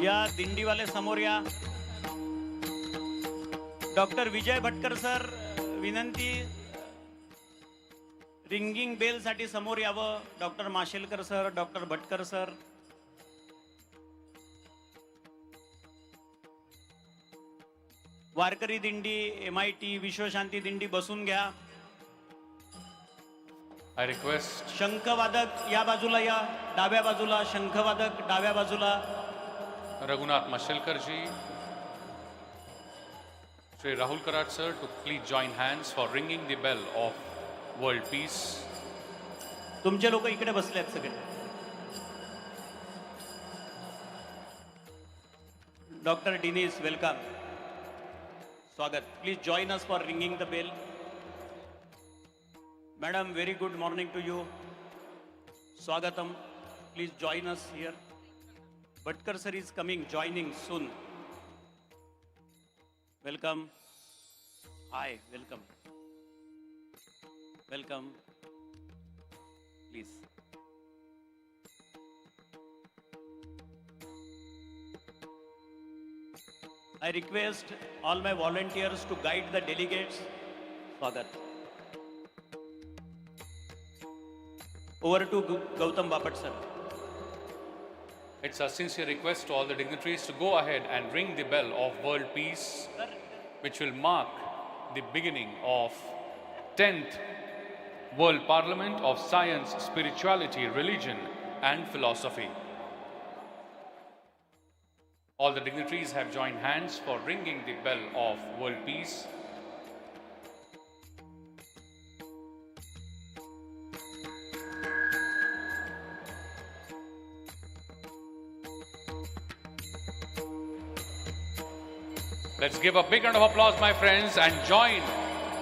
या दिंडीवाले समोर या. डॉक्टर विजय भटकर सर, विनंती, रिंगिंग बेल साठी समोर यावं. Doctor Mashelkar sir, doctor Bhatkar sir. वारकरी दिंडी, MIT, विश्वशांती दिंडी बसून घ्या. I request शंखवादक या बाजूला या, डाव्या बाजूला. शंखवादक डाव्या बाजूला. Raghunath Mashelkar ji, Sri Rahul Karat sir to please join hands for ringing the bell of world peace. तुमचे लोक इकडे बसले आहेत सगळे. डॉक्टर डिनीस, वेलकम, स्वागत. Please join us for ringing the bell. Madam, very good morning to you. स्वागतम. Please join us here. Bhatkar sir is coming, joining soon. Welcome. Hi, welcome. Welcome. Please. I request all my volunteers to guide the delegates. Swagat. Over to Gautam Bapat sir. It's a sincere request to all the dignitaries to go ahead and ring the bell of world peace, which will mark the beginning of 10th World Parliament of Science, Spirituality, Religion and Philosophy. All the dignitaries have joined hands for ringing the bell of world peace. Let's give a big round of applause, my friends, and join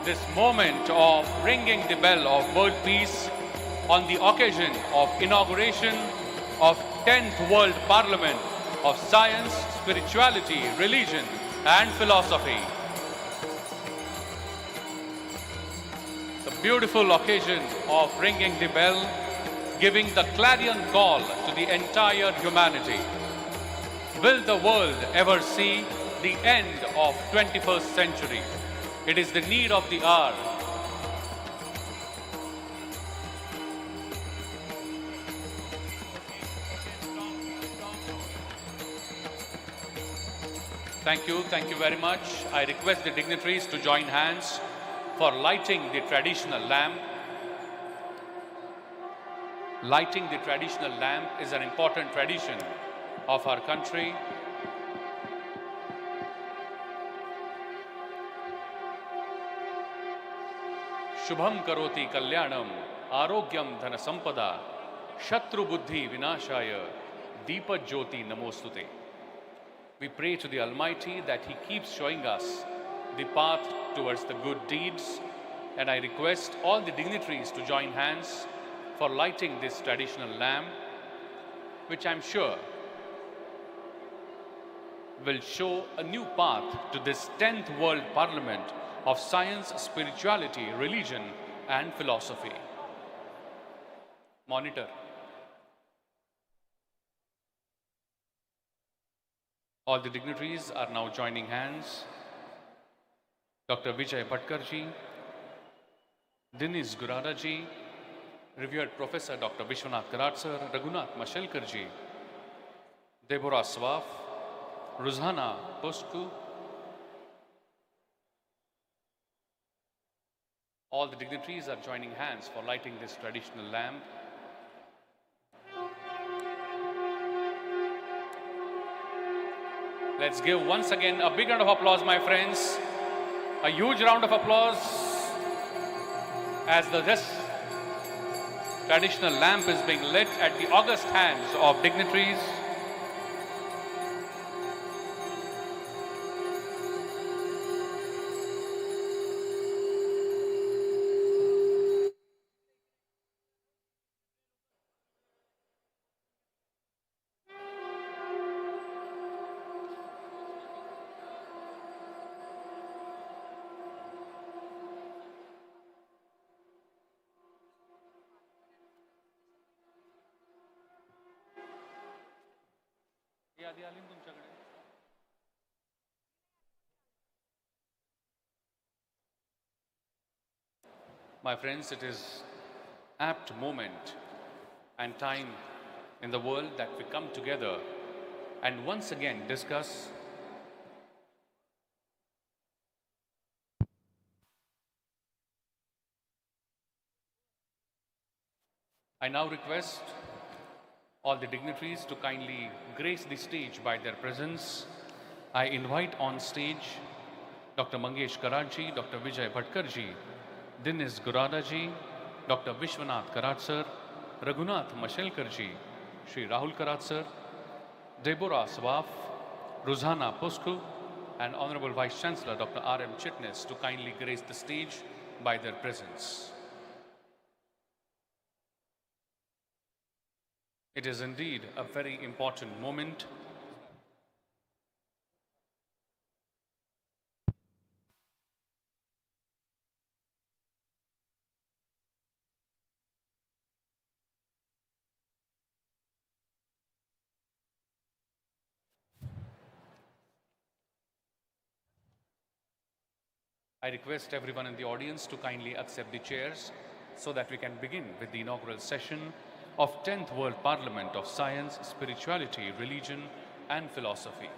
this moment of ringing the bell of world peace on the occasion of inauguration of 10th World Parliament of Science, Spirituality, Religion and Philosophy. The beautiful occasion of ringing the bell, giving the clarion call to the entire humanity. Will the world ever see the end of 21st century? It is the need of the hour. Thank you very much. I request the dignitaries to join hands for lighting the traditional lamp. Lighting the traditional lamp is an important tradition of our country. Shubham karoti kalyanam, arogyam dhana sampada, shatru buddhi vinashaya, deepa jyoti namostute. We pray to the Almighty that He keeps showing us the path towards the good deeds, and I request all the dignitaries to join hands for lighting this traditional lamp, which I'm sure will show a new path to this 10th World Parliament of Science, Spirituality, Religion and Philosophy. Monitor. All the dignitaries are now joining hands. Dr. Vijay Bhatkar ji, Dinesh Gurara ji, revered Professor Dr. Vishwarajbaug sir, Raghunath Mashelkar ji, Deborah Swaf, Ruzhana Posku. All the dignitaries are joining hands for lighting this traditional lamp. Let's give once again a big round of applause, my friends. A huge round of applause as this traditional lamp is being lit at the august hands of dignitaries. यादी आली ना तुमच्याकडे? My friends, it is apt moment and time in the world that we come together and once again discuss I now request all the dignitaries to kindly grace the stage by their presence. I invite on stage Dr. Mangesh Karatji, Dr. Vijay Bhatkar ji, Dinesh Gurada ji, Dr. Vishwanath Karat sir, Raghunath Mashelkar ji, Shri Rahul Karat sir, Deborah Swaf, Ruzana Pusku, and Honorable Vice Chancellor Dr. R.M. Chitnis to kindly grace the stage by their presence. It is indeed a very important moment. I request everyone in the audience to kindly accept the chairs so that we can begin with the inaugural session of 10th World Parliament of Science, Spirituality, Religion and Philosophy.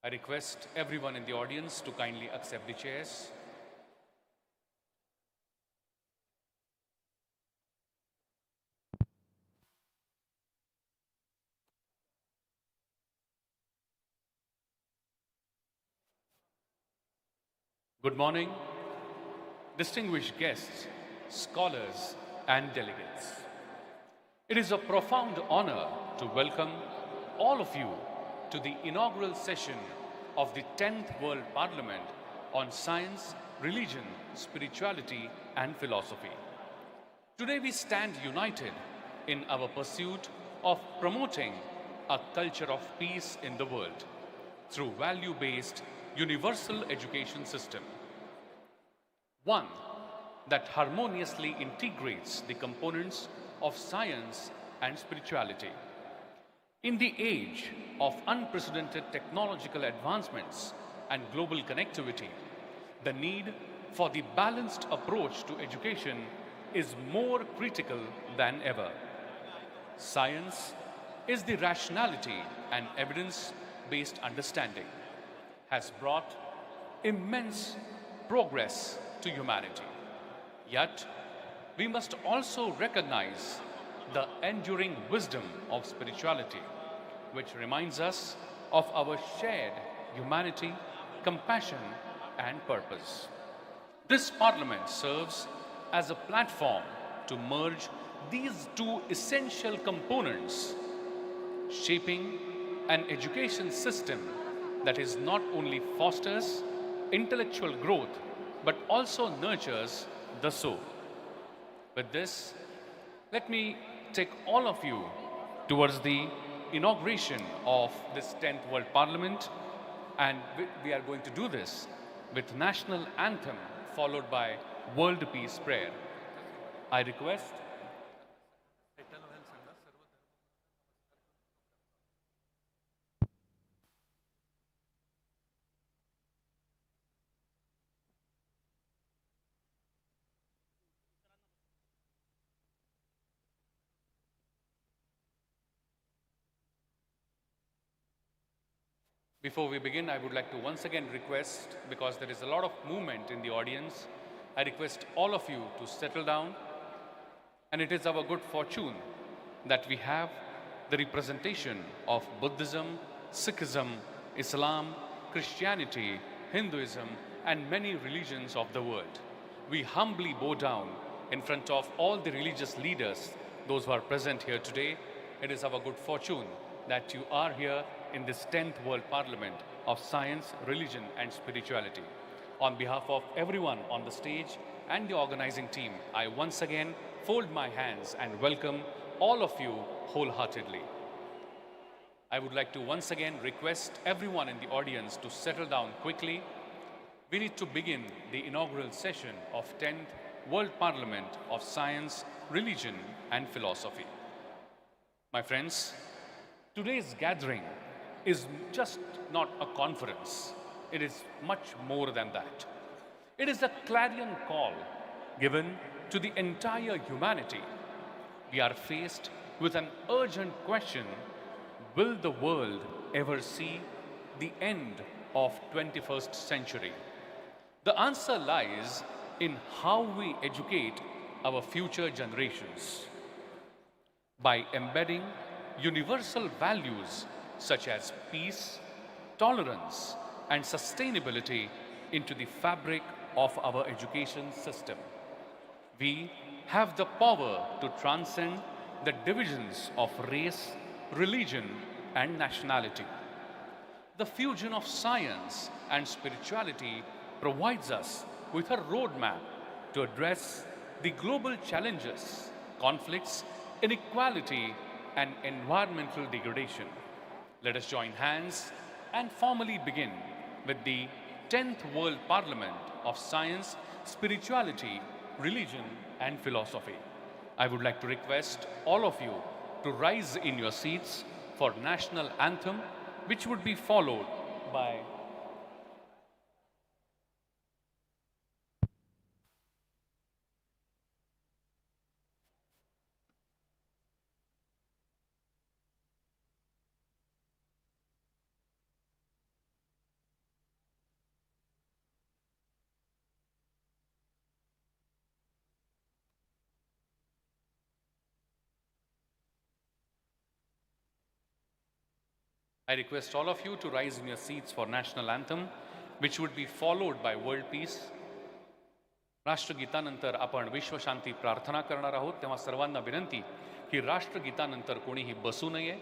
I request everyone in the audience to kindly accept the chairs. Good morning, distinguished guests, scholars and delegates. It is a profound honor to welcome all of you to the inaugural session of the 10th World Parliament on Science, Religion, Spirituality and Philosophy. Today we stand united in our pursuit of promoting a culture of peace in the world through value-based universal education system. One that harmoniously integrates the components of science and spirituality. In the age of unprecedented technological advancements and global connectivity, the need for the balanced approach to education is more critical than ever. Science is the rationality and evidence-based understanding has brought immense progress to humanity. Yet, we must also recognize the enduring wisdom of spirituality, which reminds us of our shared humanity, compassion, and purpose. This Parliament serves as a platform to merge these two essential components, shaping an education system that is not only fosters intellectual growth but also nurtures the soul. With this, let me take all of you towards the inauguration of this 10th World Parliament, and we are going to do this with national anthem followed by world peace prayer. I request Before we begin, I would like to once again request, because there is a lot of movement in the audience, I request all of you to settle down. And it is our good fortune that we have the representation of Buddhism, Sikhism, Islam, Christianity, Hinduism, and many religions of the world. We humbly bow down in front of all the religious leaders, those who are present here today. It is our good fortune that you are here in this 10th World Parliament of Science, Religion and Spirituality. On behalf of everyone on the stage and the organizing team, I once again fold my hands and welcome all of you wholeheartedly. I would like to once again request everyone in the audience to settle down quickly. We need to begin the inaugural session of 10th World Parliament of Science, Religion and Philosophy. My friends, Today's gathering is just not a conference. It is much more than that. It is a clarion call given to the entire humanity. We are faced with an urgent question: will the world ever see the end of 21st century? The answer lies in how we educate our future generations. By embedding universal values such as peace, tolerance, and sustainability into the fabric of our education system, we have the power to transcend the divisions of race, religion, and nationality. The fusion of science and spirituality provides us with a roadmap to address the global challenges, conflicts, inequality, and environmental degradation. Let us join hands and formally begin with the 10th World Parliament of Science, Spirituality, Religion, and Philosophy. I would like to request all of you to rise in your seats for national anthem, which would be followed by I request all of you to rise in your seats for national anthem, which would be followed by world peace. राष्ट्रगीतानंतर आपण विश्वशांती प्रार्थना करणार आहोत, तेव्हा सर्वांना विनंती की राष्ट्रगीतानंतर कोणीही बसू नये.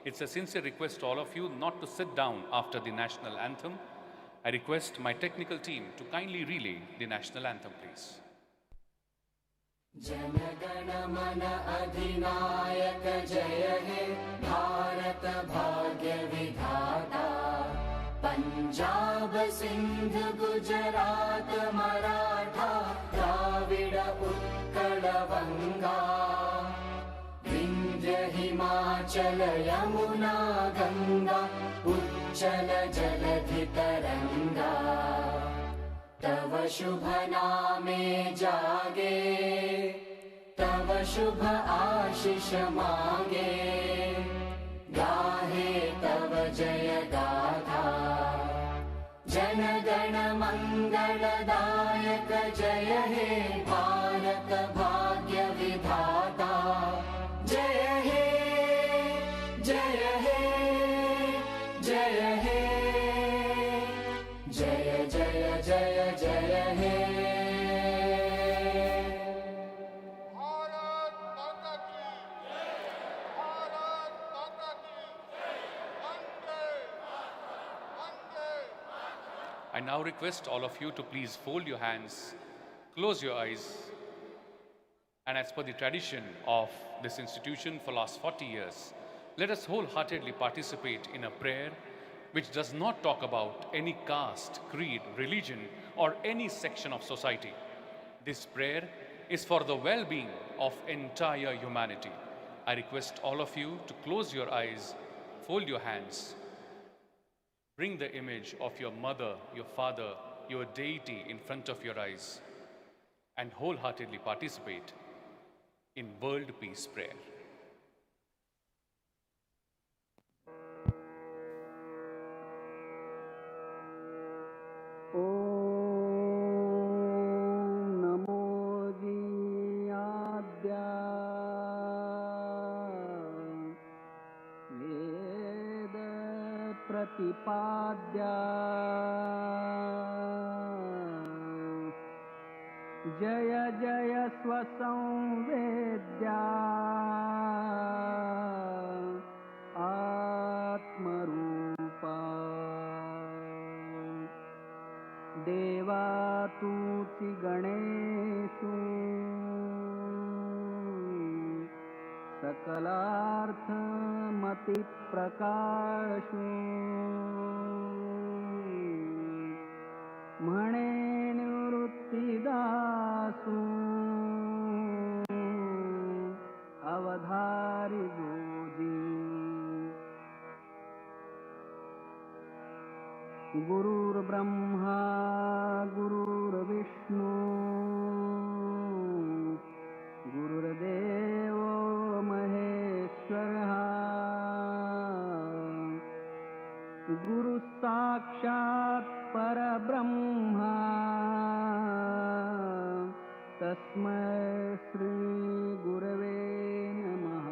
It's a sincere request to all of you not to sit down after the national anthem. I request my technical team to kindly relay the national anthem, please. जनगण मन अधिनायक जय हे भारत भाग्य विधाता पंजाब सिंध गुजरात मराठा द्राविड उत्कल बंगा विंध्य हिमाचल यमुना गंगा उच्चल जलधि तरंगा तव शुभ नामे जागे तव शुभ आशीष मांगे गाहे तव जय गाथा जनगण मंगलदायक जय हे भारत भाग्य विधाता जय हे जय हे जय हे जय जय जय जय हे भारत माता की भारत माता की वंदे वंदे I now request all of you to please fold your hands, close your eyes, and as per the tradition of this institution for last 40 years, let us wholeheartedly participate in a prayer which does not talk about any caste, creed, religion, or any section of society. This prayer is for the well-being of entire humanity. I request all of you to close your eyes, fold your hands, bring the image of your mother, your father, your deity in front of your eyes, and wholeheartedly participate in world peace prayer. प्रतिपाद्या जय जय स्वसंवेद्या आत्मरूपा देवा तूची गणेशु सकलार्थ मति प्रकाशु म्हणे निवृत्तिदासु अवधारी goji गुरुर्ब्रह्मा गुरुर्विष्णु गुरुर्देवो महेश्वरः गुरु साक्षात् परब्रह्मा तस्मै श्री गुरवे नमः।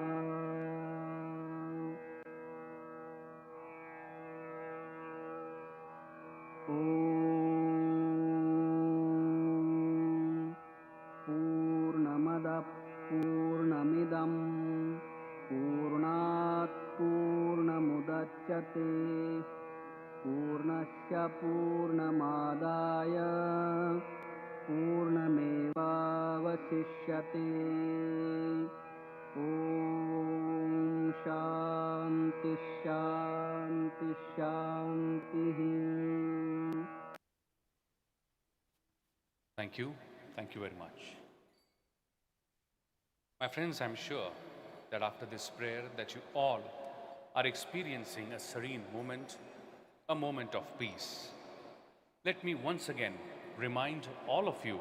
पूर्णमदः पूर्णमिदं पूर्णात् पूर्णमुदच्यते पूर्णस्य पूर्णमादाय पूर्णमेवावशिष्यते। ॐ शान्ति शान्ति शान्तिः। Thank you. Thank you very much. My friends, I'm sure that after this prayer that you all are experiencing a serene moment, a moment of peace. Let me once again remind all of you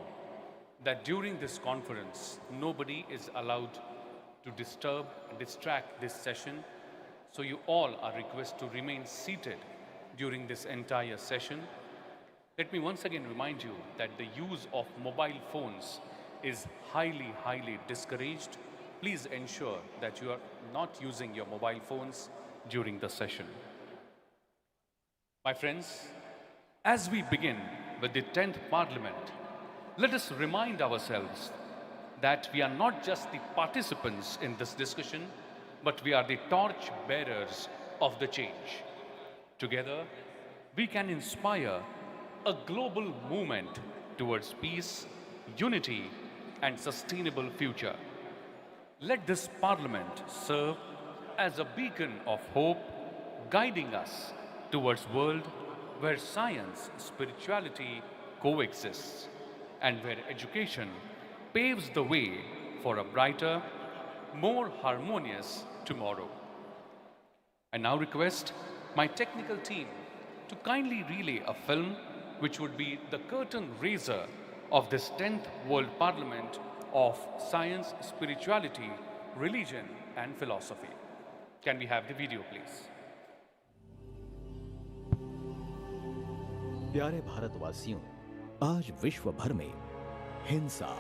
that during this conference, nobody is allowed to disturb and distract this session. So you all are requested to remain seated during this entire session. Let me once again remind you that the use of mobile phones is highly discouraged. Please ensure that you are not using your mobile phones during the session. My friends, as we begin with the 10th Parliament, let us remind ourselves that we are not just the participants in this discussion, but we are the torch bearers of the change. Together, we can inspire a global movement towards peace, unity, and sustainable future. Let this Parliament serve as a beacon of hope, guiding us towards a world where science, spirituality coexists, and where education paves the way for a brighter, more harmonious tomorrow. I now request my technical team to kindly relay a film which would be the curtain raiser of this 10th World Parliament of Science, Spirituality, Religion and Philosophy. Can we have the video, please? प्यारे भारतवासियों, आज विश्व भर में हिंसा,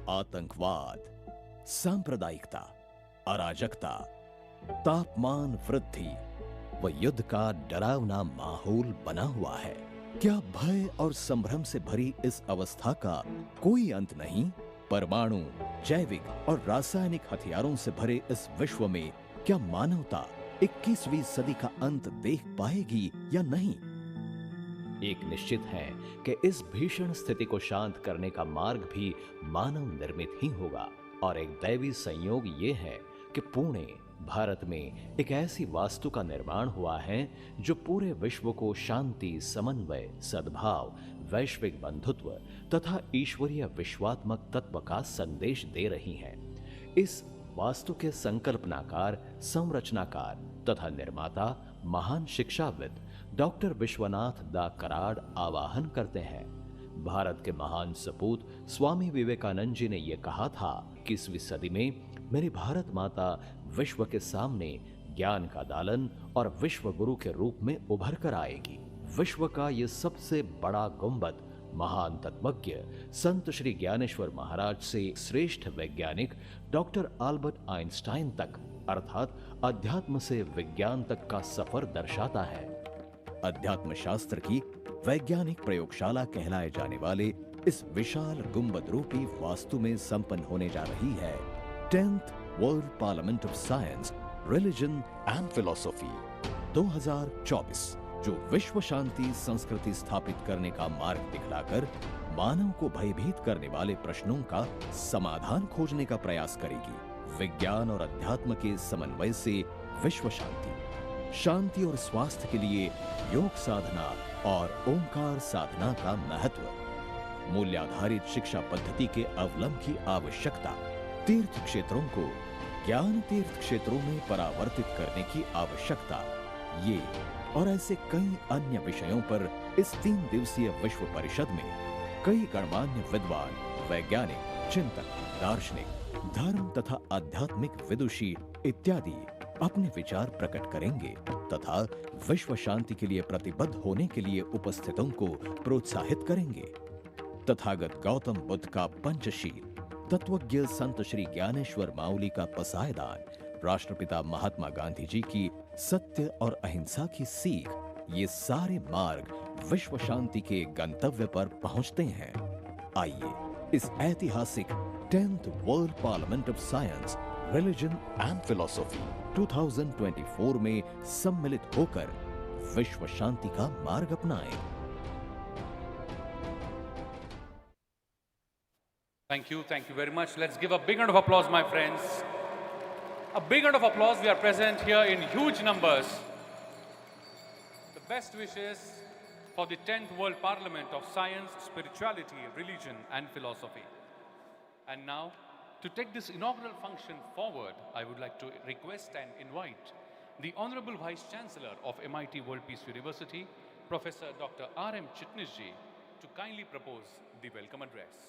आतंकवाद, सांप्रदायिकता, अराजकता, तापमान वृद्धि व युद्ध का डरावना माहौल बना हुआ है। क्या भय और संभ्रम से भरी इस अवस्था का कोई अंत नहीं? परमाणु, जैविक और रासायनिक हथियारों से भरे इस विश्व में क्या मानवता 21वीं सदी का अंत देख पाएगी या नहीं? एक निश्चित है कि इस भीषण स्थिति को शांत करने का मार्ग भी मानव निर्मित ही होगा, और एक दैवी संयोग ये है कि पुणे, भारत में एक ऐसी वास्तु का निर्माण हुआ है जो पूरे विश्व को शांति, समन्वय, सद्भाव, वैश्विक बंधुत्व तथा ईश्वरीय विश्वात्मक तत्व का संदेश दे रही है। इस वास्तु के संकल्पनाकार, संरचनाकार तथा निर्माता महान शिक्षाविद डॉक्टर विश्वनाथ दा कराड़ आवाहन करते हैं। भारत के महान सपूत स्वामी विवेकानंद जी ने यह कहा था कि 21वीं सदी में मेरी भारत माता विश्व के सामने ज्ञान का दालन और विश्व गुरु के रूप में उभर कर आएगी। विश्व का ये सबसे बड़ा गुंबद महान तत्वज्ञ संत श्री ज्ञानेश्वर महाराज से श्रेष्ठ वैज्ञानिक डॉक्टर अल्बर्ट आइंस्टाइन तक, अर्थात अध्यात्म से विज्ञान तक का सफर दर्शाता है। अध्यात्म शास्त्र की वैज्ञानिक प्रयोगशाला कहलाए जाने वाले इस विशाल गुंबद रूपी वास्तु में संपन्न होने जा रही है 10th world parliament of science, religion and philosophy 2024, जो विश्व शांति संस्कृति स्थापित करने का मार्ग दिखलाकर मानव को भयभीत करने वाले प्रश्नों का समाधान खोजने का प्रयास करेगी। विज्ञान और अध्यात्म के समन्वय से विश्व शांति, शांति और स्वास्थ्य के लिए योग साधना और ओंकार साधना का महत्व, मूल्याधारित शिक्षा पद्धति के अवलंब की आवश्यकता, तीर्थ क्षेत्रों को ज्ञान तीर्थ क्षेत्रों में परावर्तित करने की आवश्यकता, ये और ऐसे कई अन्य विषयों पर इस 3 दिवसीय विश्व परिषद में कई गणमान्य विद्वान, वैज्ञानिक, चिंतक, दार्शनिक, धर्म तथा आध्यात्मिक विदुषी इत्यादि अपने विचार प्रकट करेंगे तथा विश्व शांति के लिए प्रतिबद्ध होने के लिए उपस्थितों को प्रोत्साहित करेंगे। तथागत गौतम बुद्ध का पंचशील, तत्वज्ञ संत श्री ज्ञानेश्वर माउली का पसायदान, राष्ट्रपिता महात्मा गांधी जी की सत्य और अहिंसा की सीख, ये सारे मार्ग विश्व शांति के गंतव्य पर पहुंचते हैं। आइए इस ऐतिहासिक 10th world parliament of science, religion and philosophy 2024 में सम्मिलित होकर विश्व शांति का मार्ग अपनाएं। Thank you very much. Let's give a big round of applause, my friends. A big round of applause. We are present here in huge numbers. The best wishes for the 10th World Parliament of Science, Spirituality, Religion and Philosophy. And now, to take this inaugural function forward, I would like to request and invite the Honorable Vice Chancellor of MIT World Peace University, Professor Dr. R.M. Chitnisji, to kindly propose the welcome address.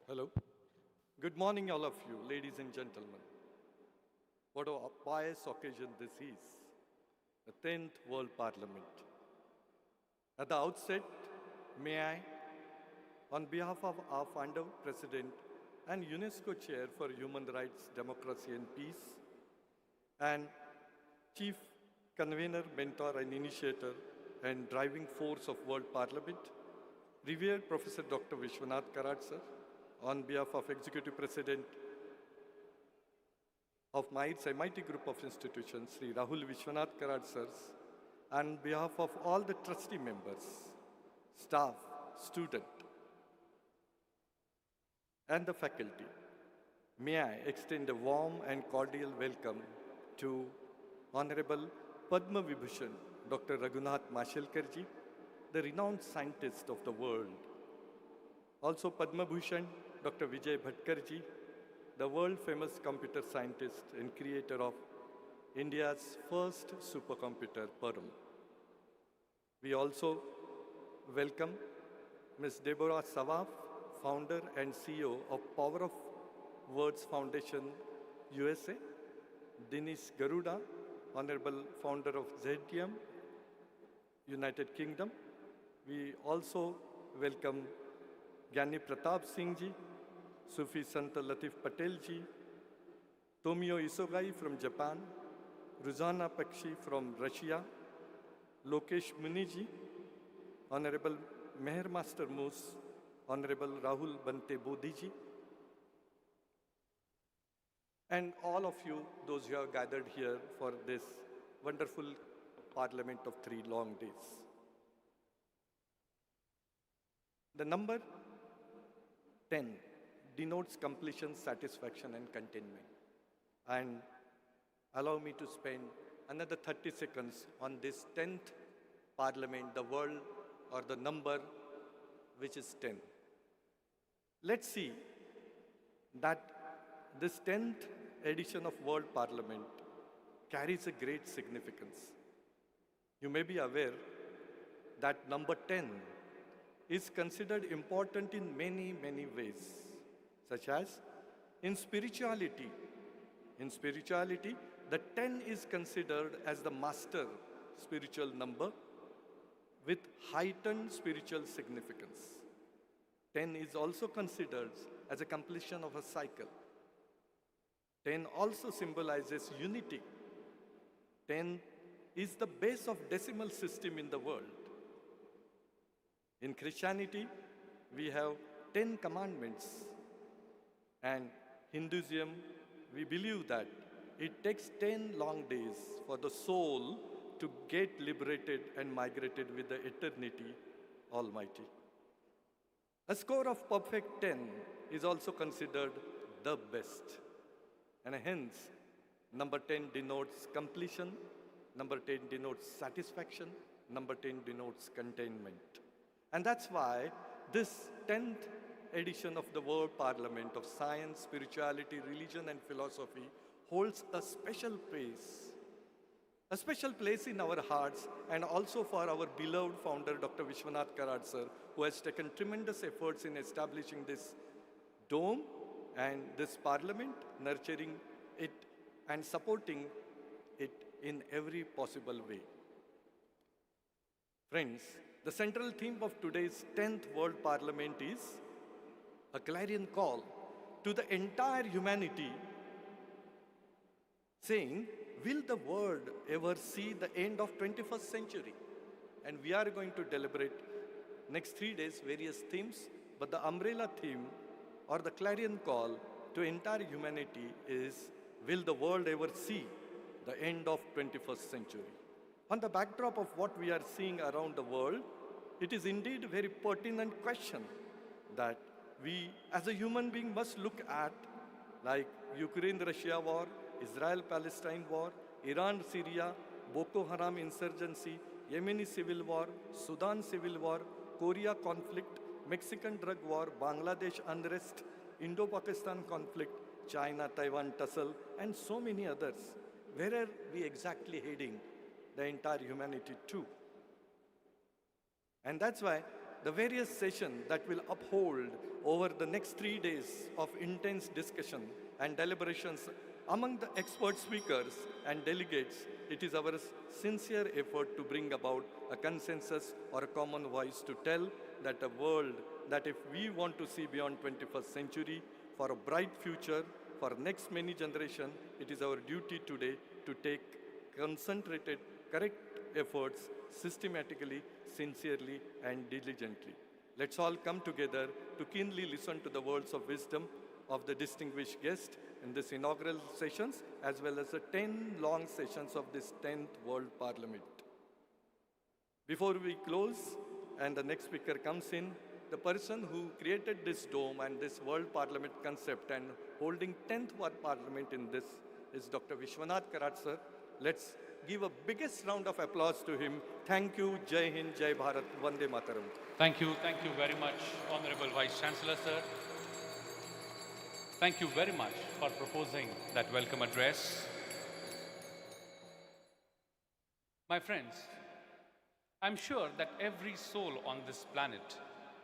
Hello. Good morning, all of you, ladies and gentlemen. What a pious occasion this is, the 10th World Parliament. At the outset, may I, on behalf of our founder, President, and UNESCO Chair for Human Rights, Democracy and Peace, and Chief Convener, Mentor and Initiator and Driving Force of World Parliament, revered Professor Dr. Vishwanath sir, on behalf of Executive President of MIT's MIT Group of Institutions, Sri Rahul Vishwanath sirs, on behalf of all the trustee members, staff, student, and the faculty, may I extend a warm and cordial welcome to Honorable Padma Vibhushan, Dr. Raghunath Mashelkar ji, the renowned scientist of the world. Also Padma Bhushan, Dr. Vijay Bhatkar ji, the world-famous computer scientist and creator of India's first supercomputer, Perl. We also welcome Ms. Deborah Savaf, founder and CEO of Power of Words Foundation, USA, Dinesh Garuda, honorable founder of ZDM, United Kingdom. We also welcome Gyani Pratap Singh ji, Sufi Sant Latif Patel ji, Tomio Isogai from Japan, Ruzana Pakshi from Russia, Lokesh Muni ji, Honorable Meher Master Moose, Honorable Rahul Bante Bodhi ji, and all of you, those who have gathered here for this wonderful Parliament of 3 long days. The number 10 denotes completion, satisfaction, and contentment. And allow me to spend another 30 seconds on this 10th Parliament, the world or the number which is 10. Let's see that this 10th edition of World Parliament carries a great significance. You may be aware that number 10 is considered important in many, many ways, such as in spirituality. In spirituality, the 10 is considered as the master spiritual number with heightened spiritual significance. 10 is also considered as a completion of a cycle. 10 also symbolizes unity. 10 is the base of decimal system in the world. In Christianity, we have 10 commandments. And Hinduism, we believe that it takes 10 long days for the soul to get liberated and migrated with the eternity Almighty. A score of perfect 10 is also considered the best. And hence, number 10 denotes completion, number 10 denotes satisfaction, number 10 denotes containment. And that's why this 10th edition of the World Parliament of Science, Spirituality, Religion and Philosophy holds a special place in our hearts, and also for our beloved founder, Dr. Vishwanath Karad sir, who has taken tremendous efforts in establishing this dome and this parliament, nurturing it and supporting it in every possible way. Friends, the central theme of today's 10th World Parliament is a clarion call to the entire humanity, saying, will the world ever see the end of 21st century? And we are going to deliberate next 3 days various themes, but the umbrella theme or the clarion call to entire humanity is, will the world ever see the end of 21st century? On the backdrop of what we are seeing around the world, it is indeed a very pertinent question that we as a human being must look at, like Ukraine-Russia war, Israel-Palestine war, Iran-Syria, Boko Haram insurgency, Yemeni civil war, Sudan civil war, Korea conflict, Mexican drug war, Bangladesh unrest, Indo-Pakistan conflict, China-Taiwan tussle, and so many others. Where are we exactly heading the entire humanity to? And that's why the various sessions that will uphold over the next 3 days of intense discussion and deliberations among the expert speakers and delegates, it is our sincere effort to bring about a consensus or a common voice to tell that a world that if we want to see beyond 21st century for a bright future for next many generations, it is our duty today to take concentrated, correct efforts systematically, sincerely, and diligently. Let's all come together to keenly listen to the words of wisdom of the distinguished guest in this inaugural sessions, as well as the 10 long sessions of this 10th World Parliament. Before we close and the next speaker comes in, the person who created this dome and this World Parliament concept and holding 10th World Parliament in this is Dr. Vishwanath Karad sir. Let's give a biggest round of applause to him. Thank you. Jai Hind, Jai Bharat, Vande Mataram. Thank you very much, Honorable Vice Chancellor, sir. Thank you very much for proposing that welcome address. My friends, I'm sure that every soul on this planet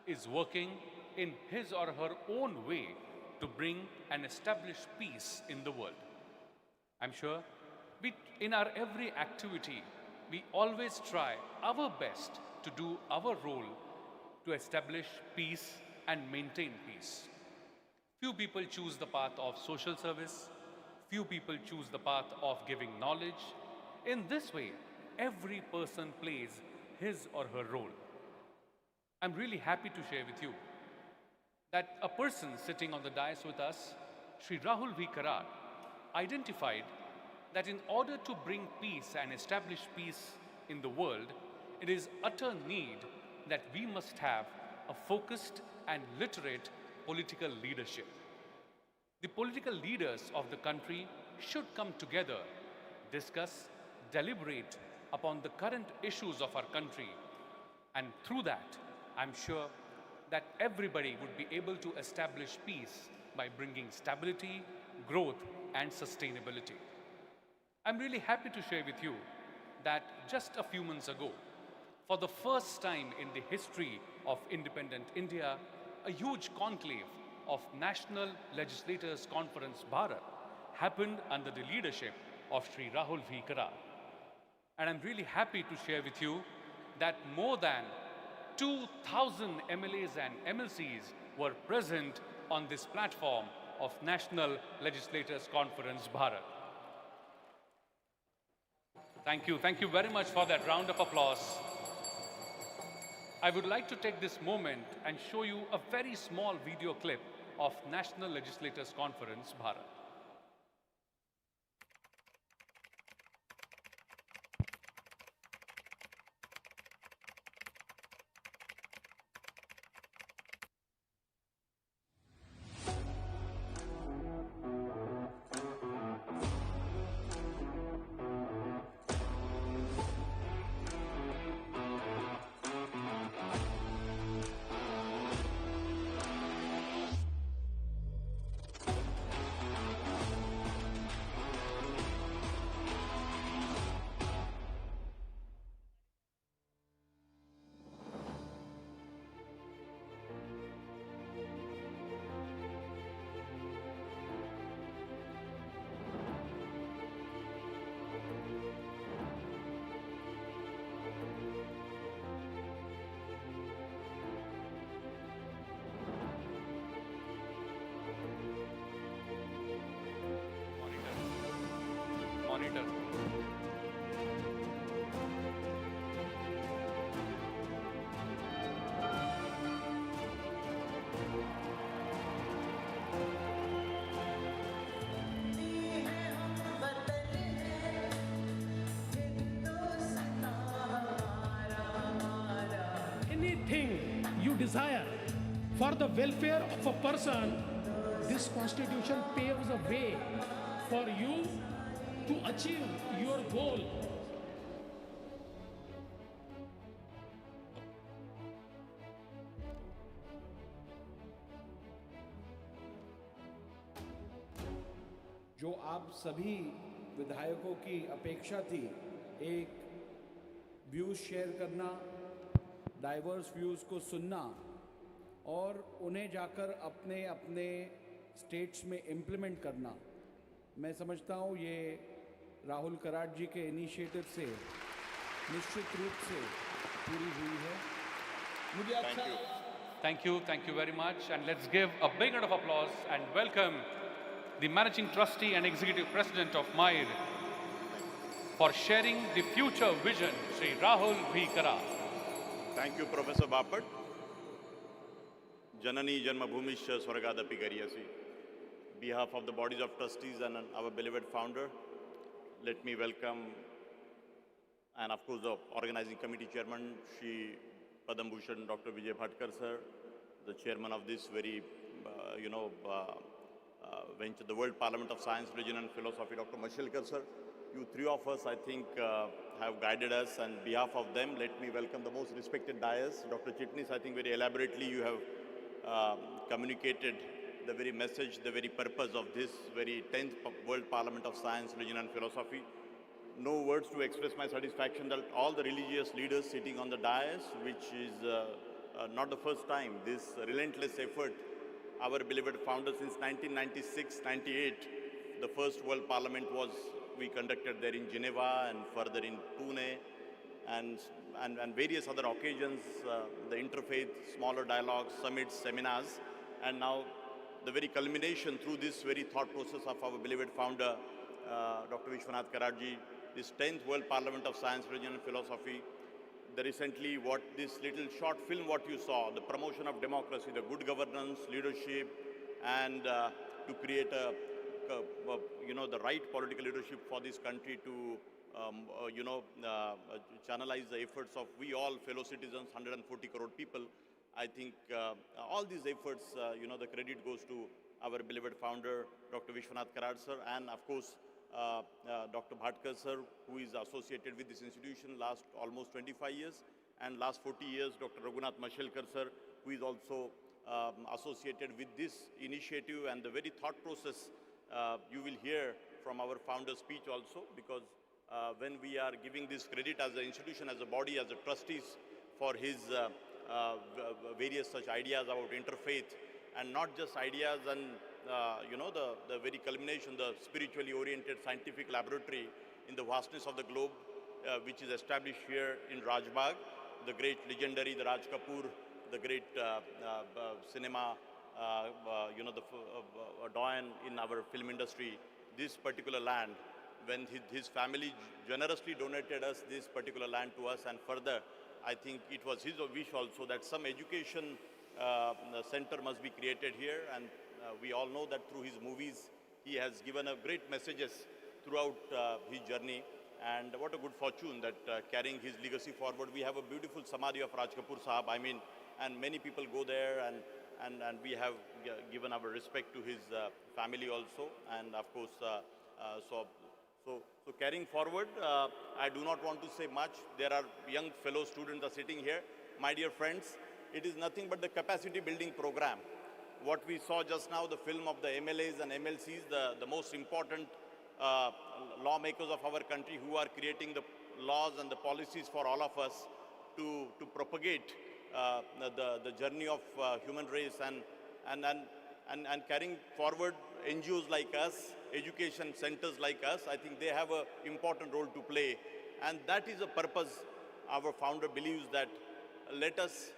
is working in his or her own way to bring and establish peace in the world. I'm sure in our every activity, we always try our best to do our role to establish peace and maintain peace. Few people choose the path of social service. Few people choose the path of giving knowledge. In this way, every person plays his or her role. I'm really happy to share with you that a person sitting on the dais with us, Sri Rahul V. Karad, identified that in order to bring peace and establish peace in the world, it is utter need that we must have a focused and literate political leadership. The political leaders of the country should come together, discuss, deliberate upon the current issues of our country, and through that, I'm sure that everybody would be able to establish peace by bringing stability, growth, and sustainability. I'm really happy to share with you that just a few months ago, for the first time in the history of independent India, a huge conclave of National Legislators Conference Bharat happened under the leadership of Sri Rahul V. Karad. And I'm really happy to share with you that more than 2,000 MLAs and MLCs were present on this platform of National Legislators Conference Bharat. Thank you very much for that round of applause. I would like to take this moment and show you a very small video clip of National Legislators Conference Bharat. desire for the welfare of a person, this constitution paves a way for you to achieve your goal. जो आप सभी विधायकों की अपेक्षा थी, एक views share करना, diverse views को सुनना और उन्हें जाकर अपने अपने स्टेट्स में इम्प्लीमेंट करना, मैं समझता हूँ ये राहुल कराड जी के इनिशिएटिव से निश्चित रूप से पूरी हुई है। मुझे अच्छा Thank you very much. And let's give a big round of applause and welcome the Managing Trustee and Executive President of MIRE for sharing the future vision, Sri Rahul V. Kara. Thank you, Professor Bapat. Janani Janmabhumisha Swargadapi Gariyasi. Behalf of the bodies of trustees and our beloved founder, let me welcome, and of course the organizing committee chairman, Shri Padam Bhushan Dr. Vijay Bhatkar sir, the chairman of this very, venture, the World Parliament of Science, Religion and Philosophy, Dr. Mashelkar sir. You three of us, I think, have guided us, and on behalf of them, let me welcome the most respected dais. Dr. Chitnis, I think very elaborately you have communicated the very message, the very purpose of this very 10th World Parliament of Science, Religion and Philosophy. No words to express my satisfaction that all the religious leaders sitting on the dais, which is not the first time, this relentless effort, our beloved founder since 1996-98, the first World Parliament was, we conducted there in Geneva and further in Pune and various other occasions, the interfaith, smaller dialogues, summits, seminars, and now the very culmination through this very thought process of our beloved founder, Dr. Vishwanath Karadji, this 10th World Parliament of Science, Religion and Philosophy, the recently this little short film what you saw, the promotion of democracy, the good governance, leadership, and to create the right political leadership for this country to, channelize the efforts of we all fellow citizens, 140 crore people. I think all these efforts, the credit goes to our beloved founder, Dr. Vishwanath Karad sir, and of course, Dr. Bhatkar sir, who is associated with this institution last almost 25 years, and last 40 years, Dr. Raghunath Mashelkar sir, who is also associated with this initiative and the very thought process you will hear from our founder's speech also, because when we are giving this credit as an institution, as a body, as a trustees for his various such ideas about interfaith, and not just ideas and the very culmination, the spiritually oriented scientific laboratory in the vastness of the globe, which is established here in Rajbaug, the great legendary, the Raj Kapoor, the great cinema, the doyen in our film industry, this particular land, when his family generously donated us this particular land to us, and further, I think it was his wish also that some education center must be created here, and we all know that through his movies, he has given a great messages throughout his journey, and what a good fortune that carrying his legacy forward. We have a beautiful Samadhi of Raj Kapoor Sahab, and many people go there, and we have given our respect to his family also, and of course, so carrying forward, I do not want to say much. There are young fellow students are sitting here. My dear friends, it is nothing but the capacity building program. What we saw just now, the film of the MLAs and MLCs, the most important lawmakers of our country who are creating the laws and the policies for all of us to propagate the journey of human race and carrying forward NGOs like us, education centers like us. I think they have an important role to play, and that is a purpose our founder believes that let us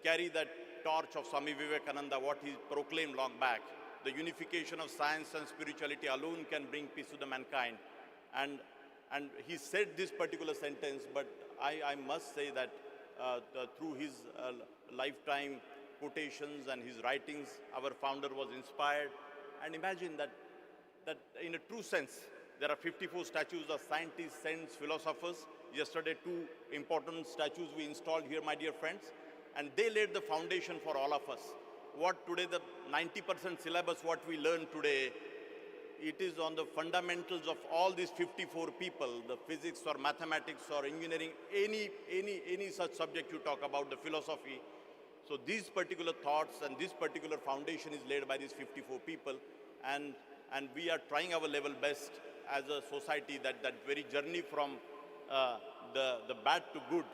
carry that torch of Swami Vivekananda, what he proclaimed long back. The unification of science and spirituality alone can bring peace to the mankind. And he said this particular sentence, but I must say that through his lifetime quotations and his writings, our founder was inspired. And imagine that in a true sense, there are 54 statues of scientists, saints, philosophers. Yesterday, 2 important statues we installed here, my dear friends. and they laid the foundation for all of us. What today, the 90% syllabus, what we learn today, it is on the fundamentals of all these 54 people, the physics or mathematics or engineering, any such subject you talk about, the philosophy. So these particular thoughts and this particular foundation is laid by these 54 people, and we are trying our level best as a society that very journey from the bad to good.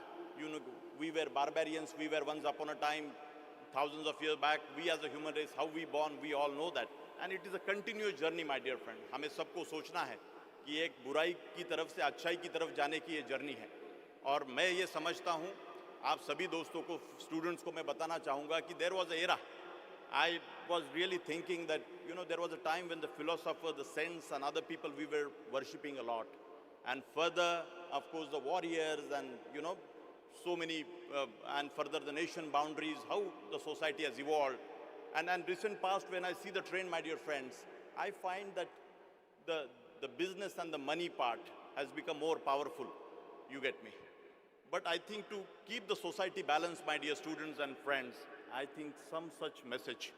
You know, we were barbarians, we were once upon a time, thousands of years back. We as a human race, how we born, we all know that. And it is a continuous journey, my dear friend. हमें सबको सोचना है कि एक बुराई की तरफ से अच्छाई की तरफ जाने की ये जर्नी है. और मैं ये समझता हूँ, आप सभी दोस्तों को, स्टूडेंट्स को मैं बताना चाहूँगा कि there was an era. I was really thinking that, you know, there was a time when the philosopher, the saints and other people we were worshipping a lot. And further, of course, the warriors and, you know, so many, and further the nation boundaries, how the society has evolved. And recent past, when I see the trend, my dear friends, I find that the business and the money part has become more powerful. You get me? But I think to keep the society balanced, my dear students and friends, I think some such message,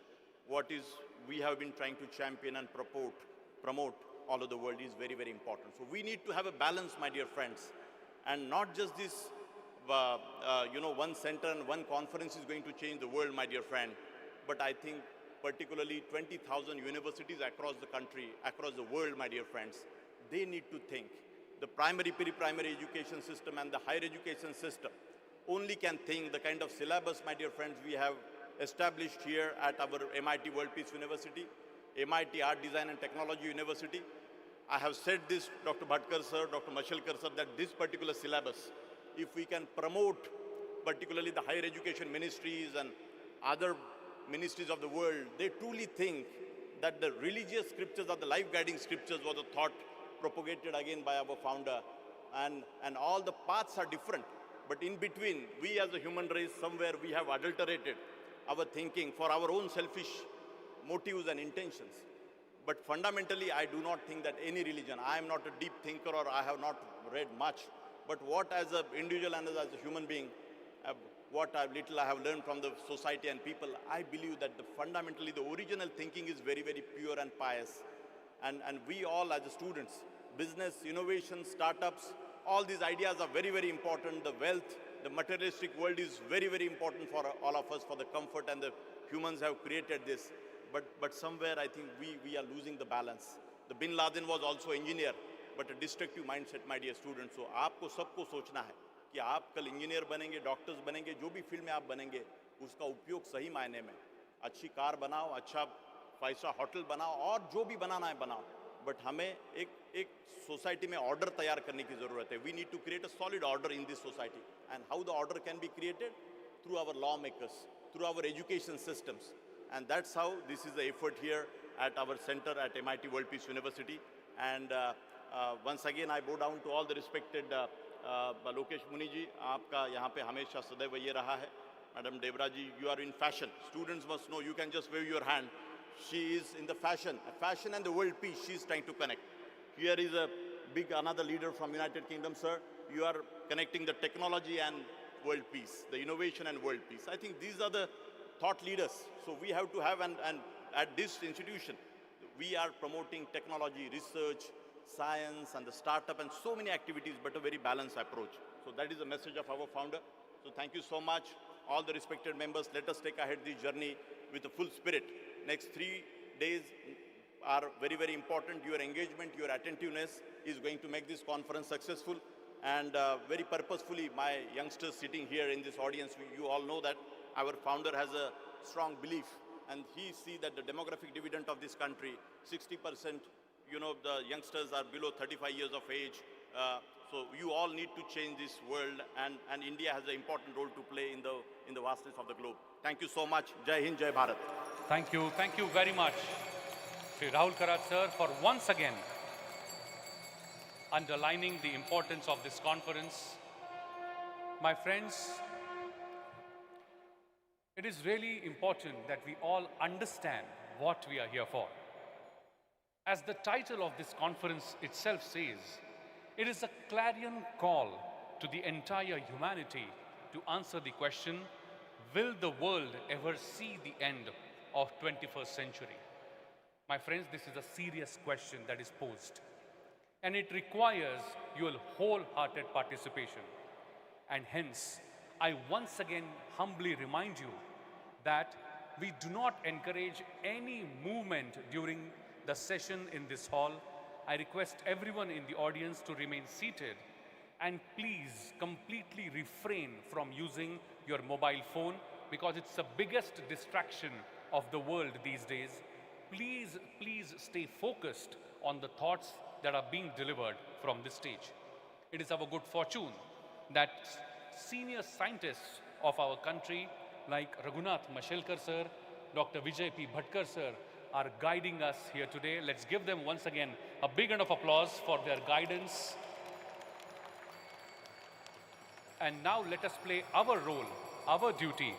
what is we have been trying to champion and promote all over the world is very, very important. So we need to have a balance, my dear friends, and not just this, you know, one center and one conference is going to change the world, my dear friend. But I think particularly 20,000 universities across the country, across the world, my dear friends, they need to think. The primary, pre-primary education system and the higher education system only can think the kind of syllabus, my dear friends, we have established here at our MIT World Peace University, MIT Art, Design and Technology University. I have said this, Dr. Bhatkar sir, Dr. Mashelkar sir, that this particular syllabus, if we can promote particularly the higher education ministries and other ministries of the world, they truly think that the religious scriptures or the life-guiding scriptures was a thought propagated again by our founder, and all the paths are different. But in between, we as a human race, somewhere we have adulterated our thinking for our own selfish motives and intentions. But fundamentally, I do not think that any religion, I am not a deep thinker or I have not read much, but what as an individual and as a human being, what little I have learned from the society and people, I believe that fundamentally the original thinking is very, very pure and pious. And we all as students, business, innovation, startups, all these ideas are very, very important. The wealth, the materialistic world is very, very important for all of us, for the comfort, and the humans have created this. But somewhere I think we are losing the balance. The Bin Laden was also engineer, but a destructive mindset, my dear students. So आपको सबको सोचना है कि आप कल engineer बनेंगे, doctors बनेंगे, जो भी फील्ड में आप बनेंगे, उसका उपयोग सही मायने में, अच्छी कार बनाओ, अच्छा 5-स्टार होटल बनाओ, और जो भी बनाना है बनाओ. बट हमें एक सोसाइटी में ऑर्डर तैयार करने की ज़रूरत है. We need to create a solid order in this society. And how the order can be created? Through our law makers, through our education systems. And that's how this is the effort here at our center at MIT World Peace University. And once again, I bow down to all the respected Lokesh Muni ji. आपका यहाँ पे हमेशा सदैव ये रहा है. Madam Devra ji, you are in fashion. Students must know, you can just wave your hand. She is in the fashion and the world peace she is trying to connect. Here is a big, another leader from United Kingdom, sir. You are connecting the technology and world peace, the innovation and world peace. I think these are the thought leaders. So we have to have, and at this institution, we are promoting technology, research, science, and the startup, and so many activities, but a very balanced approach. So that is the message of our founder. So thank you so much. All the respected members, let us take ahead this journey with a full spirit. Next 3 days are very, very important. Your engagement, your attentiveness is going to make this conference successful. And very purposefully, my youngsters sitting here in this audience, you all know that our founder has a strong belief, and he sees that the demographic dividend of this country, 60%, you know, the youngsters are below 35 years of age. So you all need to change this world, and India has an important role to play in the vastness of the globe. Thank you so much. Jai Hind, Jai Bharat. Thank you very much, Shri Rahul Karat sir, for once again underlining the importance of this conference. My friends, it is really important that we all understand what we are here for. As the title of this conference itself says, it is a clarion call to the entire humanity to answer the question, will the world ever see the end of 21st century? My friends, this is a serious question that is posed, and it requires your wholehearted participation. And hence, I once again humbly remind you that we do not encourage any movement during the session in this hall. I request everyone in the audience to remain seated, and please completely refrain from using your mobile phone because it's the biggest distraction of the world these days. Please stay focused on the thoughts that are being delivered from this stage. It is our good fortune that senior scientists of our country like Raghunath Mashelkar sir, Dr. Vijay Bhatkar sir are guiding us here today. Let's give them once again a big round of applause for their guidance. And now let us play our role, our duty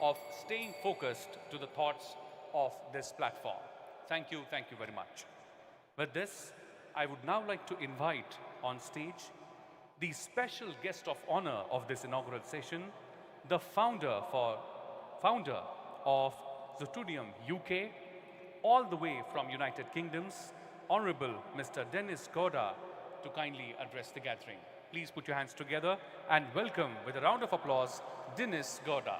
of staying focused to the thoughts of this platform. Thank you very much. With this, I would now like to invite on stage the special guest of honor of this inaugural session, the founder of Zootudium UK, all the way from United Kingdoms, Honorable Mr. Dennis Gowda, to kindly address the gathering. Please put your hands together and welcome with a round of applause, Dennis Gowda.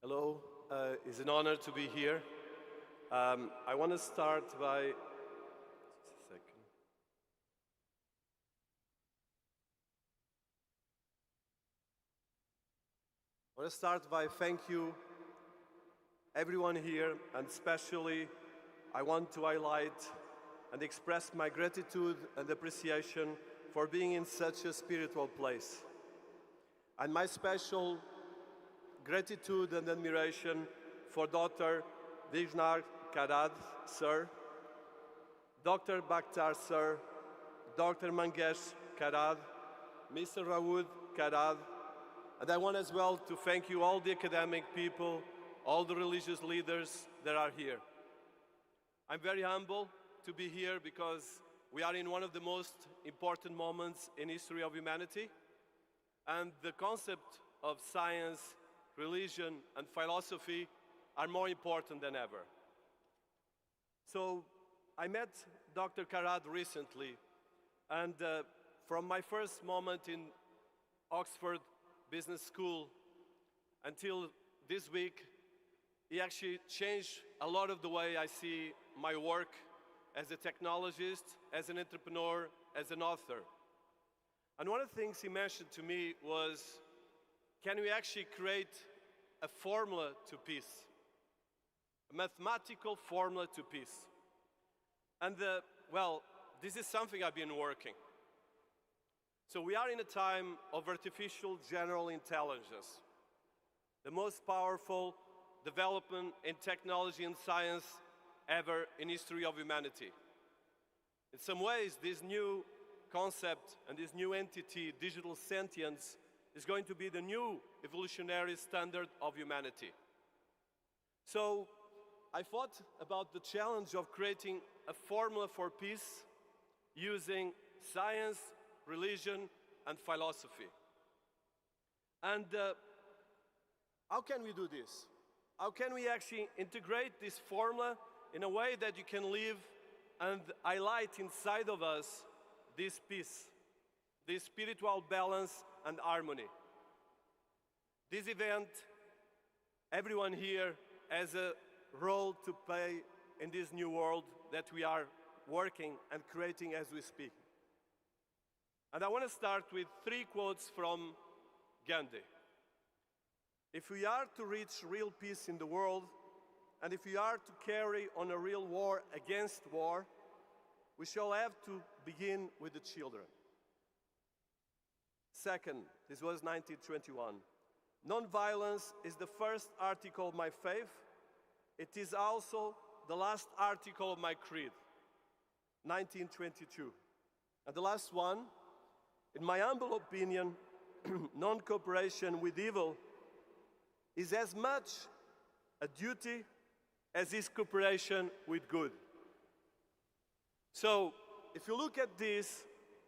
Hello, it's an honor to be here. I want to start by, just a second. I want to start by thank you everyone here, and especially I want to highlight and express my gratitude and appreciation for being in such a spiritual place. And my special gratitude and admiration for Dr. Vishwarajbaug sir, Dr. Bhatkar sir, Dr. Mashelkar, Mr. Raghunath, and I want as well to thank you all the academic people, all the religious leaders that are here. I'm very humble to be here because we are in one of the most important moments in history of humanity, and the concept of science, religion, and philosophy are more important than ever. So I met Dr. Karad recently, and from my first moment in Oxford Business School until this week, he actually changed a lot of the way I see my work as a technologist, as an entrepreneur, as an author. And one of the things he mentioned to me was, can we actually create a formula to peace? A mathematical formula to peace. And well, this is something I've been working. So we are in a time of artificial general intelligence, the most powerful development in technology and science ever in history of humanity. In some ways, this new concept and this new entity, digital sentience, is going to be the new evolutionary standard of humanity. So I thought about the challenge of creating a formula for peace using science, religion, and philosophy. And how can we do this? How can we actually integrate this formula in a way that you can live and highlight inside of us this peace, this spiritual balance and harmony? This event, everyone here has a role to play in this new world that we are working and creating as we speak. And I want to start with 3 quotes from Gandhi. If we are to reach real peace in the world, and if we are to carry on a real war against war, we shall have to begin with the children. Second, this was 1921. Non-violence is the first article of my faith. It is also the last article of my creed. 1922. And the last one, in my humble opinion, non-cooperation with evil is as much a duty as is cooperation with good. So, if you look at this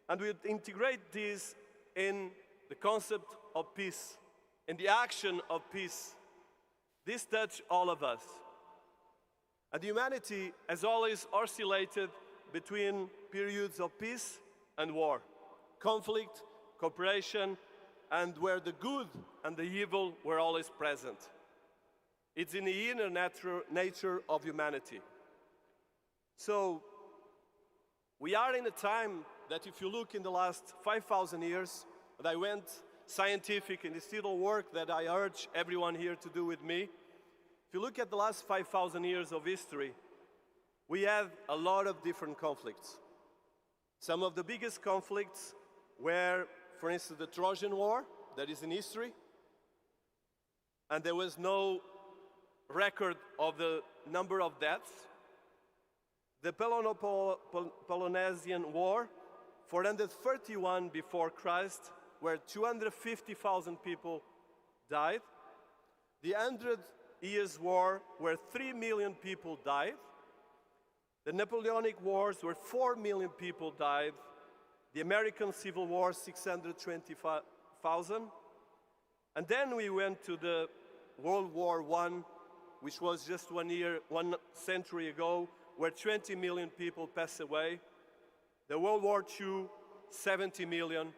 and we integrate this in the concept of peace, in the action of peace, this touches all of us. And humanity has always oscillated between periods of peace and war, conflict, cooperation, and where the good and the evil were always present. It's in the inner nature of humanity. So, we are in a time that if you look in the last 5,000 years, and I went scientific in this little work that I urge everyone here to do with me, if you look at the last 5,000 years of history, we have a lot of different conflicts. Some of the biggest conflicts were, for instance, the Trojan War, that is in history, and there was no record of the number of deaths. The Peloponnesian War, 431 before Christ, where 250,000 people died. The 100 Years' War, where 3 million people died. The Napoleonic Wars, where 4 million people died. The American Civil War, 620,000. And then we went to the World War I, which was just 1 century ago, where 20 million people passed away. The World War II, 70 million.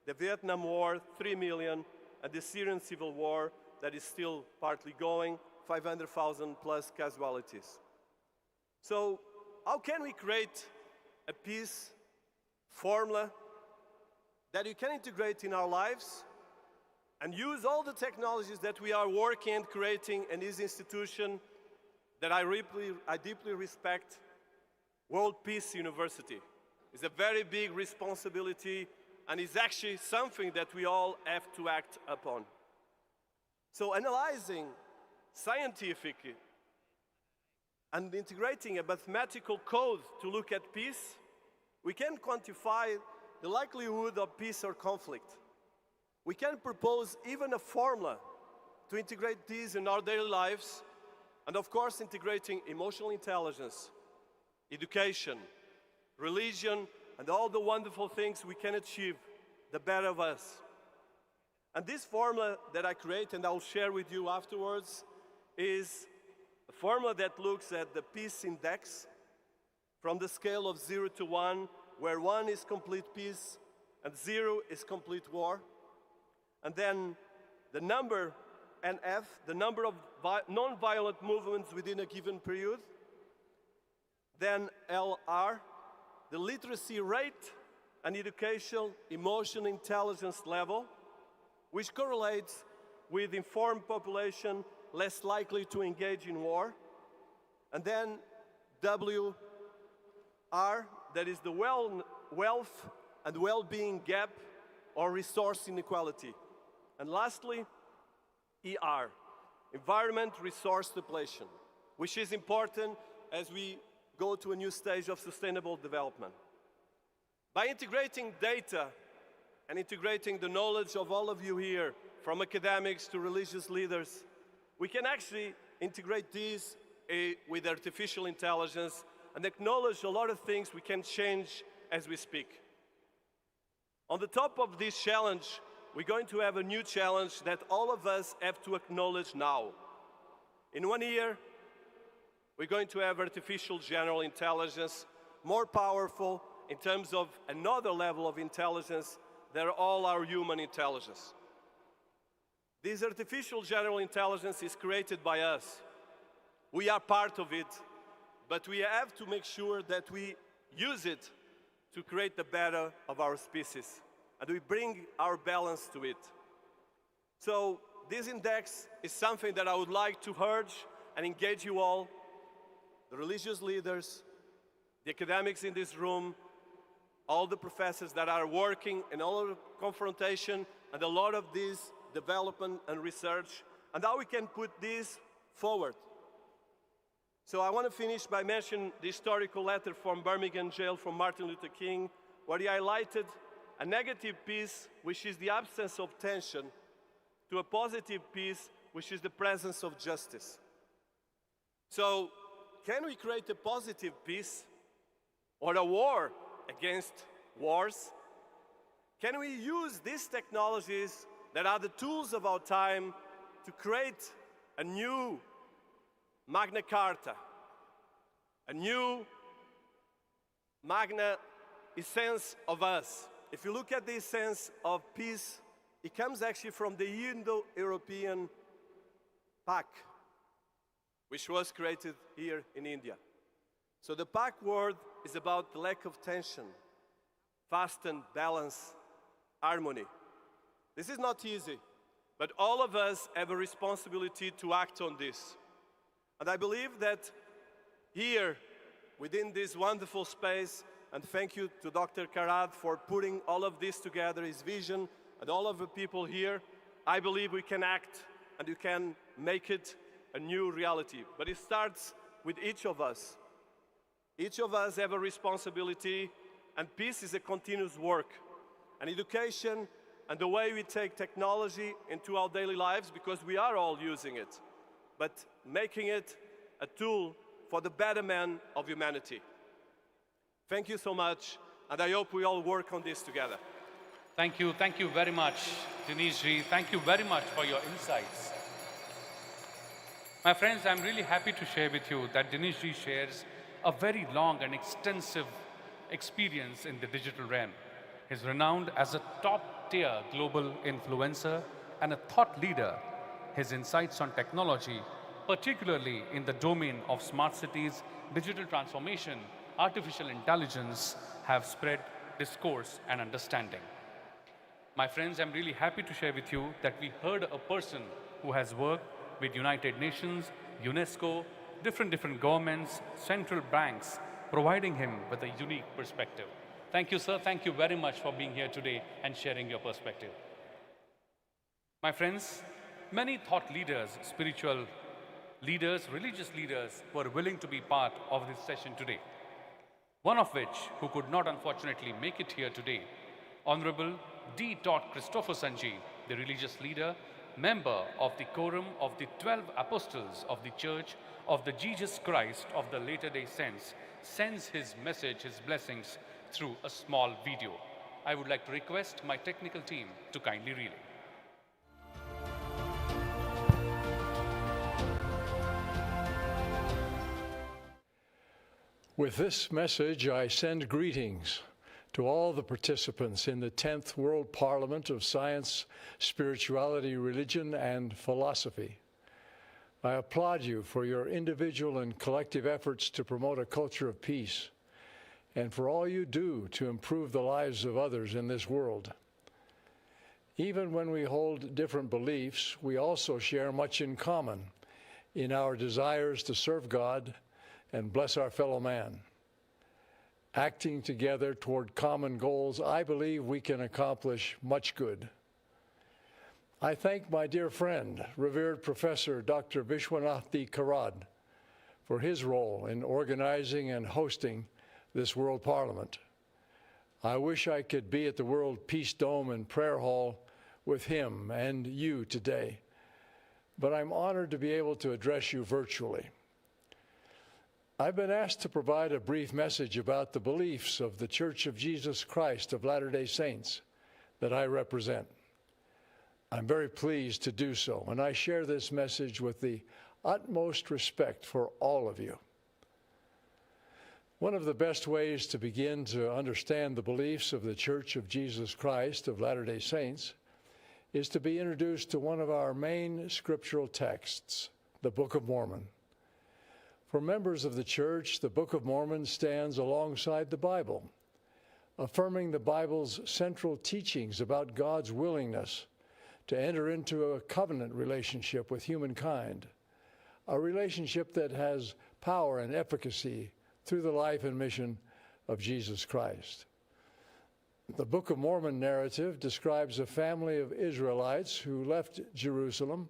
The Vietnam War, 3 million. And the Syrian Civil War, that is still partly going, 500,000 plus casualties. So, how can we create a peace formula that you can integrate in our lives and use all the technologies that we are working and creating in this institution that I deeply respect, World Peace University? It's a very big responsibility, and it's actually something that we all have to act upon. So analyzing scientifically and integrating a mathematical code to look at peace, we can quantify the likelihood of peace or conflict. We can propose even a formula to integrate these in our daily lives, and of course integrating emotional intelligence, education, religion, and all the wonderful things we can achieve, the better of us. And this formula that I create, and I'll share with you afterwards, is a formula that looks at the peace index from the scale of 0 to 1, where 1 is complete peace and 0 is complete war. And then the number NF, the number of non-violent movements within a given period. Then LR, the literacy rate and educational emotional intelligence level, which correlates with informed population less likely to engage in war. And then WR, that is the wealth and well-being gap or resource inequality. And lastly, ER, environment resource depletion, which is important as we go to a new stage of sustainable development. By integrating data and integrating the knowledge of all of you here, from academics to religious leaders, we can actually integrate these with artificial intelligence and acknowledge a lot of things we can change as we speak. On the top of this challenge, we're going to have a new challenge that all of us have to acknowledge now. In 1 year, we're going to have artificial general intelligence, more powerful in terms of another level of intelligence than all our human intelligence. This artificial general intelligence is created by us. We are part of it, but we have to make sure that we use it to create the better of our species, and we bring our balance to it. So this index is something that I would like to urge and engage you all, the religious leaders, the academics in this room, all the professors that are working in all of the confrontation and a lot of this development and research, and how we can put this forward. So I want to finish by mentioning the historical letter from Birmingham jail from Martin Luther King, where he highlighted a negative peace, which is the absence of tension, to a positive peace, which is the presence of justice. So, can we create a positive peace or a war against wars? Can we use these technologies that are the tools of our time to create a new Magna Carta, a new Magna essence of us? If you look at the essence of peace, it comes actually from the Indo-European Pact, which was created here in India. So the Pact word is about the lack of tension, fasten, balance, harmony. This is not easy, but all of us have a responsibility to act on this. And I believe that here, within this wonderful space, and thank you to Dr. Karad for putting all of this together, his vision, and all of the people here, I believe we can act and we can make it a new reality. But it starts with each of us. Each of us have a responsibility, and peace is a continuous work. And education and the way we take technology into our daily lives, because we are all using it, but making it a tool for the betterment of humanity. Thank you so much, and I hope we all work on this together. Thank you very much, Dinesh ji. Thank you very much for your insights. My friends, I'm really happy to share with you that Dinesh ji shares a very long and extensive experience in the digital realm. He's renowned as a top-tier global influencer and a thought leader. His insights on technology, particularly in the domain of smart cities, digital transformation, artificial intelligence, have spread discourse and understanding. My friends, I'm really happy to share with you that we heard a person who has worked with United Nations, UNESCO, different governments, central banks, providing him with a unique perspective. Thank you, sir. Thank you very much for being here today and sharing your perspective. My friends, many thought leaders, spiritual leaders, religious leaders were willing to be part of this session today. One of which, who could not unfortunately make it here today, Honorable D. Christopher Sanji, the religious leader, member of the Quorum of the 12 Apostles of the Church of the Jesus Christ of the Latter-day Saints, sends his message, his blessings, through a small video. I would like to request my technical team to kindly relay. With this message, I send greetings to all the participants in the 10th World Parliament of Science, Spirituality, Religion, and Philosophy. I applaud you for your individual and collective efforts to promote a culture of peace, and for all you do to improve the lives of others in this world. Even when we hold different beliefs, we also share much in common in our desires to serve God and bless our fellow man. Acting together toward common goals, I believe we can accomplish much good. I thank my dear friend, revered Professor Dr. Vishwashanti Karad, for his role in organizing and hosting this World Parliament. I wish I could be at the World Peace Dome and Prayer Hall with him and you today, but I'm honored to be able to address you virtually. I've been asked to provide a brief message about the beliefs of the Church of Jesus Christ of Latter-day Saints that I represent. I'm very pleased to do so, and I share this message with the utmost respect for all of you. One of the best ways to begin to understand the beliefs of the Church of Jesus Christ of Latter-day Saints is to be introduced to one of our main scriptural texts, the Book of Mormon. For members of the Church, the Book of Mormon stands alongside the Bible, affirming the Bible's central teachings about God's willingness to enter into a covenant relationship with humankind, a relationship that has power and efficacy through the life and mission of Jesus Christ. The Book of Mormon narrative describes a family of Israelites who left Jerusalem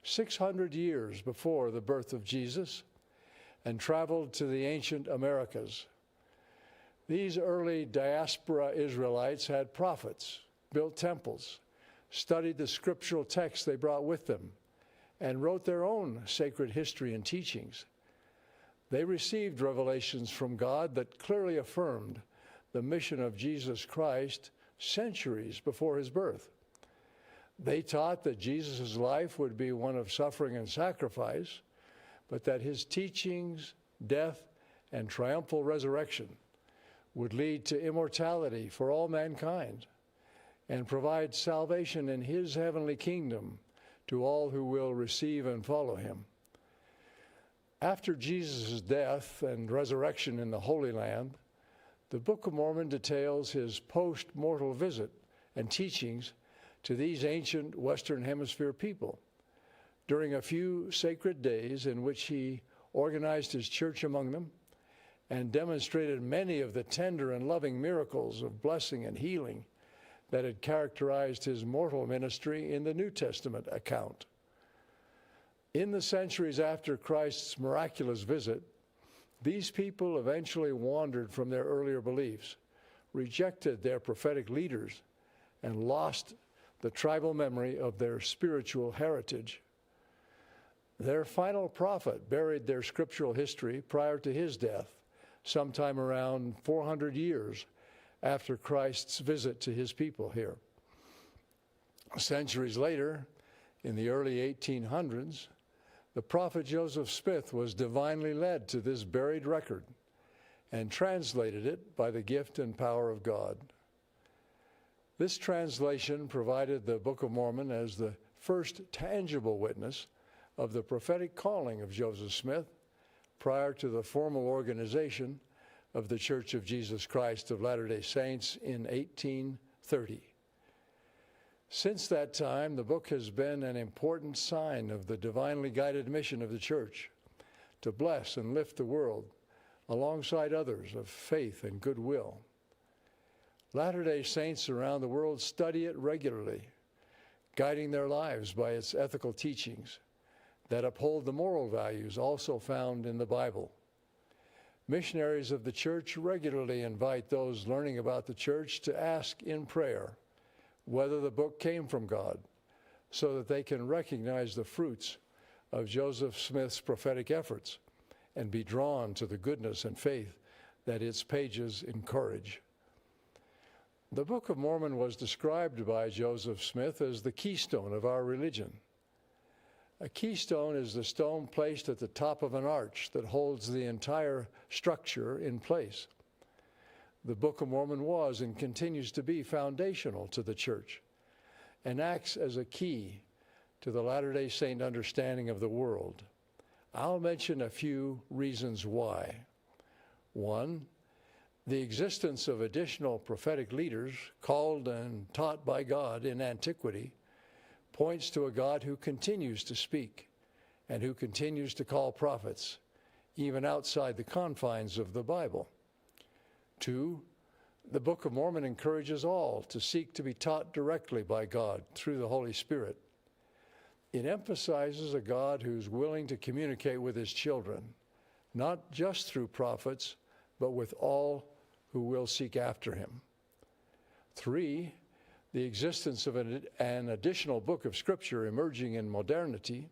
600 years before the birth of Jesus and traveled to the ancient Americas. These early diaspora Israelites had prophets, built temples, studied the scriptural texts they brought with them, and wrote their own sacred history and teachings. They received revelations from God that clearly affirmed the mission of Jesus Christ centuries before his birth. They taught that Jesus' life would be one of suffering and sacrifice, but that his teachings, death, and triumphal resurrection would lead to immortality for all mankind and provide salvation in his heavenly kingdom to all who will receive and follow him. After Jesus' death and resurrection in the Holy Land, the Book of Mormon details his post-mortal visit and teachings to these ancient Western Hemisphere people during a few sacred days in which he organized his church among them and demonstrated many of the tender and loving miracles of blessing and healing that had characterized his mortal ministry in the New Testament account. In the centuries after Christ's miraculous visit, these people eventually wandered from their earlier beliefs, rejected their prophetic leaders, and lost the tribal memory of their spiritual heritage. Their final prophet buried their scriptural history prior to his death, sometime around 400 years after Christ's visit to his people here. Centuries later, in the early 1800s, the prophet Joseph Smith was divinely led to this buried record and translated it by the gift and power of God. This translation provided the Book of Mormon as the first tangible witness of the prophetic calling of Joseph Smith prior to the formal organization of the Church of Jesus Christ of Latter-day Saints in 1830. Since that time, the book has been an important sign of the divinely guided mission of the Church to bless and lift the world alongside others of faith and goodwill. Latter-day Saints around the world study it regularly, guiding their lives by its ethical teachings that uphold the moral values also found in the Bible. Missionaries of the Church regularly invite those learning about the Church to ask in prayer whether the book came from God, so that they can recognize the fruits of Joseph Smith's prophetic efforts and be drawn to the goodness and faith that its pages encourage. The Book of Mormon was described by Joseph Smith as the keystone of our religion. A keystone is the stone placed at the top of an arch that holds the entire structure in place. The Book of Mormon was and continues to be foundational to the Church and acts as a key to the Latter-day Saint understanding of the world. I'll mention a few reasons why. One, the existence of additional prophetic leaders called and taught by God in antiquity points to a God who continues to speak and who continues to call prophets, even outside the confines of the Bible. Two, the Book of Mormon encourages all to seek to be taught directly by God through the Holy Spirit. It emphasizes a God who's willing to communicate with his children, not just through prophets, but with all who will seek after him. Three, the existence of an additional book of Scripture emerging in modernity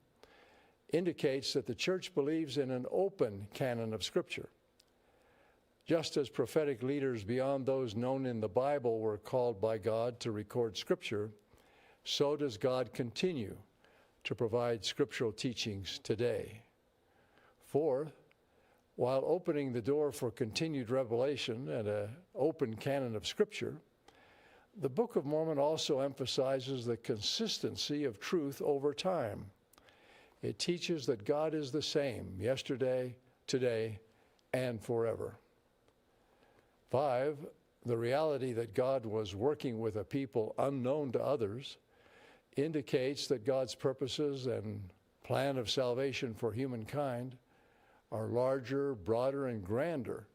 indicates that the Church believes in an open canon of Scripture. Just as prophetic leaders beyond those known in the Bible were called by God to record Scripture, so does God continue to provide scriptural teachings today. Fourth, while opening the door for continued revelation and an open canon of Scripture, the Book of Mormon also emphasizes the consistency of truth over time. It teaches that God is the same yesterday, today, and forever. 5, the reality that God was working with a people unknown to others indicates that God's purposes and plan of salvation for humankind are larger, broader, and grander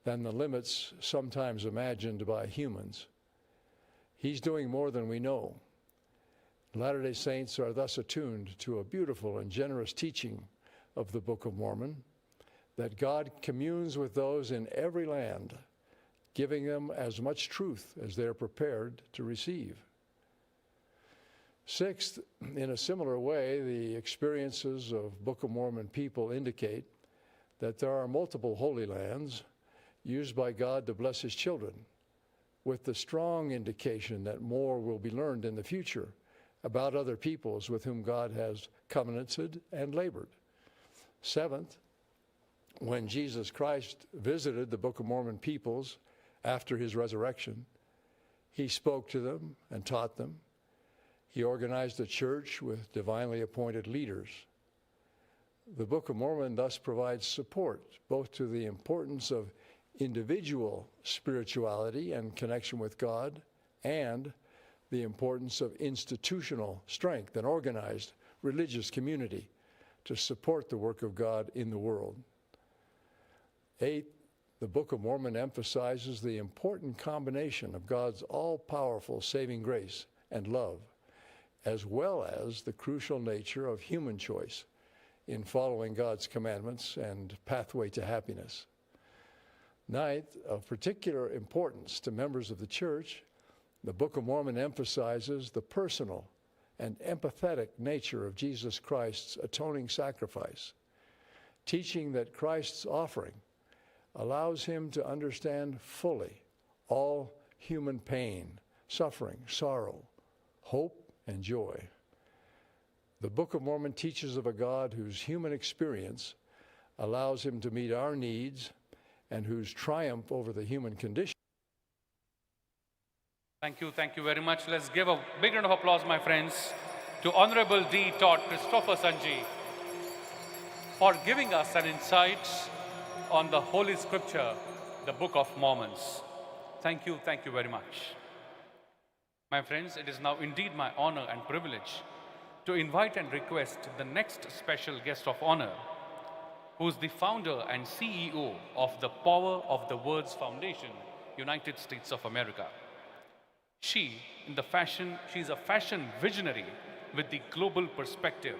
than the limits sometimes imagined by humans. He's doing more than we know. Latter-day Saints are thus attuned to a beautiful and generous teaching of the Book of Mormon, that God communes with those in every land, giving them as much truth as they're prepared to receive. Sixth, in a similar way, the experiences of Book of Mormon people indicate that there are multiple holy lands used by God to bless his children, with the strong indication that more will be learned in the future about other peoples with whom God has covenanted and labored. Seventh, when Jesus Christ visited the Book of Mormon peoples after his resurrection, he spoke to them and taught them. He organized a church with divinely appointed leaders. The Book of Mormon thus provides support both to the importance of individual spirituality and connection with God, and the importance of institutional strength and organized religious community to support the work of God in the world. Eighth, the Book of Mormon emphasizes the important combination of God's all-powerful saving grace and love, as well as the crucial nature of human choice in following God's commandments and pathway to happiness. Ninth, of particular importance to members of the church, the Book of Mormon emphasizes the personal and empathetic nature of Jesus Christ's atoning sacrifice, teaching that Christ's offering allows him to understand fully all human pain, suffering, sorrow, hope, and joy. The Book of Mormon teaches of a God whose human experience allows him to meet our needs and whose triumph over the human condition. Thank you very much. Let's give a big round of applause, my friends, to Honorable D. Todd Christopher Sanji for giving us an insight on the Holy Scripture, the Book of Mormons. Thank you very much. My friends, it is now indeed my honor and privilege to invite and request the next special guest of honor, who is the founder and CEO of the Power of the Words Foundation, United States of America. She is a fashion visionary with the global perspective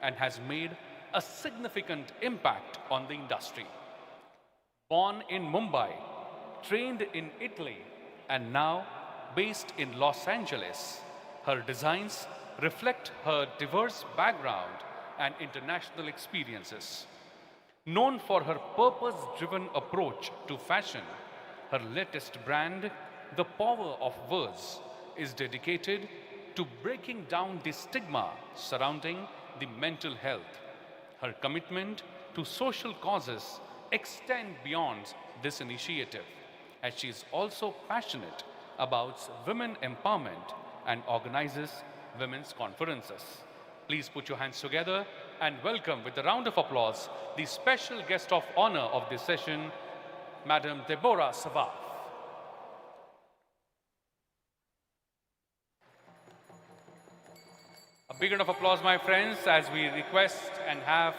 and has made a significant impact on the industry. Born in Mumbai, trained in Italy, and now based in Los Angeles, her designs reflect her diverse background and international experiences. Known for her purpose-driven approach to fashion, her latest brand, The Power of Words, is dedicated to breaking down the stigma surrounding the mental health. Her commitment to social causes extend beyond this initiative, as she is also passionate about women empowerment and organizes women's conferences. Please put your hands together and welcome with a round of applause the special guest of honor of this session, Madam Deborah Savaf. A big round of applause, my friends, as we request and have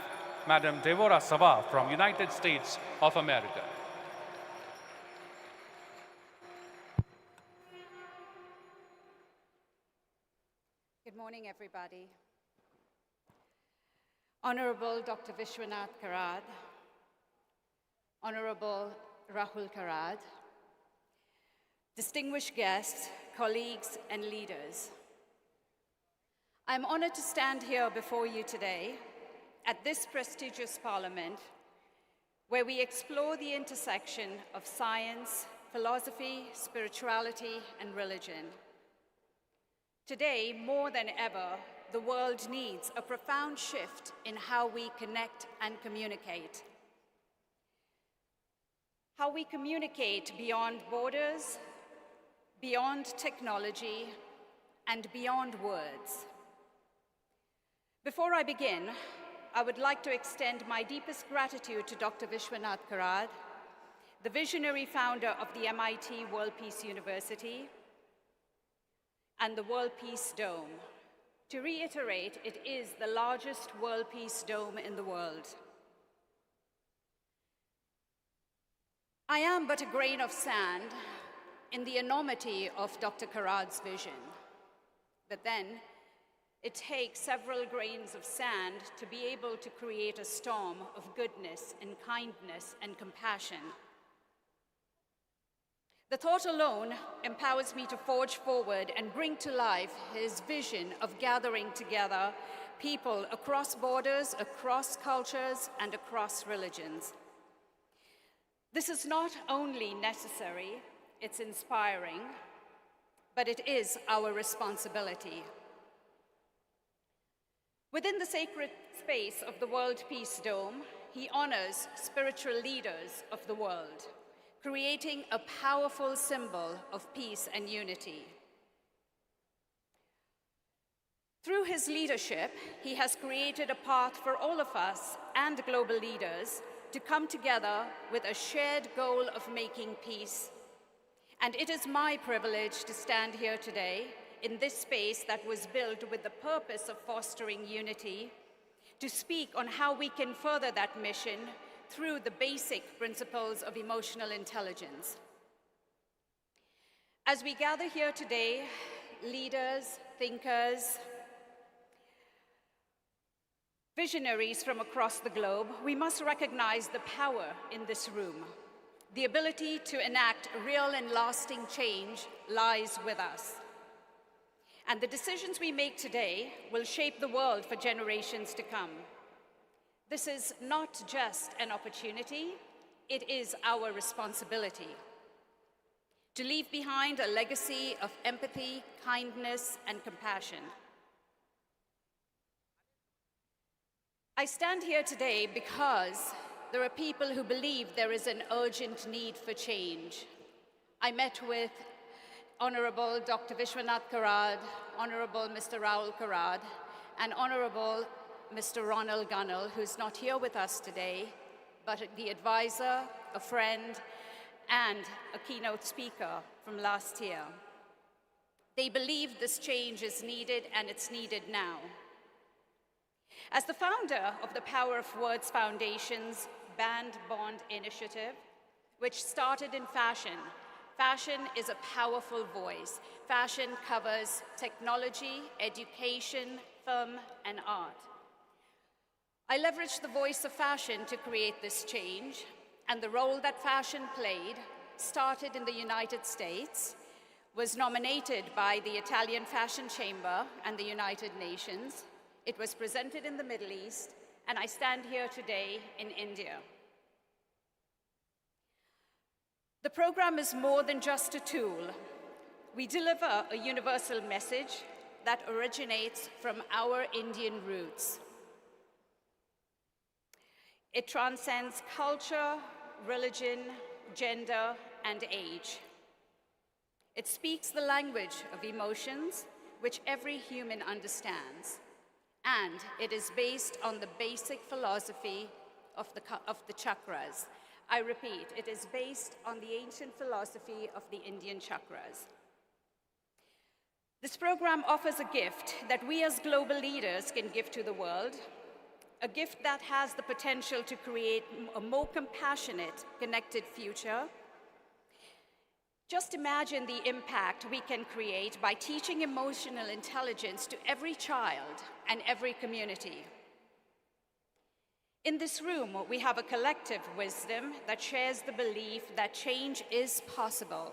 Madam Deborah Savaf from United States of America. Good morning, everybody. Honorable Dr. Vishwanath Karad, Honorable Rahul Karad, distinguished guests, colleagues, and leaders. I'm honored to stand here before you today at this prestigious parliament where we explore the intersection of science, philosophy, spirituality, and religion. Today, more than ever, the world needs a profound shift in how we connect and communicate. How we communicate beyond borders, beyond technology, and beyond words. Before I begin, I would like to extend my deepest gratitude to Dr. Vishwanath Karad, the visionary founder of the MIT World Peace University and the World Peace Dome. To reiterate, it is the largest World Peace Dome in the world. I am but a grain of sand in the enormity of Dr. Karad's vision. But then, it takes several grains of sand to be able to create a storm of goodness and kindness and compassion. The thought alone empowers me to forge forward and bring to life his vision of gathering together people across borders, across cultures, and across religions. This is not only necessary, it's inspiring, but it is our responsibility. Within the sacred space of the World Peace Dome, he honors spiritual leaders of the world, creating a powerful symbol of peace and unity. Through his leadership, he has created a path for all of us and global leaders to come together with a shared goal of making peace. And it is my privilege to stand here today in this space that was built with the purpose of fostering unity, to speak on how we can further that mission through the basic principles of emotional intelligence. As we gather here today, leaders, thinkers, visionaries from across the globe, we must recognize the power in this room. The ability to enact real and lasting change lies with us. And the decisions we make today will shape the world for generations to come. This is not just an opportunity, it is our responsibility to leave behind a legacy of empathy, kindness, and compassion. I stand here today because there are people who believe there is an urgent need for change. I met with Honorable Dr. Vishwanath Karad, Honorable Mr. Rahul Karad, and Honorable Mr. Ronald Gunnell, who's not here with us today, but the advisor, a friend, and a keynote speaker from last year. They believe this change is needed, and it's needed now. As the founder of the Power of Words Foundation's Band Bond initiative, which started in fashion, fashion is a powerful voice. Fashion covers technology, education, film, and art. I leveraged the voice of fashion to create this change, and the role that fashion played started in the United States, was nominated by the Italian Fashion Chamber and the United Nations. It was presented in the Middle East, and I stand here today in India. The program is more than just a tool. We deliver a universal message that originates from our Indian roots. It transcends culture, religion, gender, and age. It speaks the language of emotions, which every human understands. And it is based on the basic philosophy of the chakras. I repeat, it is based on the ancient philosophy of the Indian chakras. This program offers a gift that we as global leaders can give to the world, a gift that has the potential to create a more compassionate, connected future. Just imagine the impact we can create by teaching emotional intelligence to every child and every community. In this room, we have a collective wisdom that shares the belief that change is possible.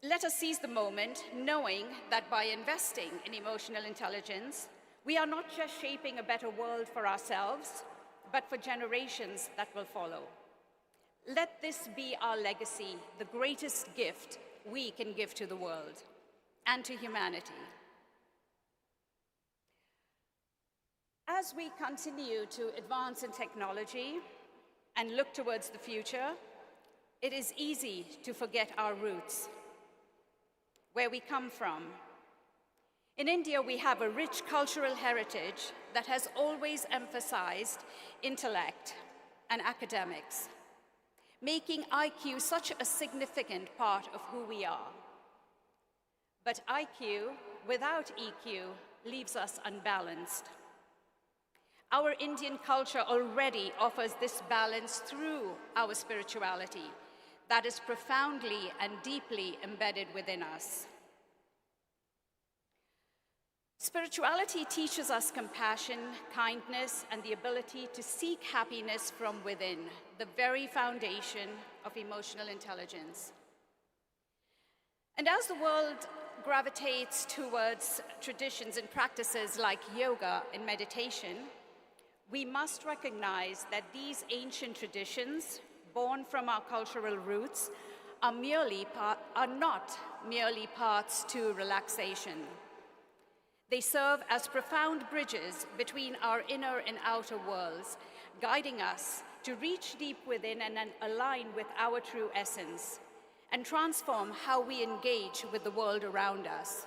Let us seize the moment, knowing that by investing in emotional intelligence, we are not just shaping a better world for ourselves, but for generations that will follow. Let this be our legacy, the greatest gift we can give to the world and to humanity. As we continue to advance in technology and look towards the future, it is easy to forget our roots, where we come from. In India, we have a rich cultural heritage that has always emphasized intellect and academics, making IQ such a significant part of who we are. But IQ without EQ leaves us unbalanced. Our Indian culture already offers this balance through our spirituality that is profoundly and deeply embedded within us. Spirituality teaches us compassion, kindness, and the ability to seek happiness from within, the very foundation of emotional intelligence. And as the world gravitates towards traditions and practices like yoga and meditation, we must recognize that these ancient traditions, born from our cultural roots, are not merely paths to relaxation. They serve as profound bridges between our inner and outer worlds, guiding us to reach deep within and align with our true essence, and transform how we engage with the world around us.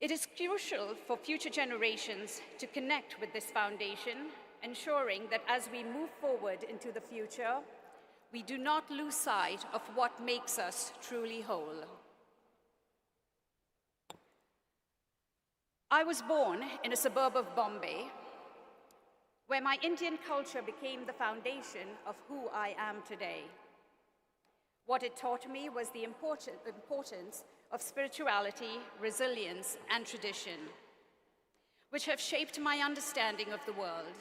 It is crucial for future generations to connect with this foundation, ensuring that as we move forward into the future, we do not lose sight of what makes us truly whole. I was born in a suburb of Bombay, where my Indian culture became the foundation of who I am today. What it taught me was the importance of spirituality, resilience, and tradition, which have shaped my understanding of the world.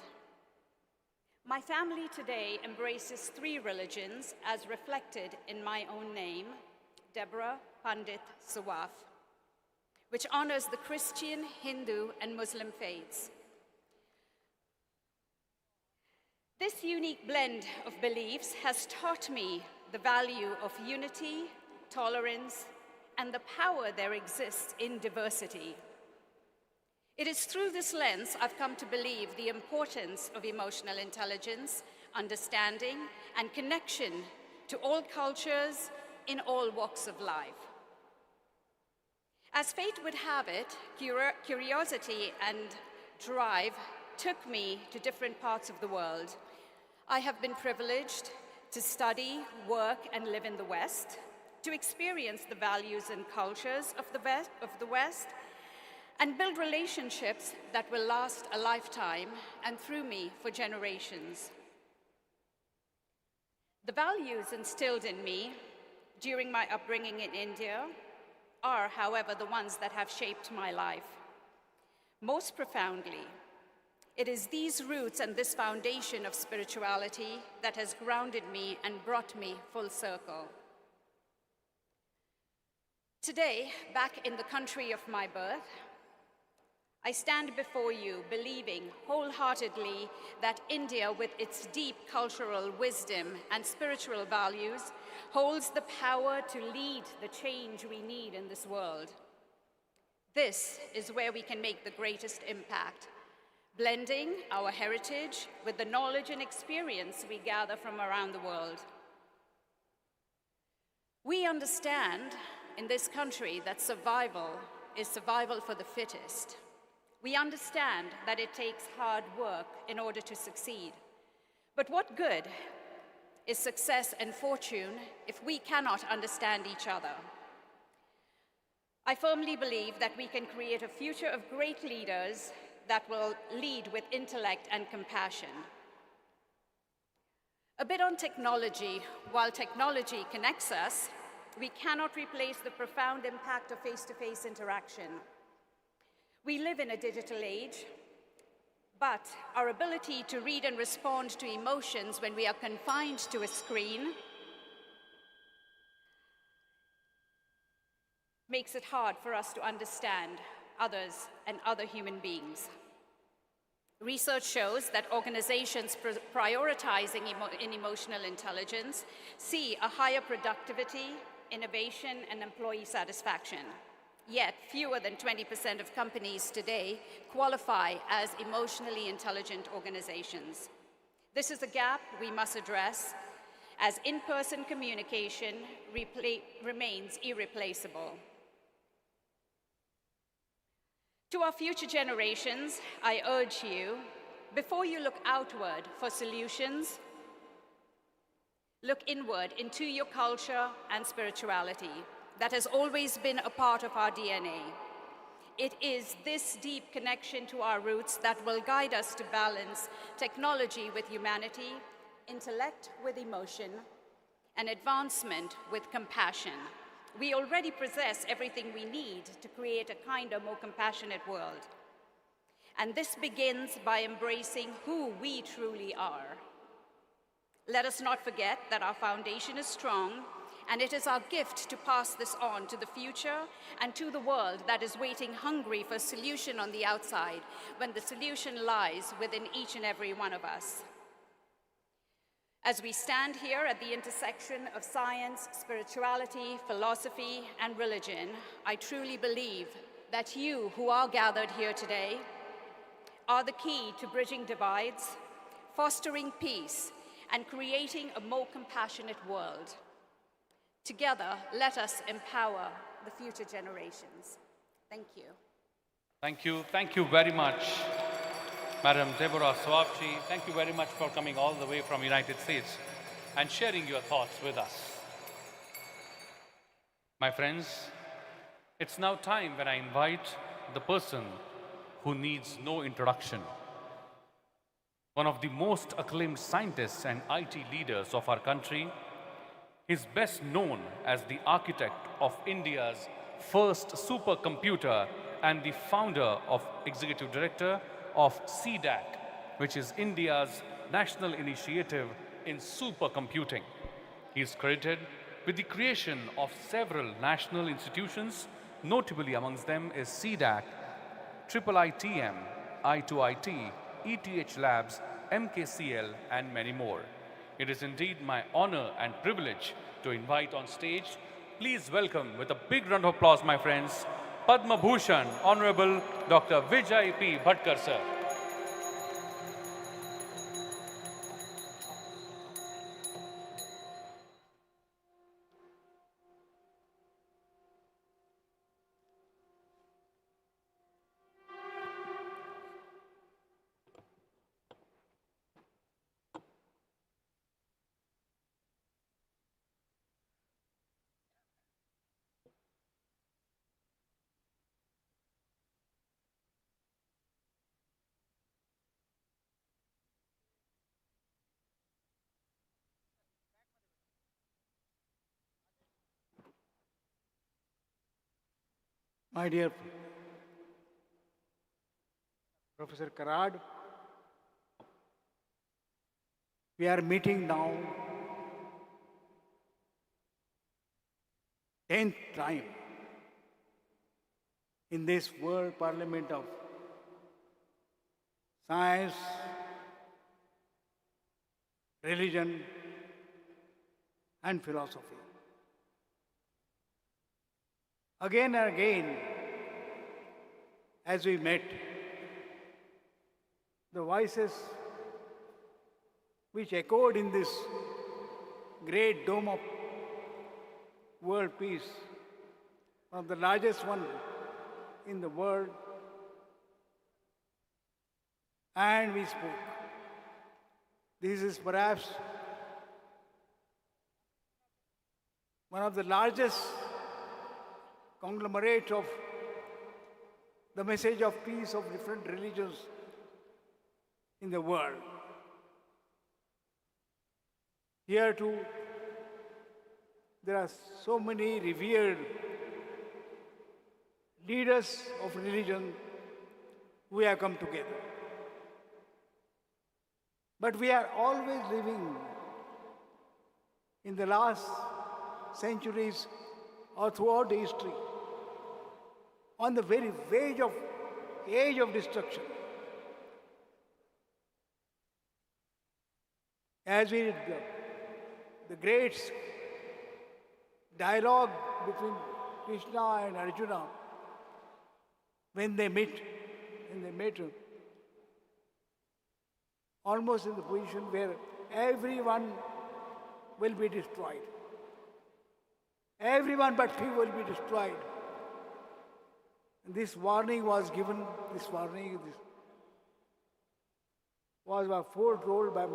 My family today embraces 3 religions as reflected in my own name, Deborah Pandit Sawaf, which honors the Christian, Hindu, and Muslim faiths. This unique blend of beliefs has taught me the value of unity, tolerance, and the power there exists in diversity. It is through this lens I've come to believe the importance of emotional intelligence, understanding, and connection to all cultures in all walks of life. As fate would have it, curiosity and drive took me to different parts of the world. I have been privileged to study, work, and live in the West, to experience the values and cultures of the West, and build relationships that will last a lifetime and through me for generations. The values instilled in me during my upbringing in India are, however, the ones that have shaped my life. Most profoundly, it is these roots and this foundation of spirituality that has grounded me and brought me full circle. Today, back in the country of my birth, I stand before you believing wholeheartedly that India, with its deep cultural wisdom and spiritual values, holds the power to lead the change we need in this world. This is where we can make the greatest impact, blending our heritage with the knowledge and experience we gather from around the world. We understand in this country that survival is survival for the fittest. We understand that it takes hard work in order to succeed. But what good is success and fortune if we cannot understand each other? I firmly believe that we can create a future of great leaders that will lead with intellect and compassion. A bit on technology. While technology connects us, we cannot replace the profound impact of face-to-face interaction. We live in a digital age, but our ability to read and respond to emotions when we are confined to a screen makes it hard for us to understand others and other human beings. Research shows that organizations prioritizing emotional intelligence see a higher productivity, innovation, and employee satisfaction. Yet, fewer than 20% of companies today qualify as emotionally intelligent organizations. This is a gap we must address, as in-person communication remains irreplaceable. To our future generations, I urge you, before you look outward for solutions, look inward into your culture and spirituality. That has always been a part of our DNA. It is this deep connection to our roots that will guide us to balance technology with humanity, intellect with emotion, and advancement with compassion. We already possess everything we need to create a kinder, more compassionate world. And this begins by embracing who we truly are. Let us not forget that our foundation is strong And it is our gift to pass this on to the future and to the world that is waiting hungry for a solution on the outside, when the solution lies within each and every one of us. As we stand here at the intersection of science, spirituality, philosophy, and religion, I truly believe that you who are gathered here today are the key to bridging divides, fostering peace, and creating a more compassionate world. Together, let us empower the future generations. Thank you. Thank you. Thank you very much, Madam Deborah Swapchi. Thank you very much for coming all the way from United States and sharing your thoughts with us. My friends, it's now time when I invite the person who needs no introduction. One of the most acclaimed scientists and IT leaders of our country. He's best known as the architect of India's first supercomputer and the founder of executive director of CDAC, which is India's national initiative in supercomputing. He is credited with the creation of several national institutions, notably amongst them is CDAC, IIITM, I2IT, ETH Labs, MKCL, and many more. It is indeed my honor and privilege to invite on stage. Please welcome with a big round of applause, my friends, Padma Bhushan, Honorable Dr. Vijay P. Bhatkar, sir. My dear Professor Karad, we are meeting now 10th time in this World Parliament of Science, Religion, and Philosophy. Again and again, as we met, the voices which echoed in this great dome of world peace, one of the largest one in the world, and we spoke. This is perhaps one of the largest conglomerate of the message of peace of different religions in the world. Here too, there are so many revered leaders of religion who have come together. But we are always living in the last centuries or throughout the history on the very age of destruction. As we read the great dialogue between Krishna and Arjuna, when they met almost in the position where everyone will be destroyed. Everyone but few will be destroyed. And this warning was given, this was foretold by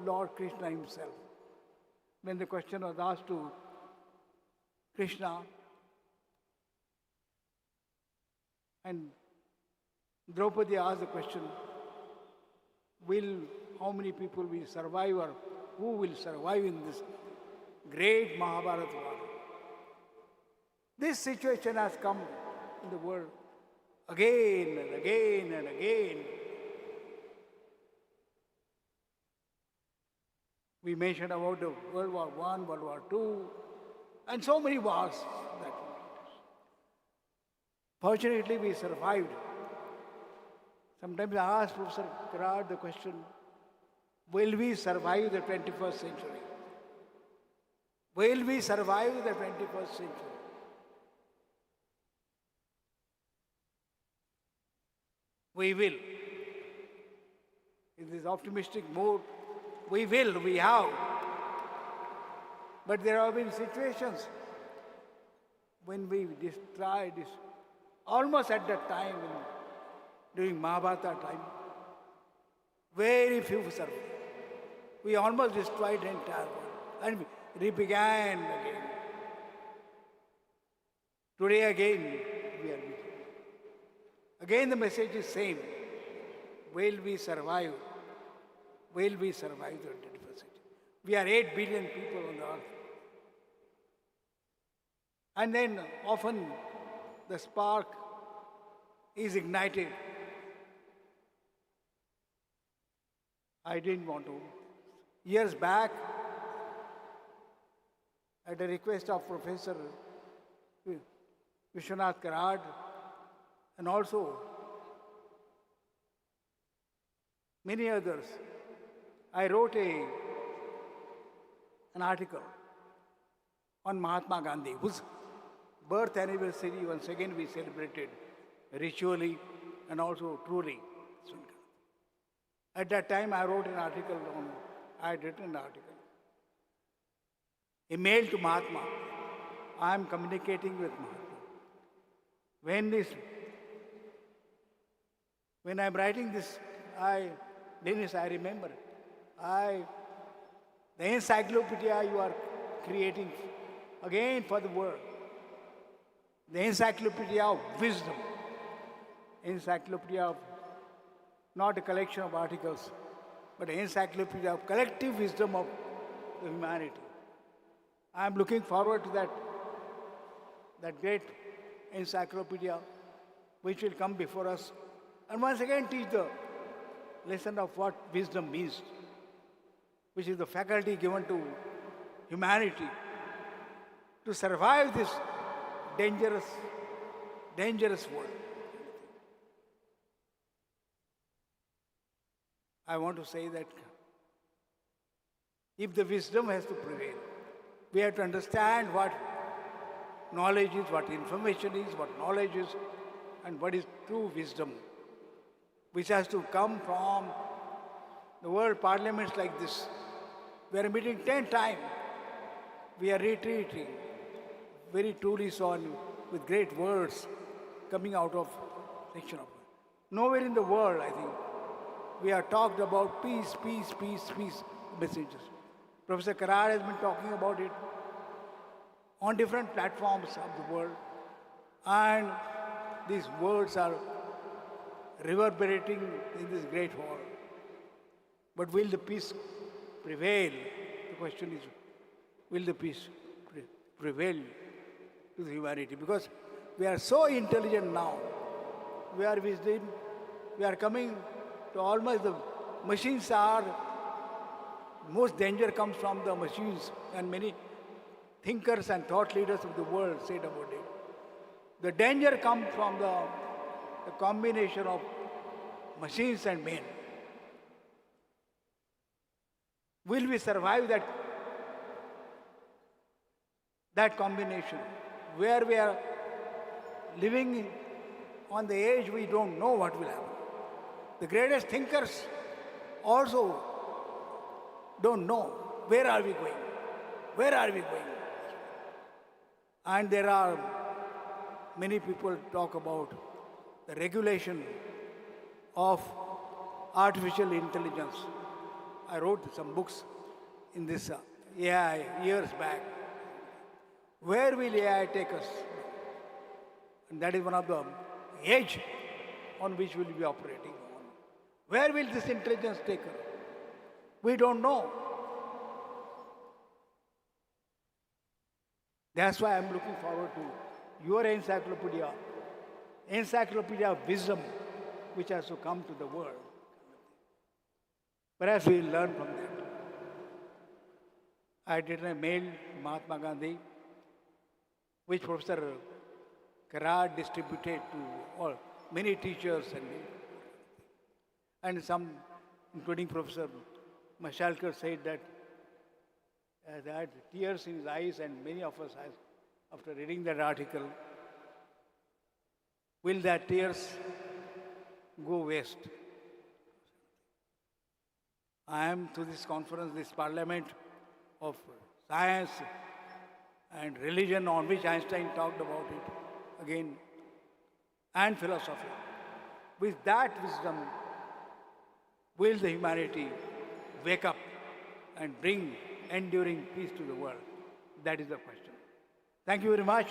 Lord Krishna himself. When the question was asked to Krishna, and Draupadi asked the question, how many people will survive, or who will survive in this great Mahabharata war? This situation has come in the world again and again and again. We mentioned about the World War I, World War II, and so many wars. Fortunately, we survived. Sometimes I ask Professor Karad the question, will we survive the 21st century? Will we survive the 21st century? We will. In this optimistic mood, we will, we have. But there have been situations when we tried this, almost at that time, during Mahabharata time, very few survived. We almost destroyed the entire world and we began again. Today again, we are beginning. Again the message is same. Will we survive? Will we survive the 21st century? We are 8 billion people on the earth. And then often the spark is ignited. I didn't want to. Years back, at the request of Professor Vishwarajbaug and also many others, I wrote an article on Mahatma Gandhi, whose birth anniversary once again we celebrated ritually and also truly. At that time, I wrote an article I had written an article. A mail to Mahatma. I am communicating with Mahatma. When I am writing this, Dennis, I remember, the encyclopedia you are creating again for the world. The encyclopedia of wisdom. Encyclopedia of not a collection of articles, but an encyclopedia of collective wisdom of the humanity. I am looking forward to that great encyclopedia which will come before us and once again teach the lesson of what wisdom means, which is the faculty given to humanity to survive this dangerous world. I want to say that if the wisdom has to prevail, we have to understand what knowledge is, what information is, what knowledge is, and what is true wisdom, which has to come from the world parliaments like this. We are meeting 10 times. We are retreating, very truly so, with great words coming out of section of. Nowhere in the world, I think, we have talked about peace, peace, peace, peace messages. Professor Karad has been talking about it on different platforms of the world. And these words are reverberating in this great hall. But will the peace prevail? The question is, will the peace prevail to the humanity? Because we are so intelligent now. We are wisdom. We are coming to almost the machines are, most danger comes from the machines, and many thinkers and thought leaders of the world said about it. The danger comes from the combination of machines and men. Will we survive that combination? Where we are living on the edge, we don't know what will happen. The greatest thinkers also don't know where are we going. Where are we going? And there are many people talk about the regulation of artificial intelligence. I wrote some books in this AI years back. Where will AI take us? And that is one of the edge on which we will be operating on. Where will this intelligence take us? We don't know. That's why I'm looking forward to your encyclopedia of wisdom, which has to come to the world. Perhaps we'll learn from that. I did a mail to Mahatma Gandhi which Professor Karad distributed to all, many teachers and some, including Professor Mashelkar, said that had tears in his eyes, and many of us, after reading that article, will that tears go waste? I am to this conference, this parliament of science and religion, on which Einstein talked about it again, and philosophy. With that wisdom, will the humanity wake up and bring enduring peace to the world? That is the question. Thank you very much.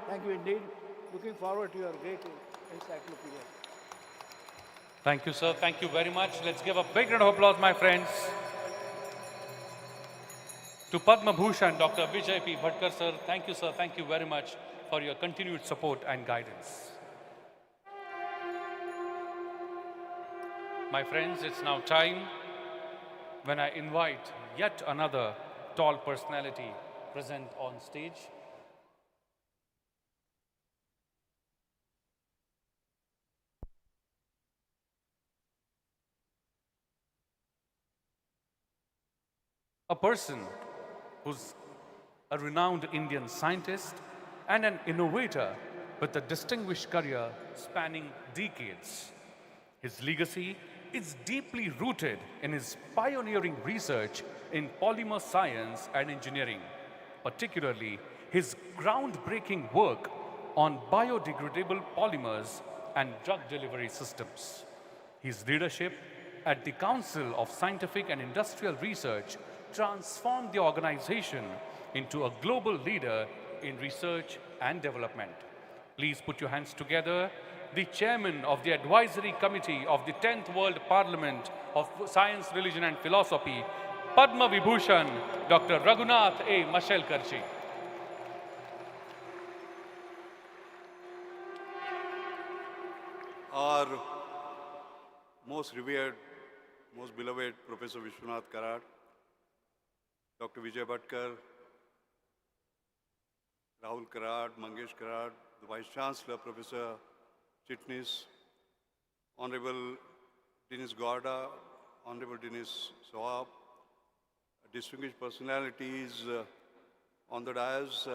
Thank you indeed. Looking forward to your great encyclopedia. Thank you, sir. Thank you very much. Let's give a big round of applause, my friends, to Padma Bhushan, Dr. Vijay P. Bhatkar, sir. Thank you, sir. Thank you very much for your continued support and guidance. My friends, it's now time when I invite yet another tall personality present on stage. A person who's a renowned Indian scientist and an innovator with a distinguished career spanning decades. His legacy is deeply rooted in his pioneering research in polymer science and engineering, particularly his groundbreaking work on biodegradable polymers and drug delivery systems. His leadership at the Council of Scientific and Industrial Research transformed the organization into a global leader in research and development. Please put your hands together. The chairman of the advisory committee of the 10th World Parliament of Science, Religion and Philosophy, Padma Vibhushan, Dr. Raghunath A. Mashelkar ji. Our most revered, most beloved Professor Vishwanath Karad, Dr. Vijay Bhatkar, Rahul Karad, Mangesh Karad, the Vice Chancellor, Professor Chitnis, Honorable Dinesh Gorda, Honorable Dinesh Sohab, distinguished personalities on the dais,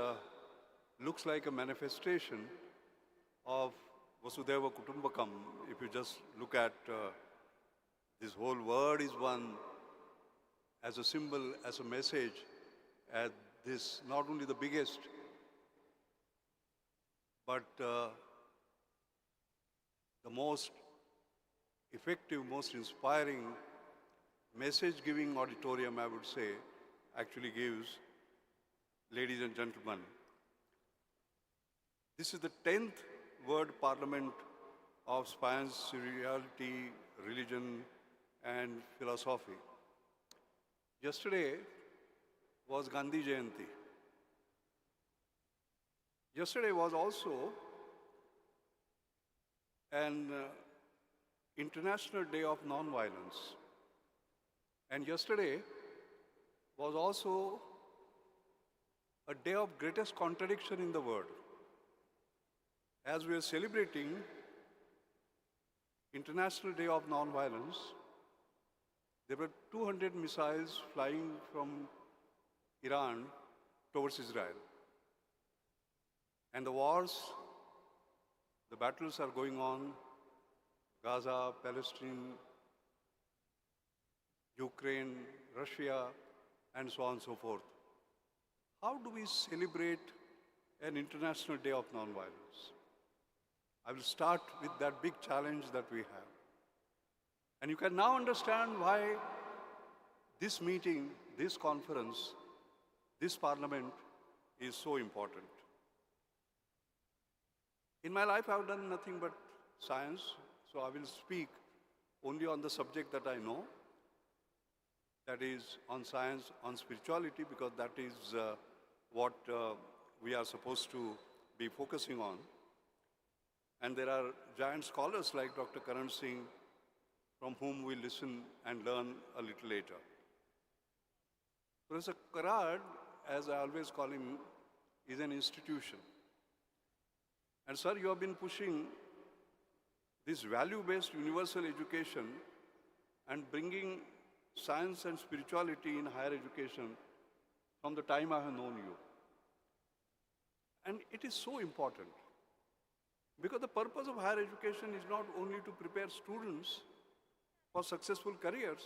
looks like a manifestation of Vasudhaiva Kutumbakam. If you just look at this whole word is one, as a symbol, as a message, as this not only the biggest, but the most effective, most inspiring message-giving auditorium, I would say, actually gives, ladies and gentlemen. This is the 10th World Parliament of Science, Reality, Religion, and Philosophy. Yesterday was Gandhi Jayanti. Yesterday was also an International Day of Non-Violence. And yesterday was also a day of greatest contradiction in the world. As we are celebrating International Day of Non-Violence, there were 200 missiles flying from Iran towards Israel. And the wars, the battles are going on, Gaza, Palestine, Ukraine, Russia, and so on and so forth. How do we celebrate an International Day of Non-Violence? I will start with that big challenge that we have. And you can now understand why this meeting, this conference, this parliament is so important. In my life, I've done nothing but science, so I will speak only on the subject that I know, that is on science, on spirituality, because that is what we are supposed to be focusing on. And there are giant scholars like Dr. Karan Singh, from whom we listen and learn a little later. Professor Karad, as I always call him, is an institution. And sir, you have been pushing this value-based universal education and bringing science and spirituality in higher education from the time I have known you. And it is so important because the purpose of higher education is not only to prepare students for successful careers,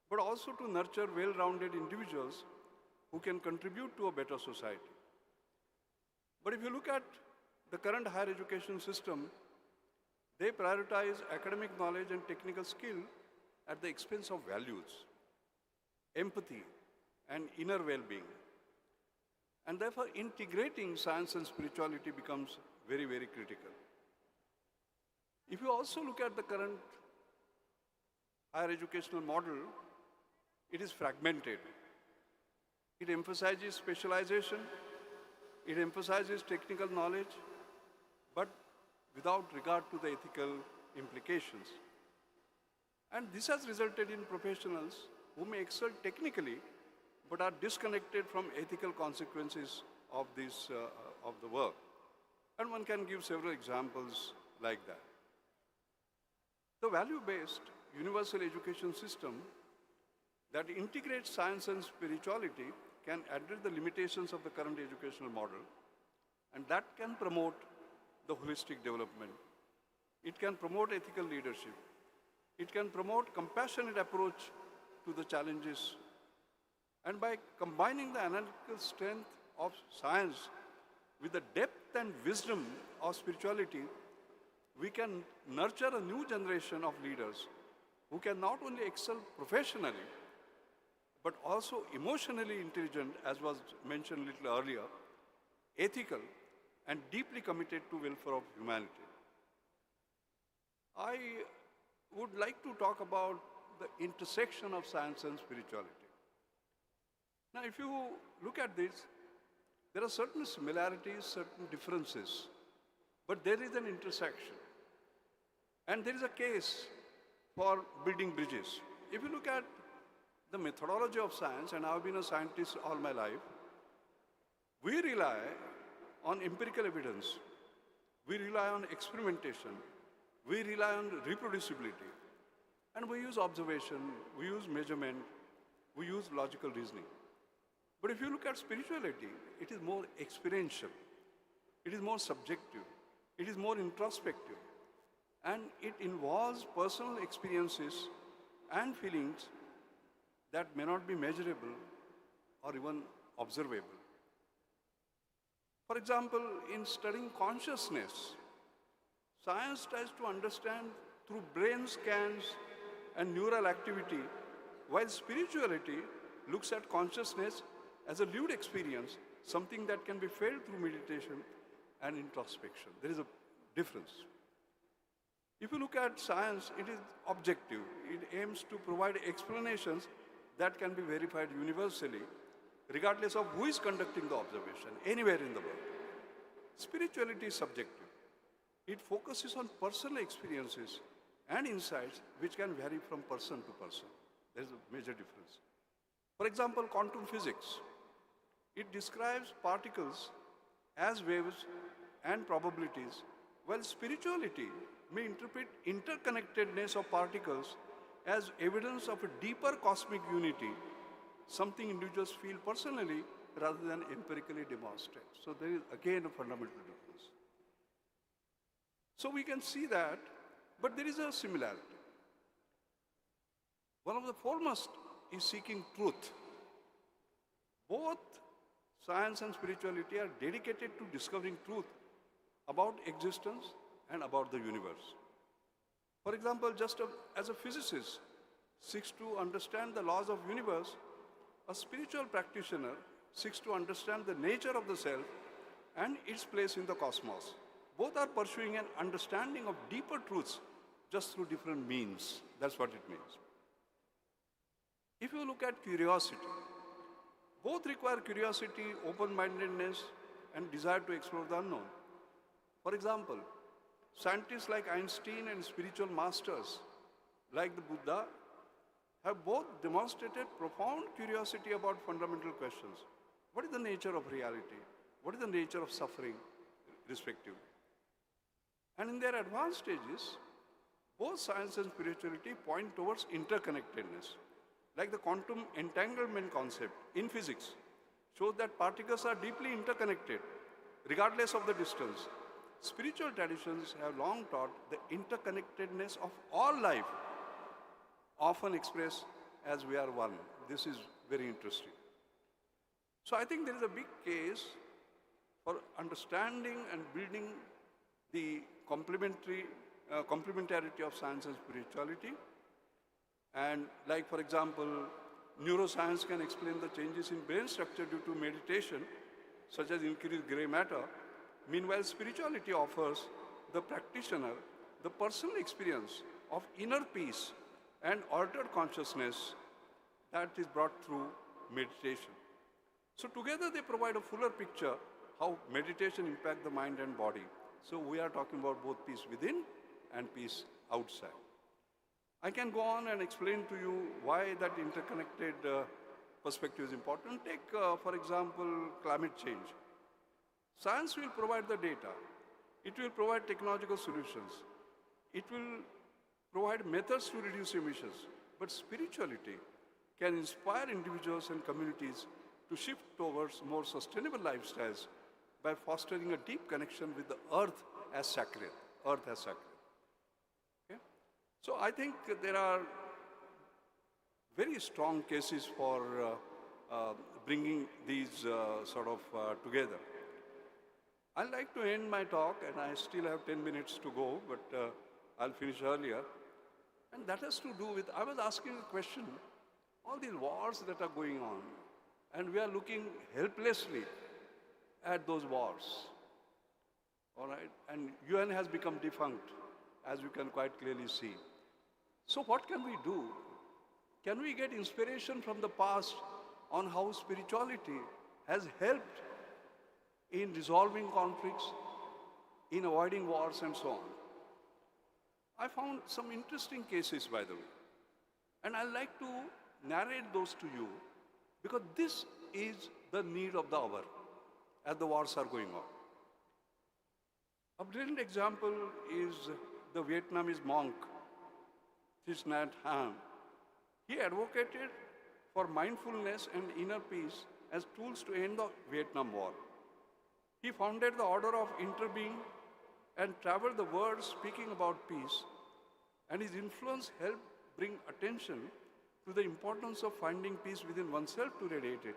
but also to nurture well-rounded individuals who can contribute to a better society. But if you look at the current higher education system, they prioritize academic knowledge and technical skill at the expense of values, empathy, and inner well-being. And therefore, integrating science and spirituality becomes very, very critical. If you also look at the current higher educational model, it is fragmented. It emphasizes specialization, it emphasizes technical knowledge, but without regard to the ethical implications. And this has resulted in professionals who may excel technically, but are disconnected from ethical consequences of the work. And one can give several examples like that. The value-based universal education system that integrates science and spirituality can address the limitations of the current educational model, and that can promote the holistic development. It can promote ethical leadership. It can promote compassionate approach to the challenges. And by combining the analytical strength of science with the depth and wisdom of spirituality, we can nurture a new generation of leaders who can not only excel professionally, but also emotionally intelligent, as was mentioned a little earlier, ethical, and deeply committed to welfare of humanity. I would like to talk about the intersection of science and spirituality. Now, if you look at this, there are certain similarities, certain differences, but there is an intersection. And there is a case for building bridges. If you look at the methodology of science, and I've been a scientist all my life, we rely on empirical evidence, we rely on experimentation, we rely on reproducibility, and we use observation, we use measurement, we use logical reasoning. But if you look at spirituality, it is more experiential, it is more subjective, it is more introspective, and it involves personal experiences and feelings that may not be measurable or even observable. For example, in studying consciousness, science tries to understand through brain scans and neural activity, while spirituality looks at consciousness as a lived experience, something that can be felt through meditation and introspection. There is a difference. If you look at science, it is objective. It aims to provide explanations that can be verified universally, regardless of who is conducting the observation, anywhere in the world. Spirituality is subjective. It focuses on personal experiences and insights which can vary from person to person. There is a major difference. For example, quantum physics. It describes particles as waves and probabilities, while spirituality may interpret interconnectedness of particles as evidence of a deeper cosmic unity, something individuals feel personally rather than empirically demonstrate. So there is again a fundamental difference. So we can see that, but there is a similarity. One of the foremost is seeking truth. Both science and spirituality are dedicated to discovering truth about existence and about the universe. For example, just as a physicist seeks to understand the laws of universe, a spiritual practitioner seeks to understand the nature of the self and its place in the cosmos. Both are pursuing an understanding of deeper truths just through different means. That's what it means. If you look at curiosity, both require curiosity, open-mindedness, and desire to explore the unknown. For example, scientists like Einstein and spiritual masters like the Buddha have both demonstrated profound curiosity about fundamental questions. What is the nature of reality? What is the nature of suffering, respectively? And in their advanced stages, both science and spirituality point towards interconnectedness. Like the quantum entanglement concept in physics shows that particles are deeply interconnected, regardless of the distance. Spiritual traditions have long taught the interconnectedness of all life, often expressed as we are one. This is very interesting. So I think there is a big case for understanding and building the complementarity of science and spirituality. And like, for example, neuroscience can explain the changes in brain structure due to meditation, such as increased gray matter. Meanwhile, spirituality offers the practitioner the personal experience of inner peace and altered consciousness that is brought through meditation. So together they provide a fuller picture how meditation impacts the mind and body. So we are talking about both peace within and peace outside. I can go on and explain to you why that interconnected perspective is important. Take, for example, climate change. Science will provide the data. It will provide technological solutions. It will provide methods to reduce emissions. But spirituality can inspire individuals and communities to shift towards more sustainable lifestyles by fostering a deep connection with the earth as sacred. Earth as sacred. Okay? So I think there are very strong cases for bringing these together. I'd like to end my talk, and I still have 10 minutes to go, but I'll finish earlier. And that has to do with, I was asking a question, all these wars that are going on, and we are looking helplessly at those wars. All right? And UN has become defunct, as you can quite clearly see. So what can we do? Can we get inspiration from the past on how spirituality has helped in resolving conflicts, in avoiding wars, and so on? I found some interesting cases, by the way. And I'd like to narrate those to you because this is the need of the hour as the wars are going on. A brilliant example is the Vietnamese monk, Thich Nhat Hanh. He advocated for mindfulness and inner peace as tools to end the Vietnam War. He founded the Order of Interbeing and traveled the world speaking about peace, and his influence helped bring attention to the importance of finding peace within oneself to radiate it,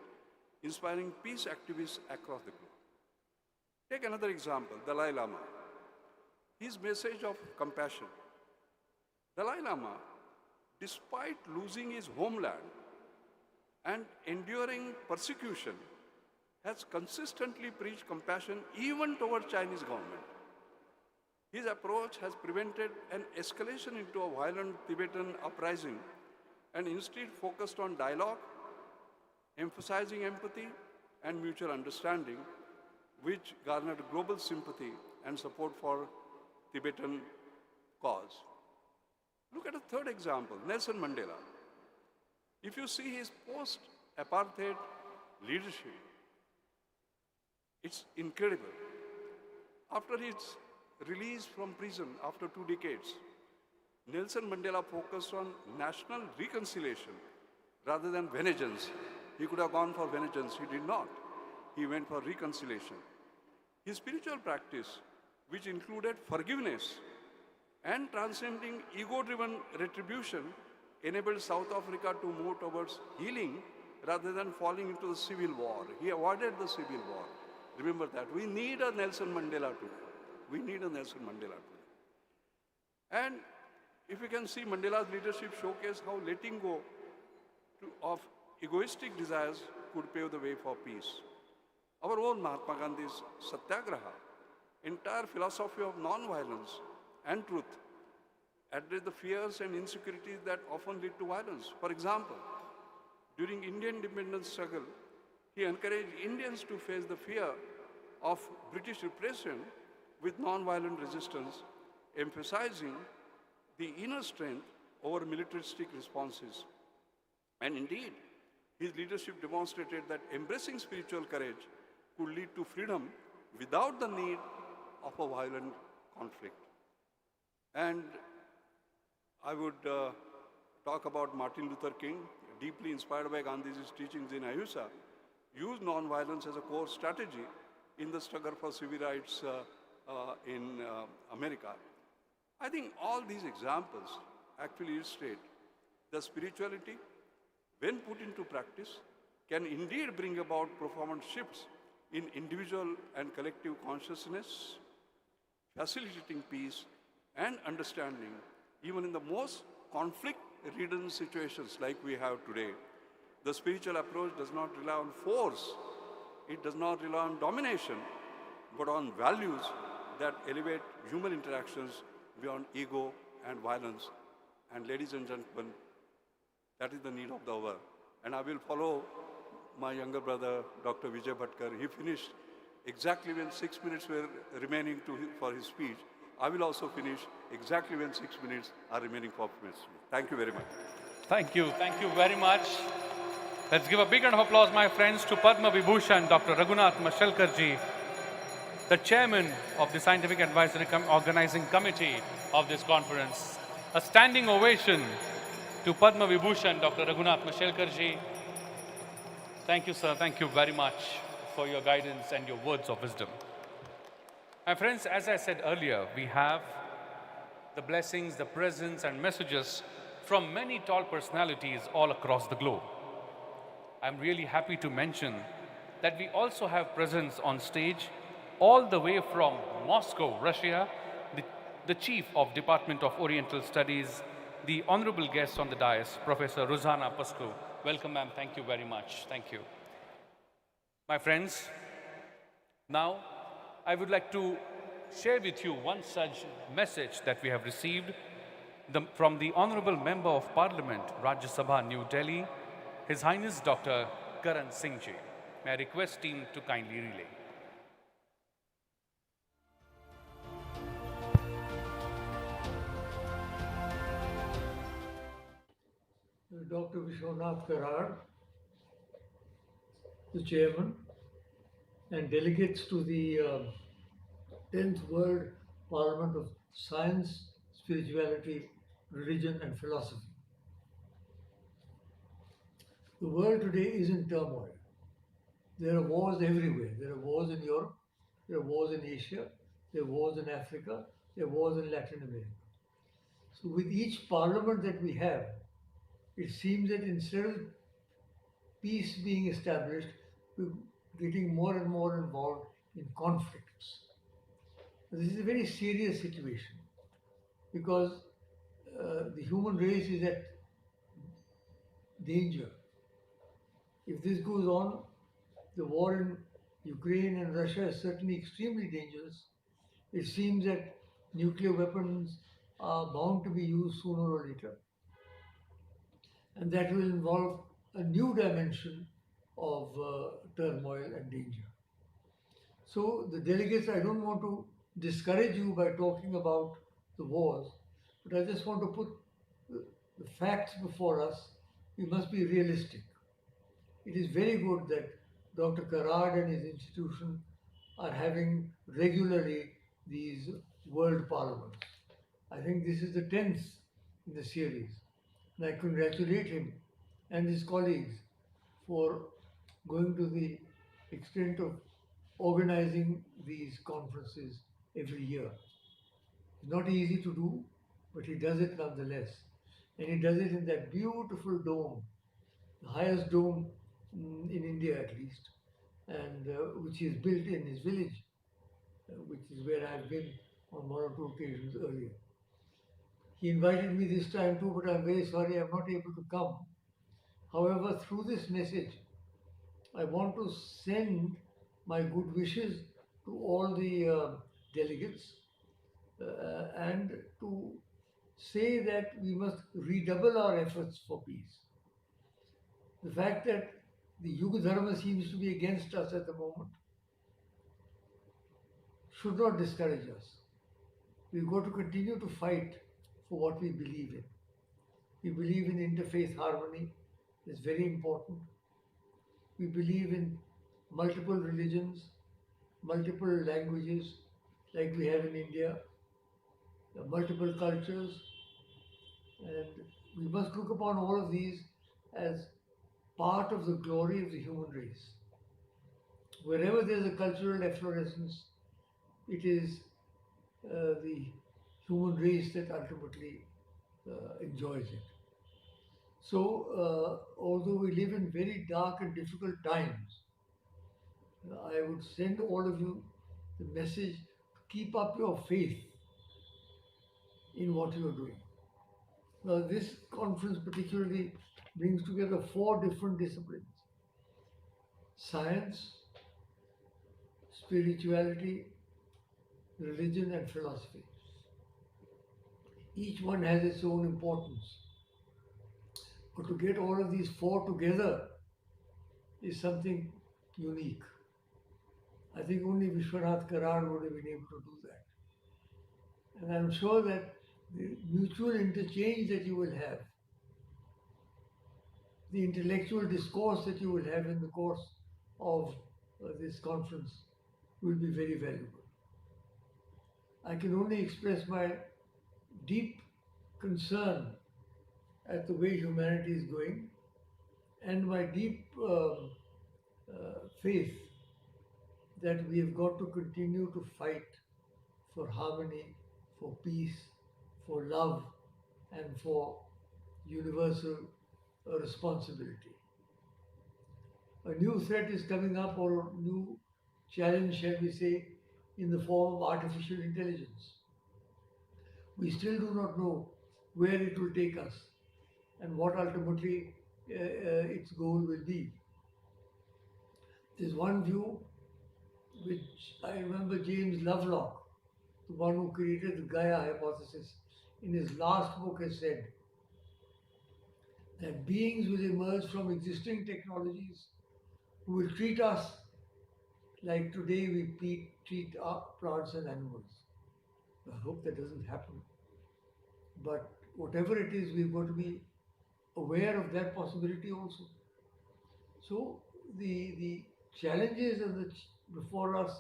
inspiring peace activists across the globe. Take another example, Dalai Lama. His message of compassion. Dalai Lama, despite losing his homeland and enduring persecution, has consistently preached compassion even toward Chinese government. His approach has prevented an escalation into a violent Tibetan uprising and instead focused on dialogue, emphasizing empathy and mutual understanding, which garnered global sympathy and support for Tibetan cause. Look at a third example, Nelson Mandela. If you see his post-apartheid leadership, it's incredible. After his release from prison after 2 decades, Nelson Mandela focused on national reconciliation rather than vengeance. He could have gone for vengeance, he did not. He went for reconciliation. His spiritual practice, which included forgiveness and transcending ego-driven retribution, enabled South Africa to move towards healing rather than falling into the civil war. He avoided the civil war. Remember that. We need a Nelson Mandela today. We need a Nelson Mandela today. And if you can see, Mandela's leadership showcased how letting go of egoistic desires could pave the way for peace. Our own Mahatma Gandhi's Satyagraha, entire philosophy of non-violence and truth, addressed the fears and insecurities that often lead to violence. For example, during Indian independence struggle, he encouraged Indians to face the fear of British repression with non-violent resistance, emphasizing the inner strength over militaristic responses. And indeed, his leadership demonstrated that embracing spiritual courage could lead to freedom without the need of a violent conflict. And I would talk about Martin Luther King, deeply inspired by Gandhi's teachings in Ahimsa, used non-violence as a core strategy in the struggle for civil rights in America. I think all these examples actually illustrate the spirituality, when put into practice, can indeed bring about profound shifts in individual and collective consciousness, facilitating peace and understanding even in the most conflict-ridden situations like we have today. The spiritual approach does not rely on force, it does not rely on domination, but on values that elevate human interactions beyond ego and violence. And ladies and gentlemen, that is the need of the hour. And I will follow my younger brother, Dr. Vijay Bhatkar. He finished exactly when 6 minutes were remaining for his speech. I will also finish exactly when 6 minutes are remaining for his speech. Thank you very much. Thank you very much. Let's give a big round of applause, my friends, to Padma Vibhushan, Dr. Raghunath Mashelkar ji, the chairman of the Scientific Advisory Organizing Committee of this conference. A standing ovation to Padma Vibhushan, Dr. Raghunath Mashelkar ji. Thank you, sir. Thank you very much for your guidance and your words of wisdom. My friends, as I said earlier, we have the blessings, the presence, and messages from many tall personalities all across the globe. I'm really happy to mention that we also have presence on stage all the way from Moscow, Russia, the Chief of Department of Oriental Studies, the honorable guest on the dais, Professor Ruzana Pascu. Welcome, ma'am. Thank you very much. Thank you. My friends, now I would like to share with you one such message that we have received from the Honorable Member of Parliament, Rajya Sabha, New Delhi, His Highness Dr. Karan Singh ji. May I request him to kindly relay. Dr. Vishwarajbaug, the chairman, and delegates to the 10th World Parliament of Science, Spirituality, Religion and Philosophy. The world today is in turmoil. There are wars everywhere. There are wars in Europe, there are wars in Asia, there are wars in Africa, there are wars in Latin America. So with each parliament that we have, it seems that instead of peace being established, we're getting more and more involved in conflicts. This is a very serious situation because the human race is at danger. If this goes on, the war in Ukraine and Russia is certainly extremely dangerous. It seems that nuclear weapons are bound to be used sooner or later. And that will involve a new dimension of turmoil and danger. So the delegates, I don't want to discourage you by talking about the wars, but I just want to put the facts before us. We must be realistic. It is very good that Dr. Karad and his institution are having regularly these world parliaments. I think this is the 10th in the series. And I congratulate him and his colleagues for going to the extent of organizing these conferences every year. It's not easy to do, but he does it nonetheless. And he does it in that beautiful dome, the highest dome in India at least, and which is built in his village, which is where I've been on one or two occasions earlier. He invited me this time too, but I'm very sorry I'm not able to come. However, through this message, I want to send my good wishes to all the delegates and to say that we must redouble our efforts for peace. The fact that the Yuga Dharma seems to be against us at the moment should not discourage us. We've got to continue to fight for what we believe in. We believe in interfaith harmony. It's very important. We believe in multiple religions, multiple languages, like we have in India. multiple cultures, and we must look upon all of these as part of the glory of the human race. Wherever there's a cultural efflorescence, it is the human race that ultimately enjoys it. So, although we live in very dark and difficult times, I would send all of you the message to keep up your faith in what you are doing. Now, this conference particularly brings together 4 different disciplines: science, spirituality, religion, and philosophy. Each one has its own importance. But to get all of these 4 together is something unique. I think only Vishwanath Karad would have been able to do that. And I'm sure that the mutual interchange that you will have, the intellectual discourse that you will have in the course of this conference will be very valuable. I can only express my deep concern at the way humanity is going and my deep faith that we have got to continue to fight for harmony, for peace, for love, and for universal responsibility. A new threat is coming up, or a new challenge, shall we say, in the form of artificial intelligence. We still do not know where it will take us and what ultimately its goal will be. There's one view which I remember James Lovelock, the one who created the Gaia hypothesis, in his last book has said that beings will emerge from existing technologies who will treat us like today we treat our plants and animals. I hope that doesn't happen. But whatever it is, we've got to be aware of that possibility also. So the challenges before us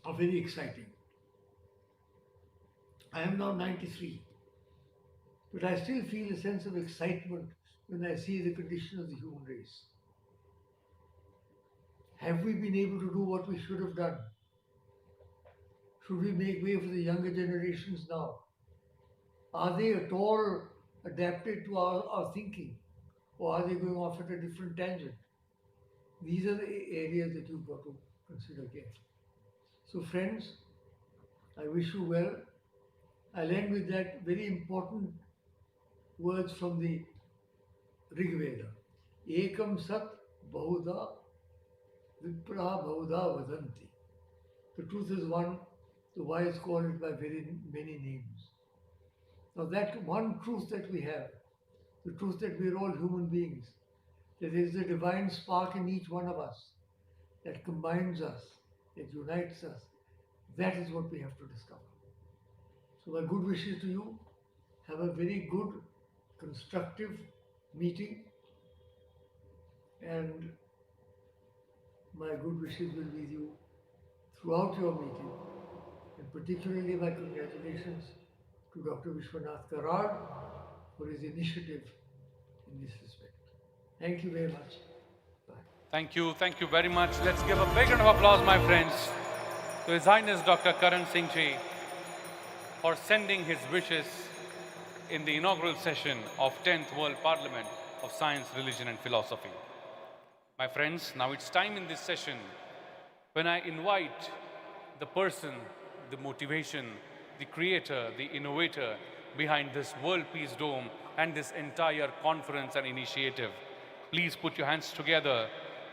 are very exciting. I am now 93, but I still feel a sense of excitement when I see the condition of the human race. Have we been able to do what we should have done? Should we make way for the younger generations now? Are they at all adapted to our thinking, or are they going off at a different tangent? These are the areas that you've got to consider carefully. So friends, I wish you well. I'll end with that very important words from the Rig Veda. Ekam sat bahuda vipra bahuda vadanti. The truth is one, the wise call it by very many names. Now that one truth that we have, the truth that we are all human beings, that there is a divine spark in each one of us that combines us, that unites us, that is what we have to discover. So my good wishes to you. Have a very good, constructive meeting, and my good wishes will be with you throughout your meeting, and particularly my congratulations to Dr. Vishwanath Karad for his initiative in this respect. Thank you very much. Bye. Thank you very much. Let's give a big round of applause, my friends, to His Highness Dr. Karan Singh Ji for sending his wishes in the inaugural session of 10th World Parliament of Science, Religion and Philosophy. My friends, now it's time in this session when I invite the person, the motivation, the creator, the innovator behind this World Peace Dome and this entire conference and initiative. Please put your hands together.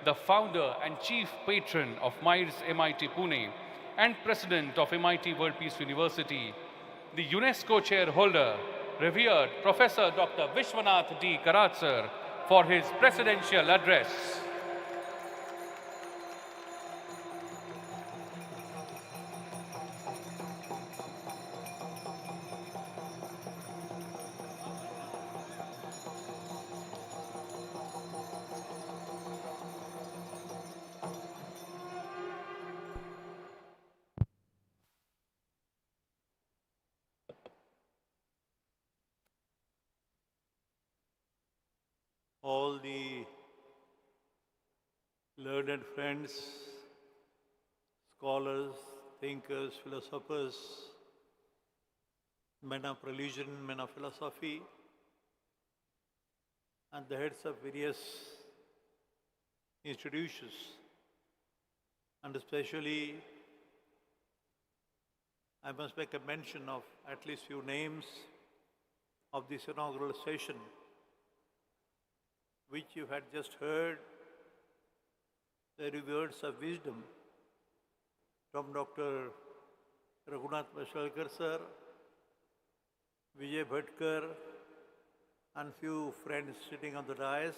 The founder and chief patron of MIRS MIT Pune and president of MIT World Peace University, the UNESCO chair holder, revered Professor Dr. Vishwanath D. Karad sir, for his presidential address. all the learned friends, scholars, thinkers, philosophers, men of religion, men of philosophy, and the heads of various institutions, and especially I must make a mention of at least few names of this inaugural session, which you had just heard the words of wisdom from Dr. Raghunath Mashelkar sir, Vijay Bhatkar, and few friends sitting on the dais.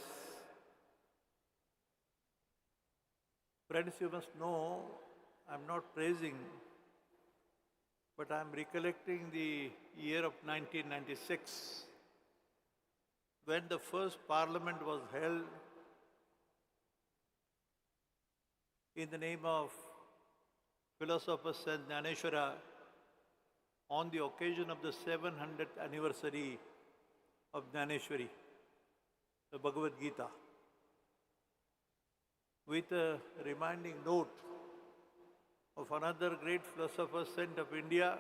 Friends, you must know, I'm not praising, but I'm recollecting the year of 1996, when the first parliament was held in the name of philosopher Saint Jnaneshwara on the occasion of the 700th anniversary of Jnaneshwari, the Bhagavad Gita, with a reminding note of another great philosopher, saint of India,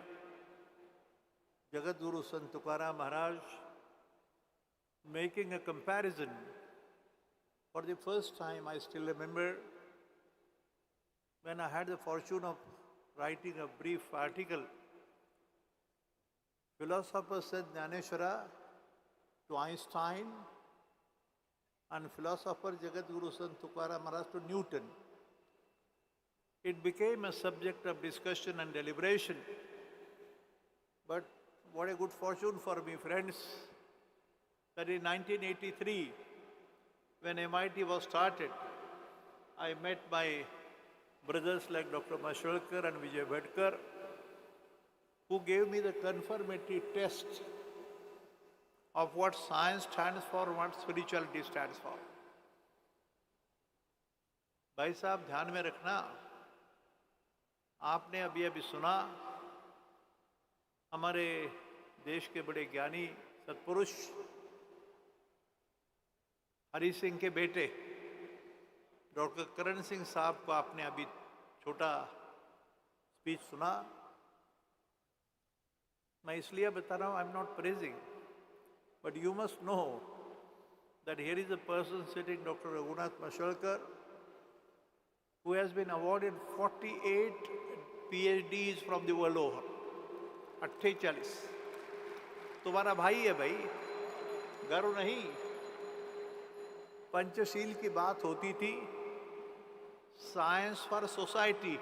Jagat Guru Sant Tukaram Maharaj, making a comparison. For the first time, I still remember when I had the fortune of writing a brief article, philosopher Saint Jnaneshwara to Einstein and philosopher Jagat Guru Sant Tukaram Maharaj to Newton. It became a subject of discussion and deliberation. But what a good fortune for me, friends, that in 1983, when MIT was started, I met my brothers like Dr. Mashelkar and Vijay Bhatkar, who gave me the confirmatory test of what science stands for and what spirituality stands for. भाई साहब, ध्यान में रखना, आपने अभी सुना हमारे देश के बड़े ज्ञानी सत्पुरुष हरि सिंह के बेटे डॉक्टर करण सिंह साहब को आपने अभी छोटा स्पीच सुना. मैं इसलिए बता रहा हूँ, I am not praising, but you must know that here is a person sitting, Dr. Raghunath Mashelkar, who has been awarded 48 PhDs from the world over. 48. तुम्हारा भाई है भाई, गर्व नहीं. पंचशील की बात होती थी, साइंस फॉर सोसाइटी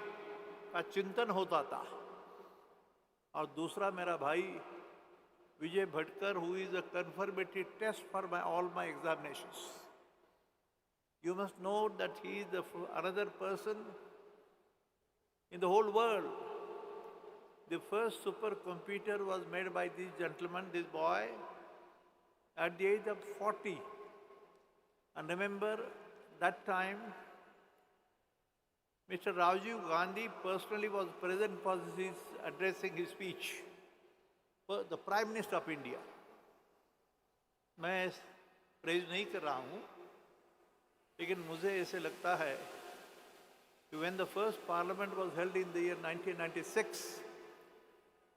का चिंतन होता था. और दूसरा मेरा भाई Vijay Bhatkar, who is a confirmatory test for all my examinations. You must know that he is another person in the whole world. The first supercomputer was made by this gentleman, this boy, at the age of 40. And remember, that time, Mr. Rajiv Gandhi personally was present for his addressing his speech. The Prime Minister of India. मैं praise नहीं कर रहा हूँ, लेकिन मुझे ऐसे लगता है कि when the first parliament was held in the year 1996,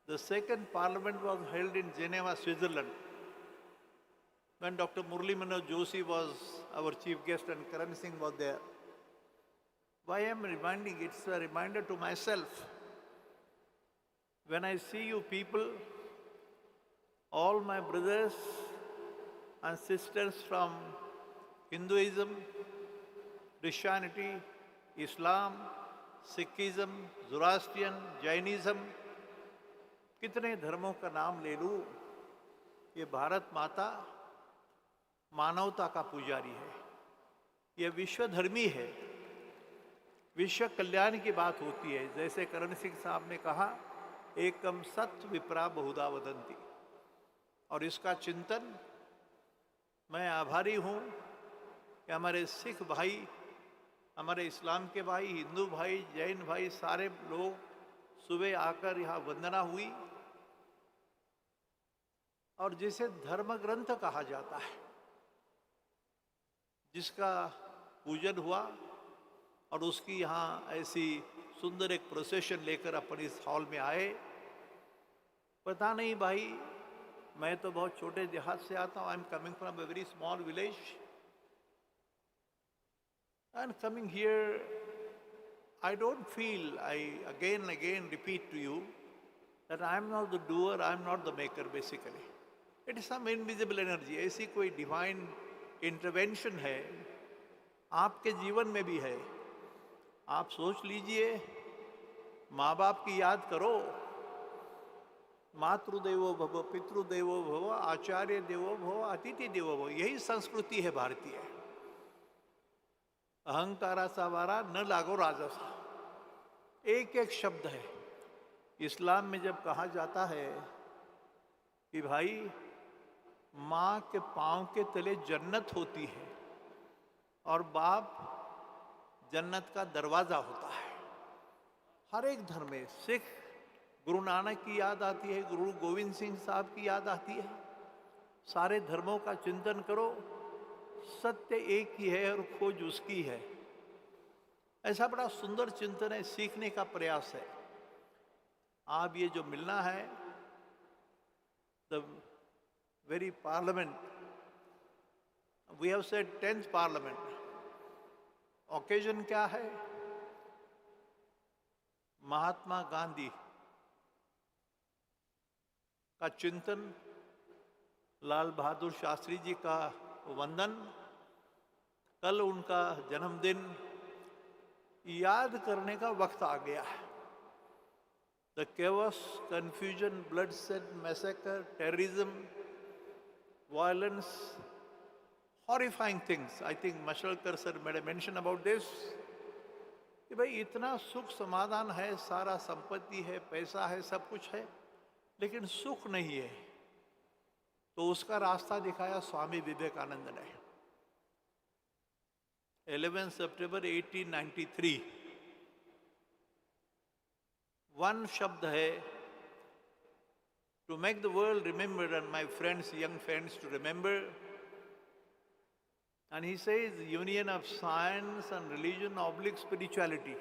the second parliament was held in Geneva, Switzerland, when Dr. Murli Manoj Joshi was our chief guest and Karan Singh was there. Why I am reminding? It's a reminder to myself. When I see you people, all my brothers and sisters from Hinduism, Christianity, Islam, Sikhism, Zoroastrian, Jainism, कितने धर्मों का नाम ले लूं, ये भारत माता मानवता का पुजारी है. ये विश्वधर्मी है. विश्व कल्याण की बात होती है. जैसे करण सिंह साहब ने कहा, एकम सत्य विप्रा बहुधा वदंती. और इसका चिंतन, मैं आभारी हूँ कि हमारे सिख भाई, हमारे इस्लाम के भाई, हिंदू भाई, जैन भाई, सारे लोग सुबह आकर यहाँ वंदना हुई. और जिसे धर्म ग्रंथ कहा जाता है, जिसका पूजन हुआ और उसकी यहाँ ऐसी सुंदर एक प्रोसेशन लेकर अपन इस हॉल में आए। पता नहीं भाई, मैं तो बहुत छोटे देहात से आता हूँ। I am coming from a very small village and coming here I don't feel, I again and again repeat to you, that I am not the doer, I am not the maker basically. It is some invisible energy, ऐसी कोई divine intervention है, आपके जीवन में भी है। आप सोच लीजिए, माँ बाप की याद करो, मातृदेवो भव, पितृदेवो भव, आचार्य देवो भव, अतिथि देवो भव, यही संस्कृति है भारतीय। अहंकाराचा वारा न लागो राजासा, एक एक शब्द है। इस्लाम में जब कहा जाता है कि भाई माँ के पाँव के तले जन्नत होती है और बाप जन्नत का दरवाज़ा होता है, हर एक धर्म में, सिख गुरु नानक की याद आती है, गुरु गोविंद सिंह साहब की याद आती है। सारे धर्मों का चिंतन करो, सत्य एक ही है और खोज उसकी है। ऐसा बड़ा सुंदर चिंतन है, सीखने का प्रयास है। आप ये जो मिलना है, the very parliament, we have said 10th parliament, occasion क्या है? महात्मा गांधी का चिंतन, लाल बहादुर शास्त्री जी का वंदन, कल उनका जन्मदिन याद करने का वक्त आ गया है। The chaos, confusion, bloodshed, massacre, terrorism, violence, horrifying things. I think Mashelkar sir made a mention about this. कि भाई इतना सुख समाधान है, सारा संपत्ति है, पैसा है, सब कुछ है, लेकिन सुख नहीं है। तो उसका रास्ता दिखाया स्वामी विवेकानंद ने। 11 सितंबर 1893, वन शब्द है, to make the world remember and my friends, young friends, to remember. And he says union of science and religion oblique spirituality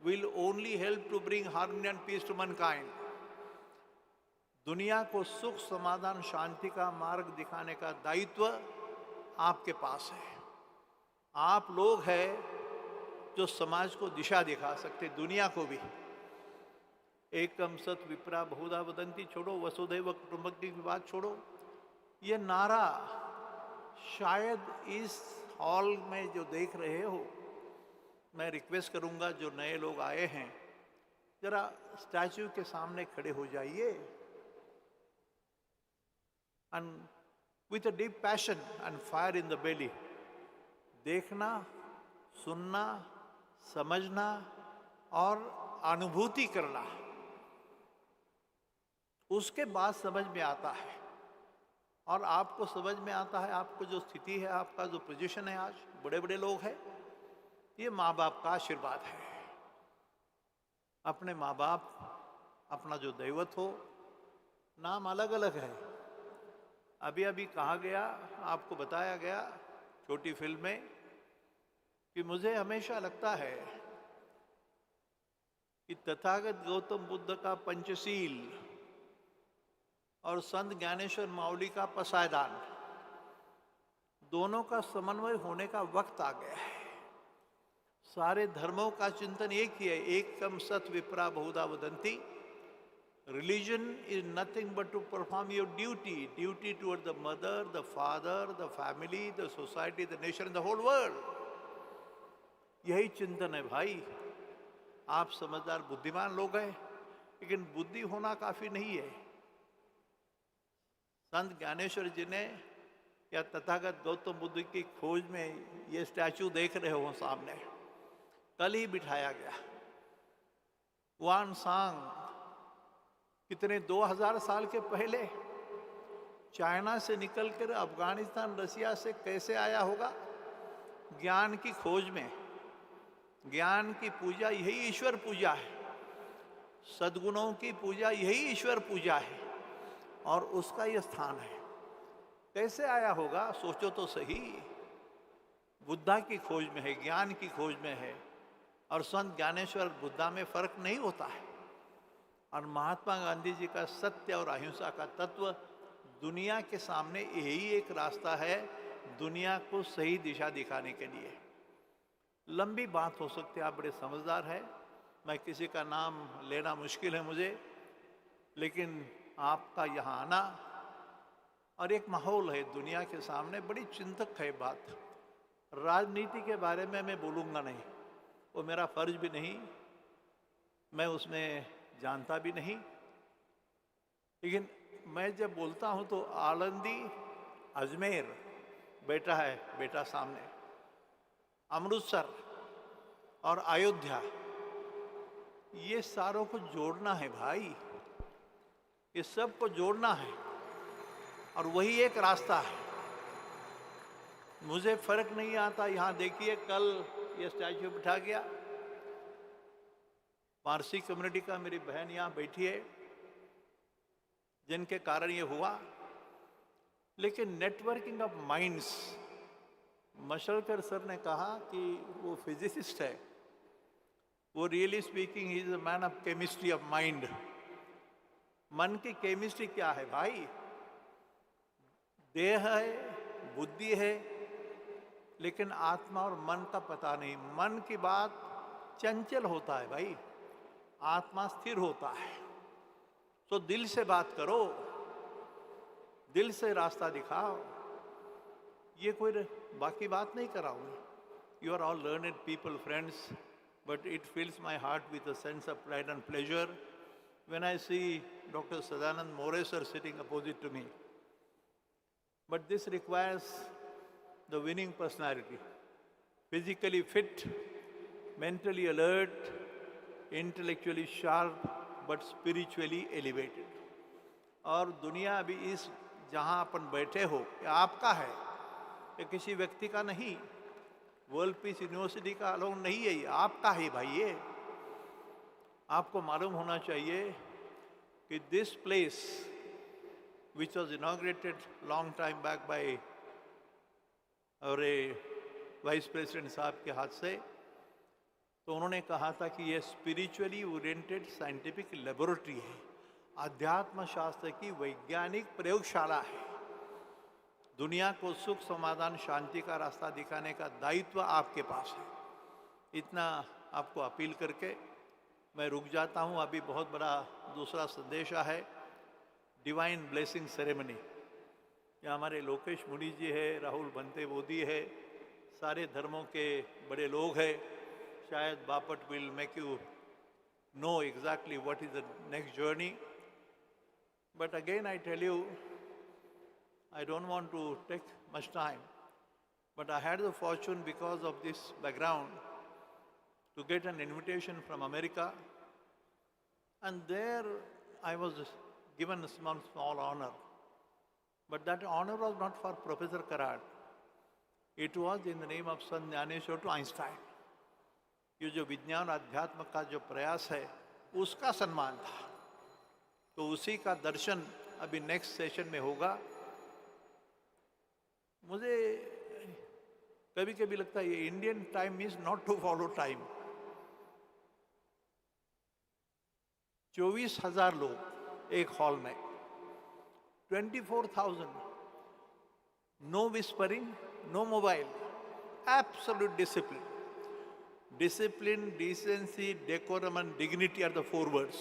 will only help to bring harmony and peace to mankind. दुनिया को सुख समाधान शांति का मार्ग दिखाने का दायित्व आपके पास है। आप लोग हैं जो समाज को दिशा दिखा सकते, दुनिया को भी। एकम सत विप्रा बहुधा वदंती छोड़ो, वसुधैव कुटुंबकम की बात छोड़ो, ये नारा शायद इस हॉल में जो देख रहे हो, मैं रिक्वेस्ट करूंगा जो नए लोग आए हैं, जरा स्टैच्यू के सामने खड़े हो जाइए and with a deep passion and fire in the belly, देखना, सुनना, समझना और अनुभूति करना, उसके बाद समझ में आता है। और आपको समझ में आता है, आपको जो स्थिति है, आपका जो पोजीशन है, आज बड़े बड़े लोग हैं, ये माँ बाप का आशीर्वाद है। अपने माँ बाप, अपना जो दैवत हो, नाम अलग अलग है। अभी अभी कहा गया, आपको बताया गया छोटी फिल्म में, कि मुझे हमेशा लगता है कि तथागत गौतम बुद्ध का पंचशील और संत ज्ञानेश्वर माउली का पसायदान, दोनों का समन्वय होने का वक्त आ गया है। सारे धर्मों का चिंतन एक ही है, एकम सत विप्रा बहुधा वदंती। Religion is nothing but to perform your duty, duty toward the mother, the father, the family, the society, the nation, the whole world. यही चिंतन है भाई। आप समझदार बुद्धिमान लोग हैं, लेकिन बुद्धि होना काफी नहीं है। संत ज्ञानेश्वर जी ने या तथागत गौतम बुद्ध की खोज में ये स्टैचू देख रहे हो सामने, कल ही बिठाया गया। वन सांग कितने 2000 साल के पहले चाइना से निकलकर अफगानिस्तान, रसिया से कैसे आया होगा? ज्ञान की खोज में। ज्ञान की पूजा यही ईश्वर पूजा है, सद्गुणों की पूजा यही ईश्वर पूजा है, और उसका यह स्थान है। कैसे आया होगा? सोचो तो सही। बुद्धा की खोज में है, ज्ञान की खोज में है, और संत ज्ञानेश्वर बुद्धा में फर्क नहीं होता है। और महात्मा गांधी जी का सत्य और अहिंसा का तत्व, दुनिया के सामने यही एक रास्ता है दुनिया को सही दिशा दिखाने के लिए। लंबी बात हो सकती है, आप बड़े समझदार हैं, मैं किसी का नाम लेना मुश्किल है मुझे, लेकिन आपका यहाँ आना और एक माहौल है दुनिया के सामने, बड़ी चिंतक है बात। राजनीति के बारे में मैं बोलूँगा नहीं, वो मेरा फर्ज भी नहीं, मैं उसमें जानता भी नहीं। लेकिन मैं जब बोलता हूँ तो आलंदी, अजमेर बेटा है, बेटा सामने, अमृतसर और अयोध्या, ये सारों को जोड़ना है भाई, ये सब को जोड़ना है, और वही एक रास्ता है। मुझे फर्क नहीं आता, यहाँ देखिए कल ये स्टैचू बिठा गया, पारसी कम्युनिटी का मेरी बहन यहाँ बैठी है जिनके कारण ये हुआ। लेकिन नेटवर्किंग ऑफ माइंड्स, मशलकर सर ने कहा कि वो फिजिसिस्ट है, वो really speaking he is a man of chemistry of mind. मन की केमिस्ट्री क्या है भाई? देह है, बुद्धि है, लेकिन आत्मा और मन का पता नहीं। मन की बात चंचल होता है भाई, आत्मा स्थिर होता है। तो दिल से बात करो, दिल से रास्ता दिखाओ। ये कोई बाकी बात नहीं कर रहा हूँ। You are all learned people, friends, but it fills my heart with a sense of pride and pleasure when I see Dr. Sadanand More sir sitting opposite to me. But this requires the winning personality, physically fit, mentally alert, intellectually sharp, but spiritually elevated. और दुनिया अभी इस जहाँ अपन बैठे हो, ये आपका है, ये किसी व्यक्ति का नहीं, वर्ल्ड पीस यूनिवर्सिटी का अलोन नहीं है, ये आपका है भाई। ये आपको मालूम होना चाहिए कि this place which was inaugurated long time back by और वाइस प्रेसिडेंट साहब के हाथ से, तो उन्होंने कहा था कि ये स्पिरिचुअली ओरिएंटेड साइंटिफिक लेबोरेटरी है, अध्यात्म शास्त्र की वैज्ञानिक प्रयोगशाला है। दुनिया को सुख, समाधान, शांति का रास्ता दिखाने का दायित्व आपके पास है। इतना आपको अपील करके मैं रुक जाता हूँ। अभी बहुत बड़ा दूसरा संदेश है, डिवाइन ब्लेसिंग सेरेमनी। यहाँ हमारे लोकेश मुनि जी है, राहुल बंते मोदी है, सारे धर्मों के बड़े लोग हैं। शायद Bapat will make you know exactly what is the next journey, but again I tell you, I don't want to take much time, but I had the fortune, because of this background, to get an invitation from America, and there I was given a small honor. But that honor was not for Professor Karad. It was in the name of Sant Jnaneshwar to Einstein. ये जो विज्ञान अध्यात्म का जो प्रयास है, उसका सम्मान था, तो उसी का दर्शन अभी नेक्स्ट सेशन में होगा। मुझे कभी कभी लगता है ये Indian time is not to follow time. 24,000 लोग एक हॉल में, 24,000, no whispering, no mobile, absolute discipline. Discipline, decency, decorum and dignity are the 4 words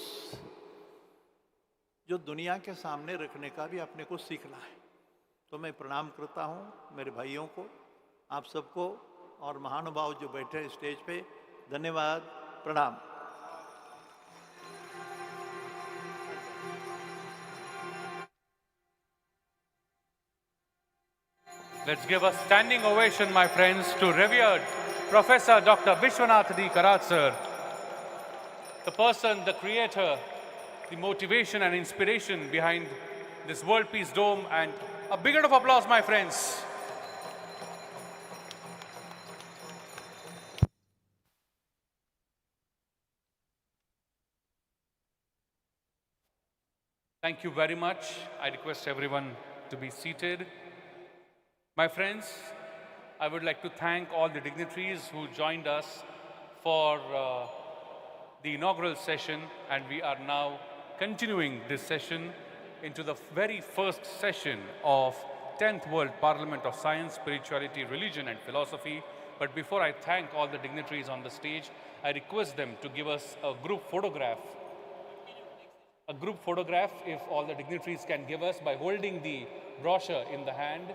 जो दुनिया के सामने रखने का भी अपने को सीखना है। तो मैं प्रणाम करता हूँ मेरे भाइयों को, आप सबको, और महानुभाव जो बैठे हैं स्टेज पे, धन्यवाद, प्रणाम। Let's give a standing ovation, my friends, to revered Professor Dr. Vishwanath D. Karat sir, the person, the creator, the motivation and inspiration behind this World Peace Dome, and a big round of applause, my friends. Thank you very much. I request everyone to be seated. My friends, I would like to thank all the dignitaries who joined us for the inaugural session, and we are now continuing this session into the very first session of 10th World Parliament of Science, Spirituality, Religion and Philosophy. But before I thank all the dignitaries on the stage, I request them to give us a group photograph. A group photograph, if all the dignitaries can give us by holding the brochure in the hand.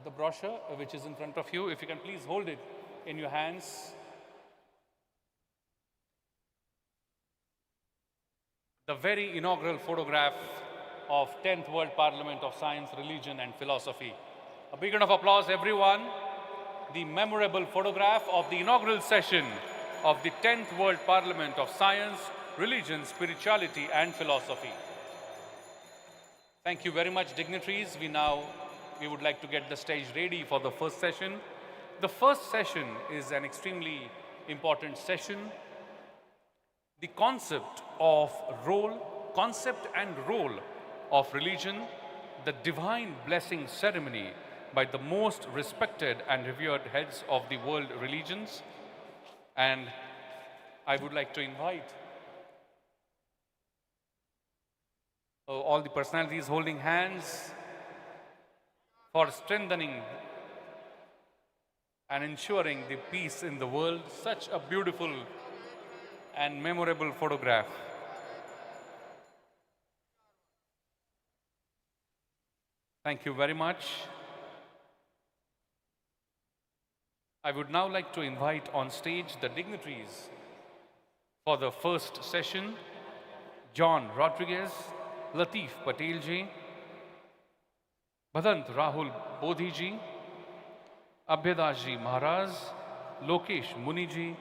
The brochure which is in front of you, if you can please hold it in your hands. The very inaugural photograph of 10th World Parliament of Science, Religion and Philosophy. A big round of applause, everyone. The memorable photograph of the inaugural session of the 10th World Parliament of Science, Religion, Spirituality and Philosophy. Thank you very much, dignitaries. We would like to get the stage ready for the first session. The first session is an extremely important session. The concept and role of religion, the divine blessing ceremony by the most respected and revered heads of the world religions. And I would like to invite all the personalities holding hands for strengthening and ensuring the peace in the world. Such a beautiful and memorable photograph. Thank you very much. I would now like to invite on stage the dignitaries for the first session. John Rodriguez, Latif Patel ji, Bhadant Rahul Bodhi ji, Abhyadas ji Maharaj, Lokesh Muni ji,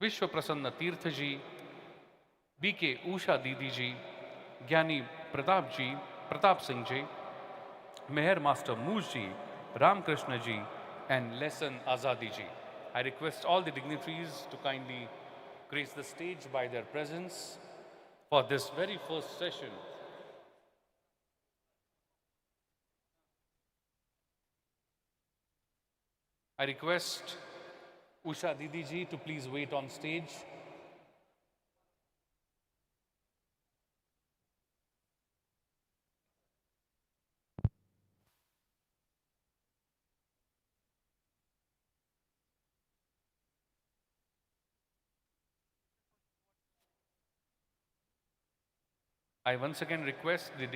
Vishwa Prasanna Tirtha ji, B.K. Usha Didi ji, Gyani Pratap Singh ji, Meher Master Mooj ji, Ram Krishna ji, and Lesson Azadi ji. I request all the dignitaries to kindly grace the stage by their presence for this very first session. I request Usha Didi ji to please wait on stage. I once again request the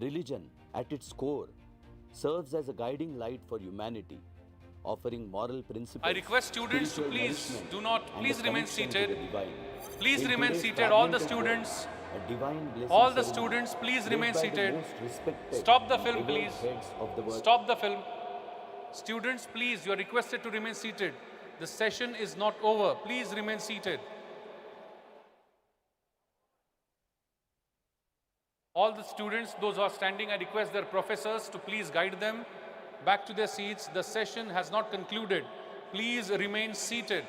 Religion, at its core, serves as a guiding light for humanity, offering moral principles. I request students to spiritual please nourishment, do not, and please a remain connection to seated. the divine. Please In remain today's seated, all the fragmented world, students. a divine blessing All the ceremony students, please led remain by the seated. most respected Stop the and film, revered please. heads of the world. Stop the film. Students, please, you are requested to remain seated. The session is not over. Please remain seated. All the students, those who are standing, I request their professors to please guide them back to their seats. The session has not concluded. Please remain seated.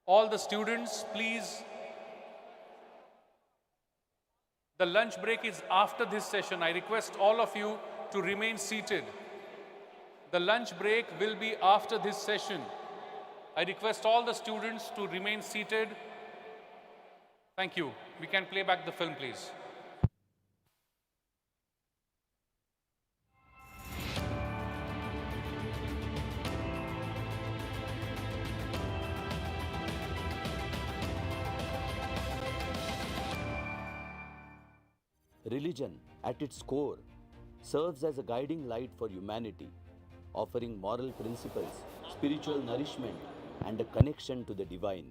All the students, please. The lunch break is after this session. I request all of you to remain seated. The lunch break will be after this session. I request all the students to remain seated. Thank you. We can play back the film, please. Religion, at its core, serves as a guiding light for humanity, offering moral principles, spiritual nourishment, and a connection to the divine.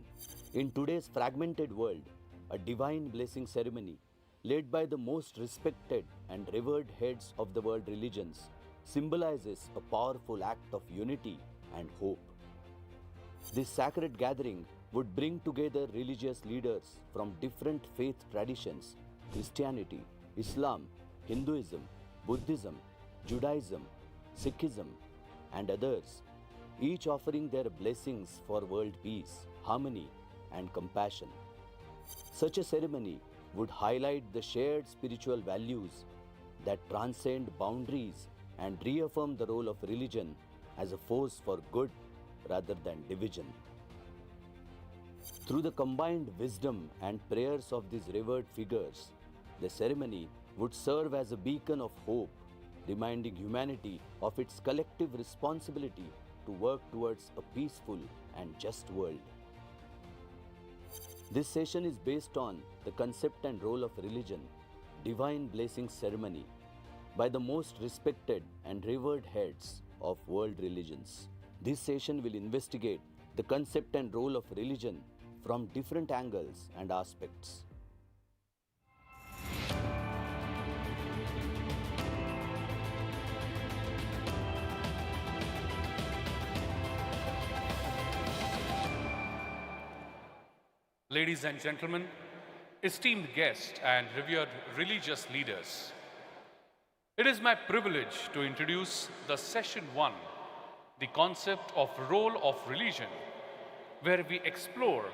In today's fragmented world, a divine blessing ceremony, led by the most respected and revered heads of the world religions, symbolizes a powerful act of unity and hope. This sacred gathering would bring together religious leaders from different faith traditions: Christianity, Islam, Hinduism, Buddhism, Judaism, Sikhism, and others, each offering their blessings for world peace, harmony, and compassion. Such a ceremony would highlight the shared spiritual values that transcend boundaries and reaffirm the role of religion as a force for good rather than division. Through the combined wisdom and prayers of these revered figures, the ceremony would serve as a beacon of hope, reminding humanity of its collective responsibility to work towards a peaceful and just world. This session is based on the concept and role of religion, divine blessing ceremony, by the most respected and revered heads of world religions. This session will investigate the concept and role of religion from different angles and aspects. Ladies and gentlemen, esteemed guests and revered religious leaders, it is my privilege to introduce the session 1, the concept of role of religion, where we explore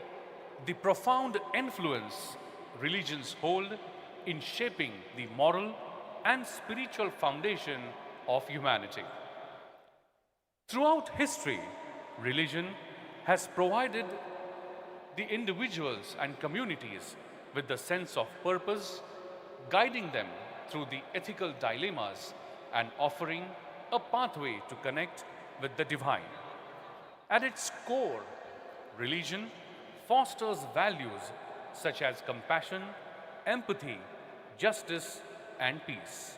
the profound influence religions hold in shaping the moral and spiritual foundation of humanity. Throughout history, religion has provided the individuals and communities with the sense of purpose, guiding them through the ethical dilemmas and offering a pathway to connect with the divine. At its core, religion fosters values such as compassion, empathy, justice, and peace.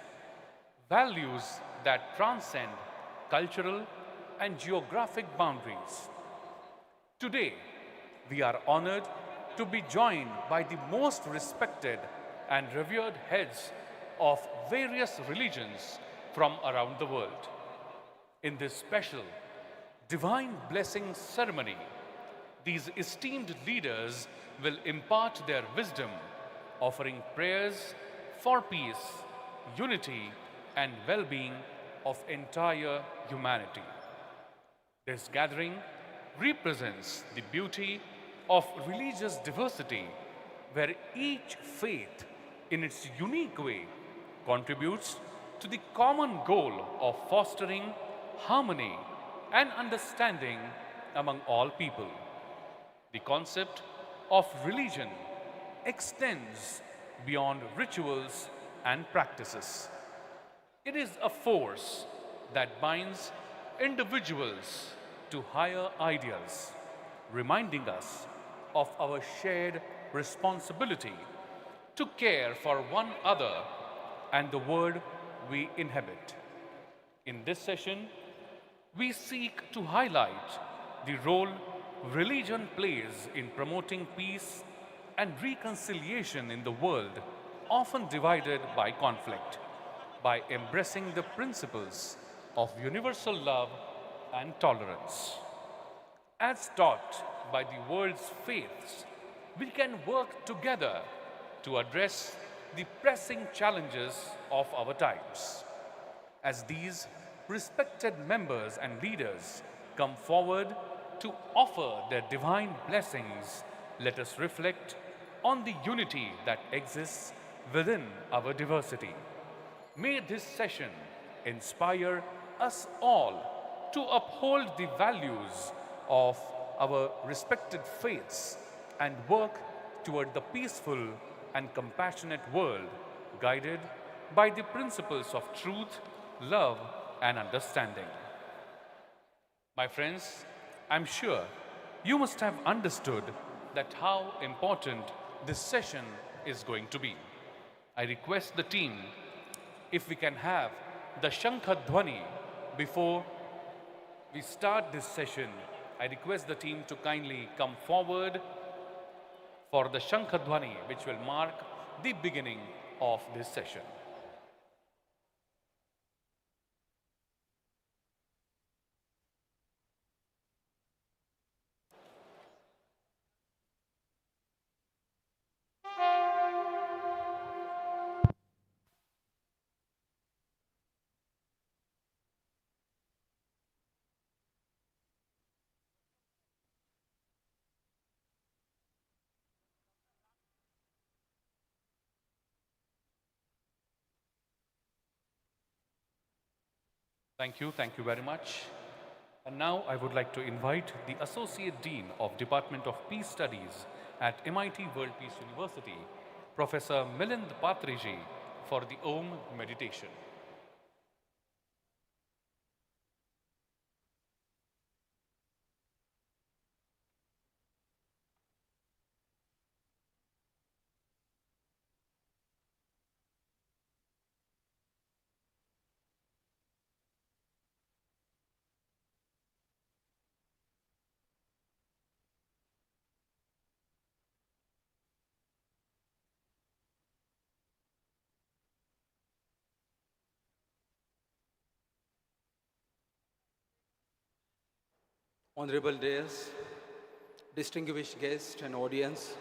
Values that transcend cultural and geographic boundaries. Today, we are honored to be joined by the most respected and revered heads of various religions from around the world. In this special divine blessing ceremony, these esteemed leaders will impart their wisdom, offering prayers for peace, unity, and well-being of entire humanity. This gathering represents the beauty of religious diversity, where each faith, in its unique way, contributes to the common goal of fostering harmony and understanding among all people. The concept of religion extends beyond rituals and practices. It is a force that binds individuals to higher ideals, reminding us of our shared responsibility to care for one another and the world we inhabit. In this session, we seek to highlight the role religion plays in promoting peace and reconciliation in the world, often divided by conflict, by embracing the principles of universal love and tolerance. As taught by the world's faiths, we can work together to address the pressing challenges of our times. As these respected members and leaders come forward to offer their divine blessings, let us reflect on the unity that exists within our diversity. May this session inspire us all to uphold the values of our respected faiths and work toward the peaceful and compassionate world, guided by the principles of truth, love, and understanding. My friends, I'm sure you must have understood that how important this session is going to be. I request the team if we can have the Shankha-dhwani before we start this session. I request the team to kindly come forward for the Shankha-dhwani, which will mark the beginning of this session. Thank you very much. And now I would like to invite the Associate Dean of Department of Peace Studies at MIT World Peace University, Professor Milind Patriji, for the Om meditation. Honorable Dais, distinguished guests and audience,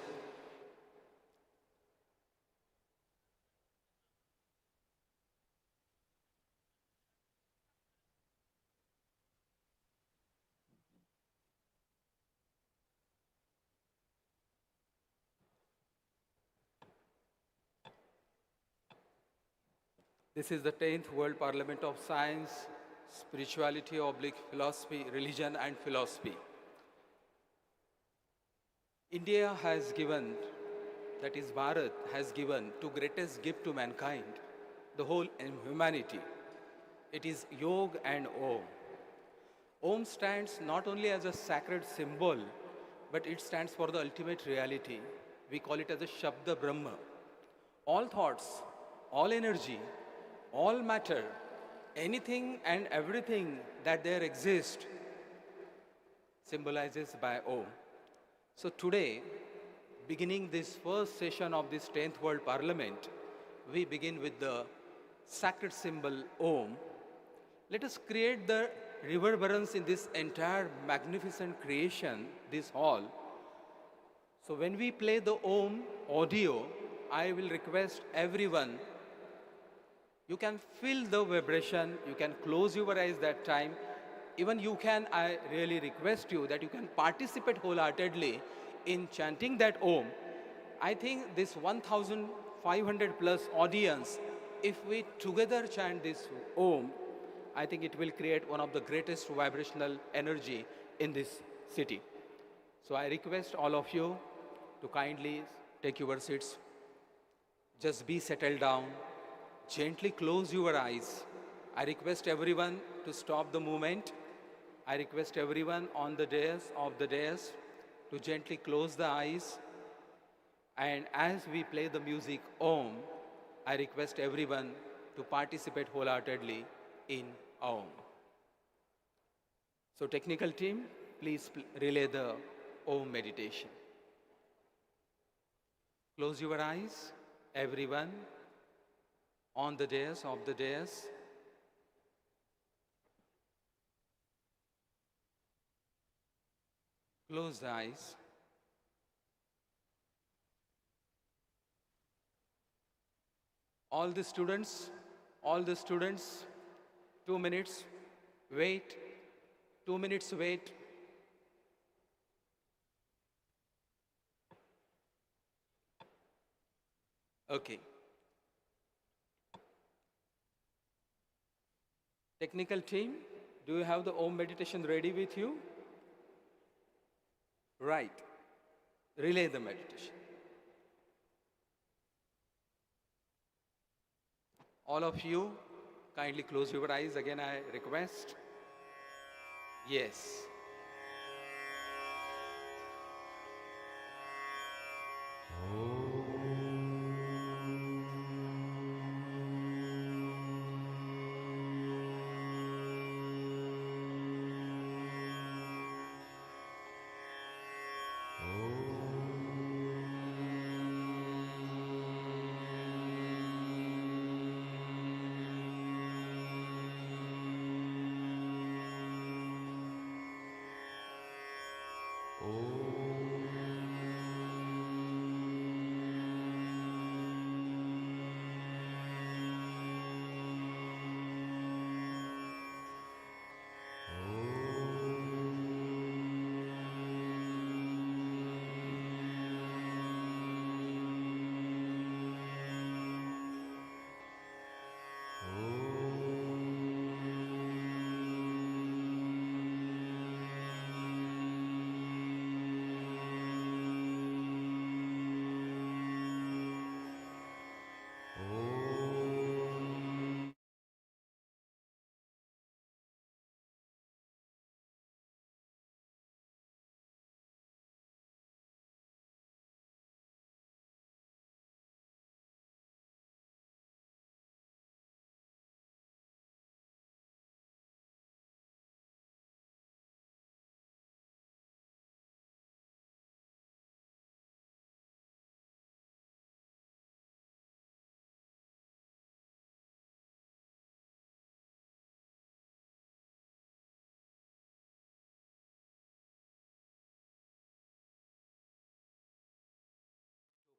this is the 10th World Parliament of Science, Spirituality / Philosophy, Religion and Philosophy. India has given, that is Bharat, has given two greatest gift to mankind, the whole humanity. It is Yoga and Om. Om stands not only as a sacred symbol, but it stands for the ultimate reality. We call it as a Shabda Brahma. All thoughts, all energy, all matter, anything and everything that there exists symbolizes by Om. So today, beginning this first session of this 10th World Parliament, we begin with the sacred symbol Om. Let us create the reverberance in this entire magnificent creation, this hall. So when we play the Om audio, I will request everyone, you can feel the vibration, you can close your eyes that time. Even you can, I really request you that you can participate wholeheartedly in chanting that Om. I think this 1,500 plus audience, if we together chant this Om, I think it will create one of the greatest vibrational energy in this city. So I request all of you to kindly take your seats. Just be settled down. Gently close your eyes. I request everyone to stop the movement. I request everyone on the dais to gently close the eyes. And as we play the music Om, I request everyone to participate wholeheartedly in Om. So technical team, please relay the Om meditation. Close your eyes, everyone, on the dais, of the dais. Close the eyes. All the students, 2 minutes, wait, 2 minutes, wait. Okay. Technical team, do you have the Om meditation ready with you? Right. Relay the meditation. All of you, kindly close your eyes. Again, I request. Yes.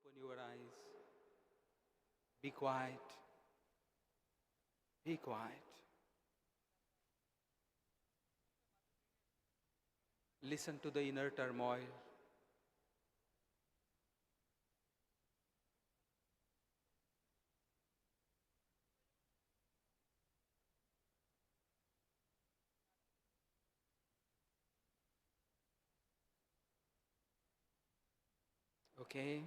Open your eyes. Be quiet. Be quiet. Listen to the inner turmoil. Okay,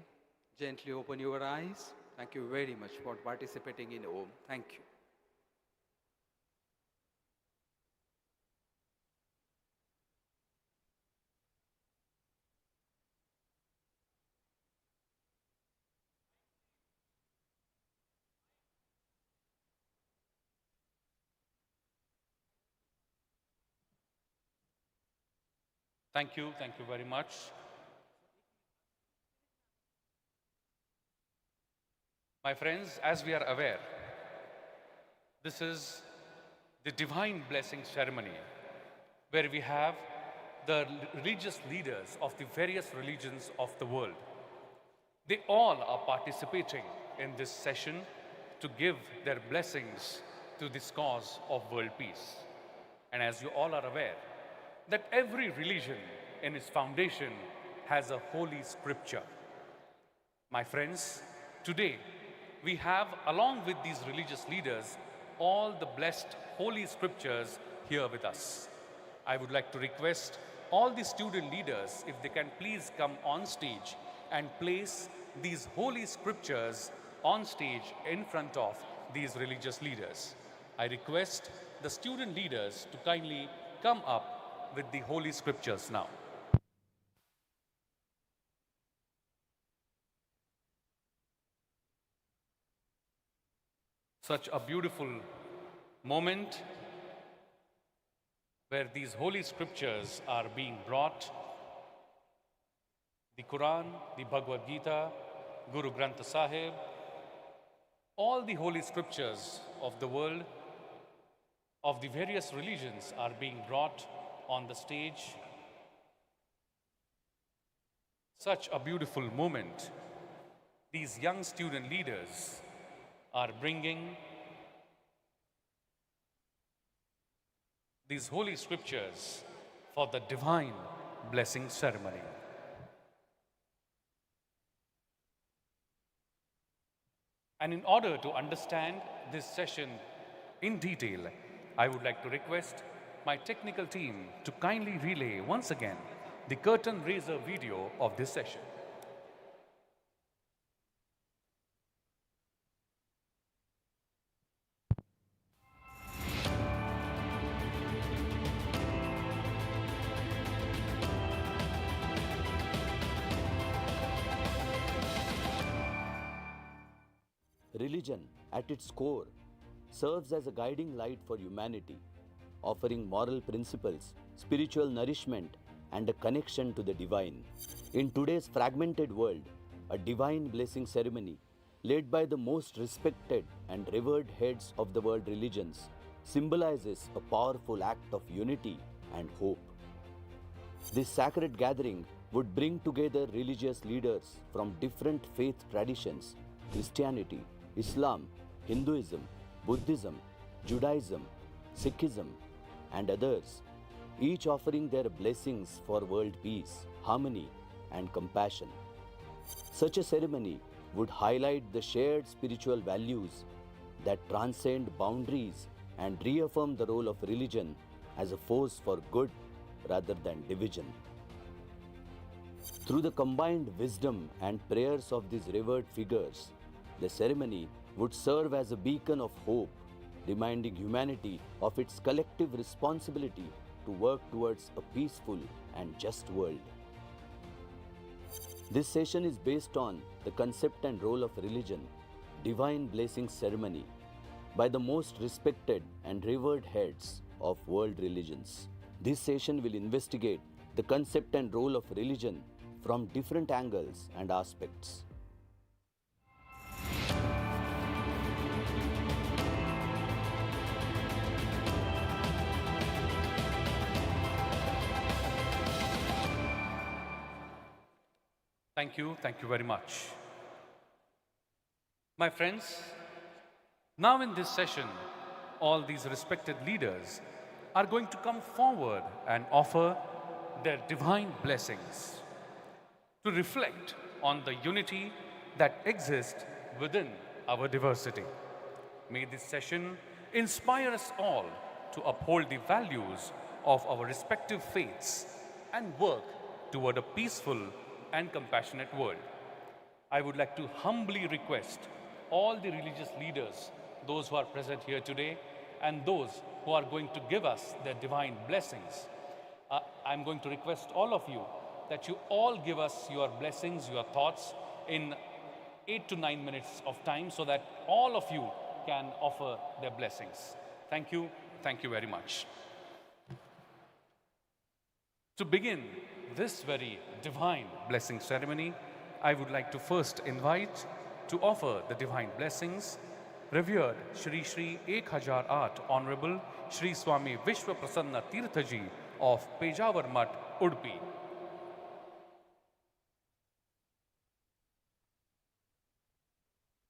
gently open your eyes. Thank you very much for participating in Om. Thank you. Thank you very much. My friends, as we are aware, this is the divine blessing ceremony where we have the religious leaders of the various religions of the world. They all are participating in this session to give their blessings to this cause of world peace. And as you all are aware, that every religion in its foundation has a holy scripture. My friends, today we have, along with these religious leaders, all the blessed holy scriptures here with us. I would like to request all the student leaders, if they can please come on stage and place these holy scriptures on stage in front of these religious leaders. I request the student leaders to kindly come up with the holy scriptures now. Such a beautiful moment where these holy scriptures are being brought. The Quran, the Bhagavad Gita, Guru Granth Sahib, all the holy scriptures of the world, of the various religions are being brought on the stage. Such a beautiful moment. These young student leaders are bringing these holy scriptures for the divine blessing ceremony. And in order to understand this session in detail, I would like to request my technical team to kindly relay once again the curtain raiser video of this session. Religion, at its core, serves as a guiding light for humanity, offering moral principles, spiritual nourishment, and a connection to the divine. In today's fragmented world, a divine blessing ceremony, led by the most respected and revered heads of the world religions, symbolizes a powerful act of unity and hope. This sacred gathering would bring together religious leaders from different faith traditions: Christianity, Islam, Hinduism, Buddhism, Judaism, Sikhism, and others, each offering their blessings for world peace, harmony, and compassion. Such a ceremony would highlight the shared spiritual values that transcend boundaries and reaffirm the role of religion as a force for good rather than division. Through the combined wisdom and prayers of these revered figures, the ceremony would serve as a beacon of hope, reminding humanity of its collective responsibility to work towards a peaceful and just world. This session is based on the concept and role of religion, divine blessing ceremony, by the most respected and revered heads of world religions. This session will investigate the concept and role of religion from different angles and aspects. Thank you very much. My friends, now in this session, all these respected leaders are going to come forward and offer their divine blessings to reflect on the unity that exists within our diversity. May this session inspire us all to uphold the values of our respective faiths and work toward a peaceful and compassionate world. I would like to humbly request all the religious leaders, those who are present here today, and those who are going to give us their divine blessings. I'm going to request all of you that you all give us your blessings, your thoughts in 8 to 9 minutes of time so that all of you can offer their blessings. Thank you very much. To begin this very divine blessing ceremony, I would like to first invite to offer the divine blessings revered Shri Shri 1008 Honorable Shri Swami Vishwa Prasanna Tirthaji of Pejawar Mutt, Udupi.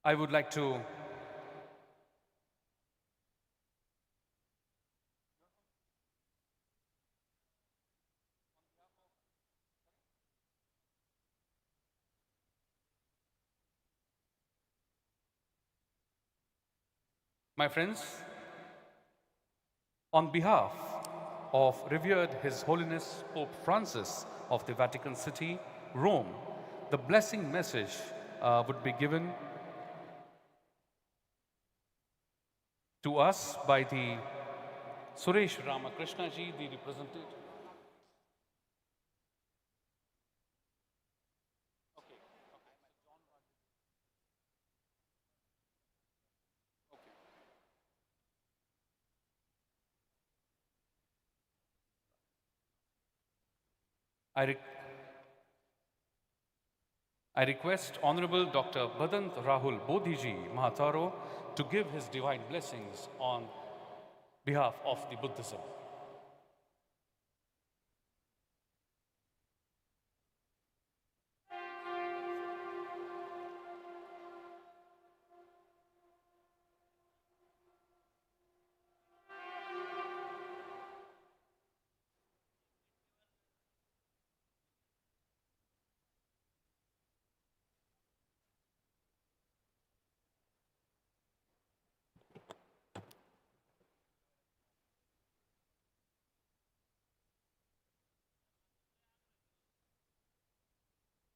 I would like to My friends, on behalf of revered His Holiness Pope Francis of the Vatican City, Rome, the blessing message would be given to us by the Suresh Ramakrishna ji, the representative. I request Honorable Dr. Badant Rahul Bodhiji Mahataro to give his divine blessings on behalf of the Buddhism.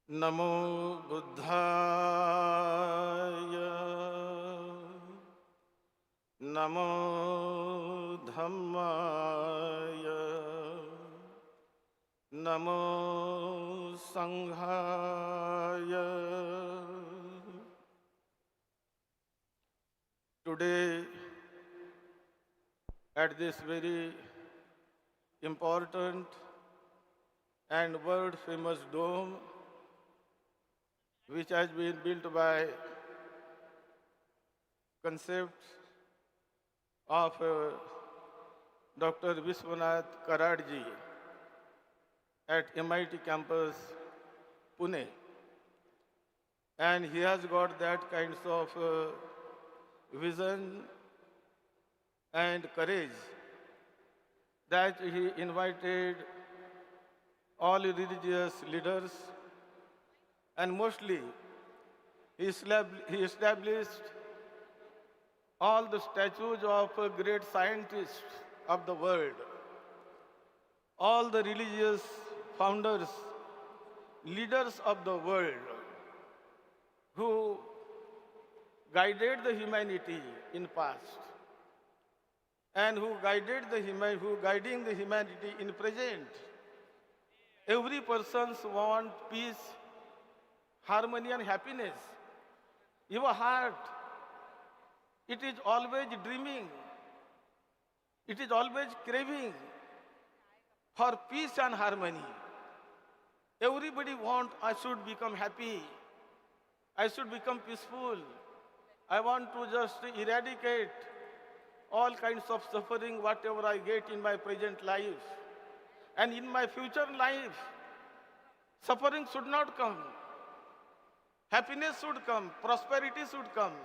NaMo बुद्धाय NaMo धम्माय NaMo संघाय. Today, at this very important and world famous dome, which has been built by concepts of Dr. Vishwanath Karadji at MIT campus, Pune. And he has got that kinds of vision and courage that he invited all religious leaders, and mostly he established all the statues of great scientists of the world, all the religious founders, leaders of the world who guided the humanity in past and who guiding the humanity in present. Every person wants peace, harmony and happiness. Your heart, it is always dreaming. It is always craving for peace and harmony. Everybody wants, I should become happy. I should become peaceful. I want to just eradicate all kinds of suffering, whatever I get in my present life. And in my future life, suffering should not come. Happiness should come, prosperity should come.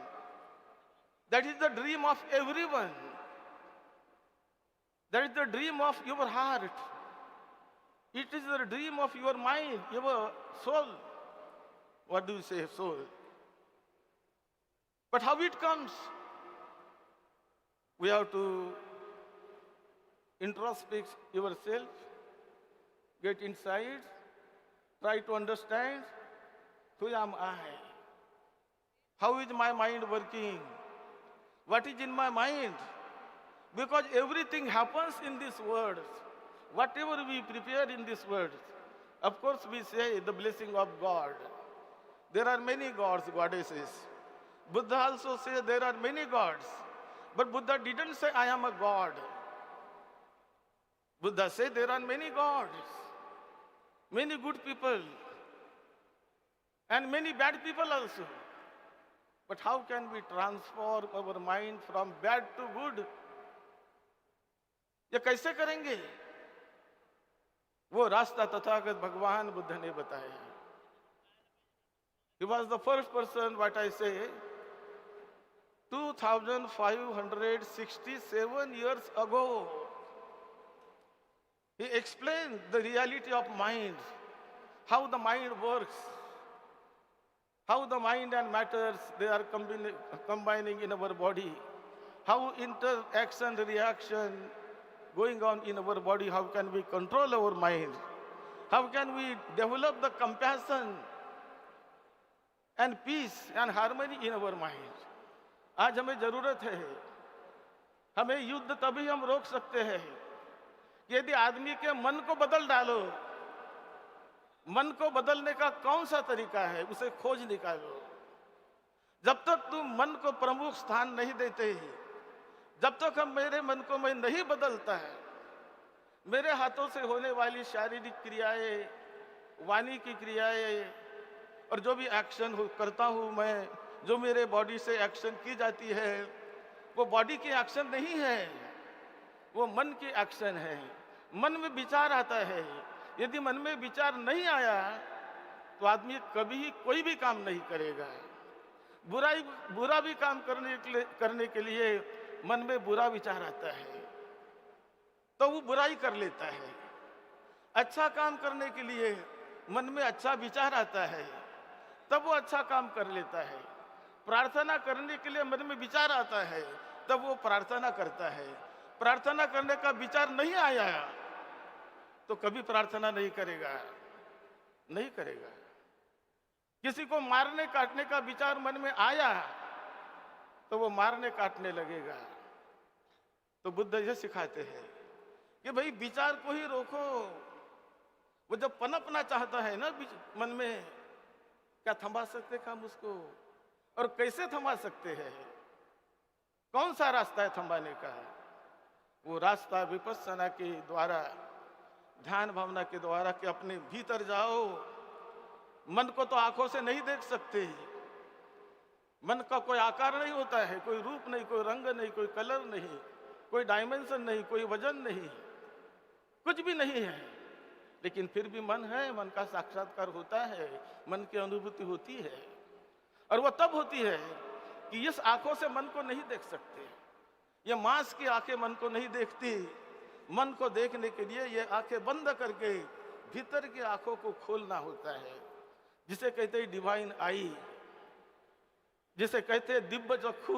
That is the dream of everyone. That is the dream of your heart. It is the dream of your mind, your soul. What do you say, soul? But how it comes? We have to introspect yourself, get inside, try to understand who am I? How is my mind working? What is in my mind? Because everything happens in this world. Whatever we prepare in this world, of course we say the blessing of God. There are many gods, goddesses. Buddha also says there are many gods. But Buddha didn't say I am a god. Buddha said there are many gods, many good people, and many bad people also. But how can we transform our mind from bad to good? ये कैसे करेंगे? वो रास्ता तथागत भगवान बुद्ध ने बताया. He was the first person, what I say, 2567 years ago. He explained the reality of mind, how the mind works, how the mind and matters, they are combining in our body, how interaction, reaction going on in our body, how can we control our mind, how can we develop the compassion and peace and harmony in our mind. आज हमें जरूरत है, हमें युद्ध तभी हम रोक सकते हैं यदि आदमी के मन को बदल डालो. मन को बदलने का कौन सा तरीका है, उसे खोज निकालो. जब तक तुम मन को प्रमुख स्थान नहीं देते, जब तक हम मेरे मन को मैं नहीं बदलता है, मेरे हाथों से होने वाली शारीरिक क्रियाएं, वाणी की क्रियाएं और जो भी एक्शन करता हूँ मैं, जो मेरे बॉडी से एक्शन की जाती है, वो बॉडी की एक्शन नहीं है, वो मन की एक्शन है। मन में विचार आता है, यदि मन में विचार नहीं आया तो आदमी कभी कोई भी काम नहीं करेगा। बुरा भी काम करने के लिए मन में बुरा विचार आता है तो वो बुराई कर लेता है। अच्छा काम करने के लिए मन में अच्छा विचार आता है तब वो अच्छा काम कर लेता है। प्रार्थना करने के लिए मन में विचार आता है तब वो प्रार्थना करता है। प्रार्थना करने का विचार नहीं आया तो कभी प्रार्थना नहीं करेगा, नहीं करेगा। किसी को मारने काटने का विचार मन में आया तो वो मारने काटने लगेगा। तो बुद्ध ये सिखाते हैं कि भाई विचार को ही रोको। वो जब पनपना चाहता है ना मन में, क्या थमा सकते हम उसको? और कैसे थमा सकते हैं? कौन सा रास्ता है थमाने का? वो रास्ता विपस्सना के द्वारा, ध्यान भावना के द्वारा कि अपने भीतर जाओ। मन को तो आंखों से नहीं देख सकते, मन का कोई आकार नहीं होता है, कोई रूप नहीं, कोई रंग नहीं, कोई कलर नहीं, कोई डायमेंशन नहीं, कोई वजन नहीं, कुछ भी नहीं है। लेकिन फिर भी मन है, मन का साक्षात्कार होता है, मन की अनुभूति होती है। और वो तब होती है कि इस आंखों से मन को नहीं देख सकते। ये मांस की आंखें मन को नहीं देखती। मन को देखने के लिए ये आंखें बंद करके भीतर की आंखों को खोलना होता है, जिसे कहते हैं डिवाइन आई, जिसे कहते हैं दिव्य चक्षु।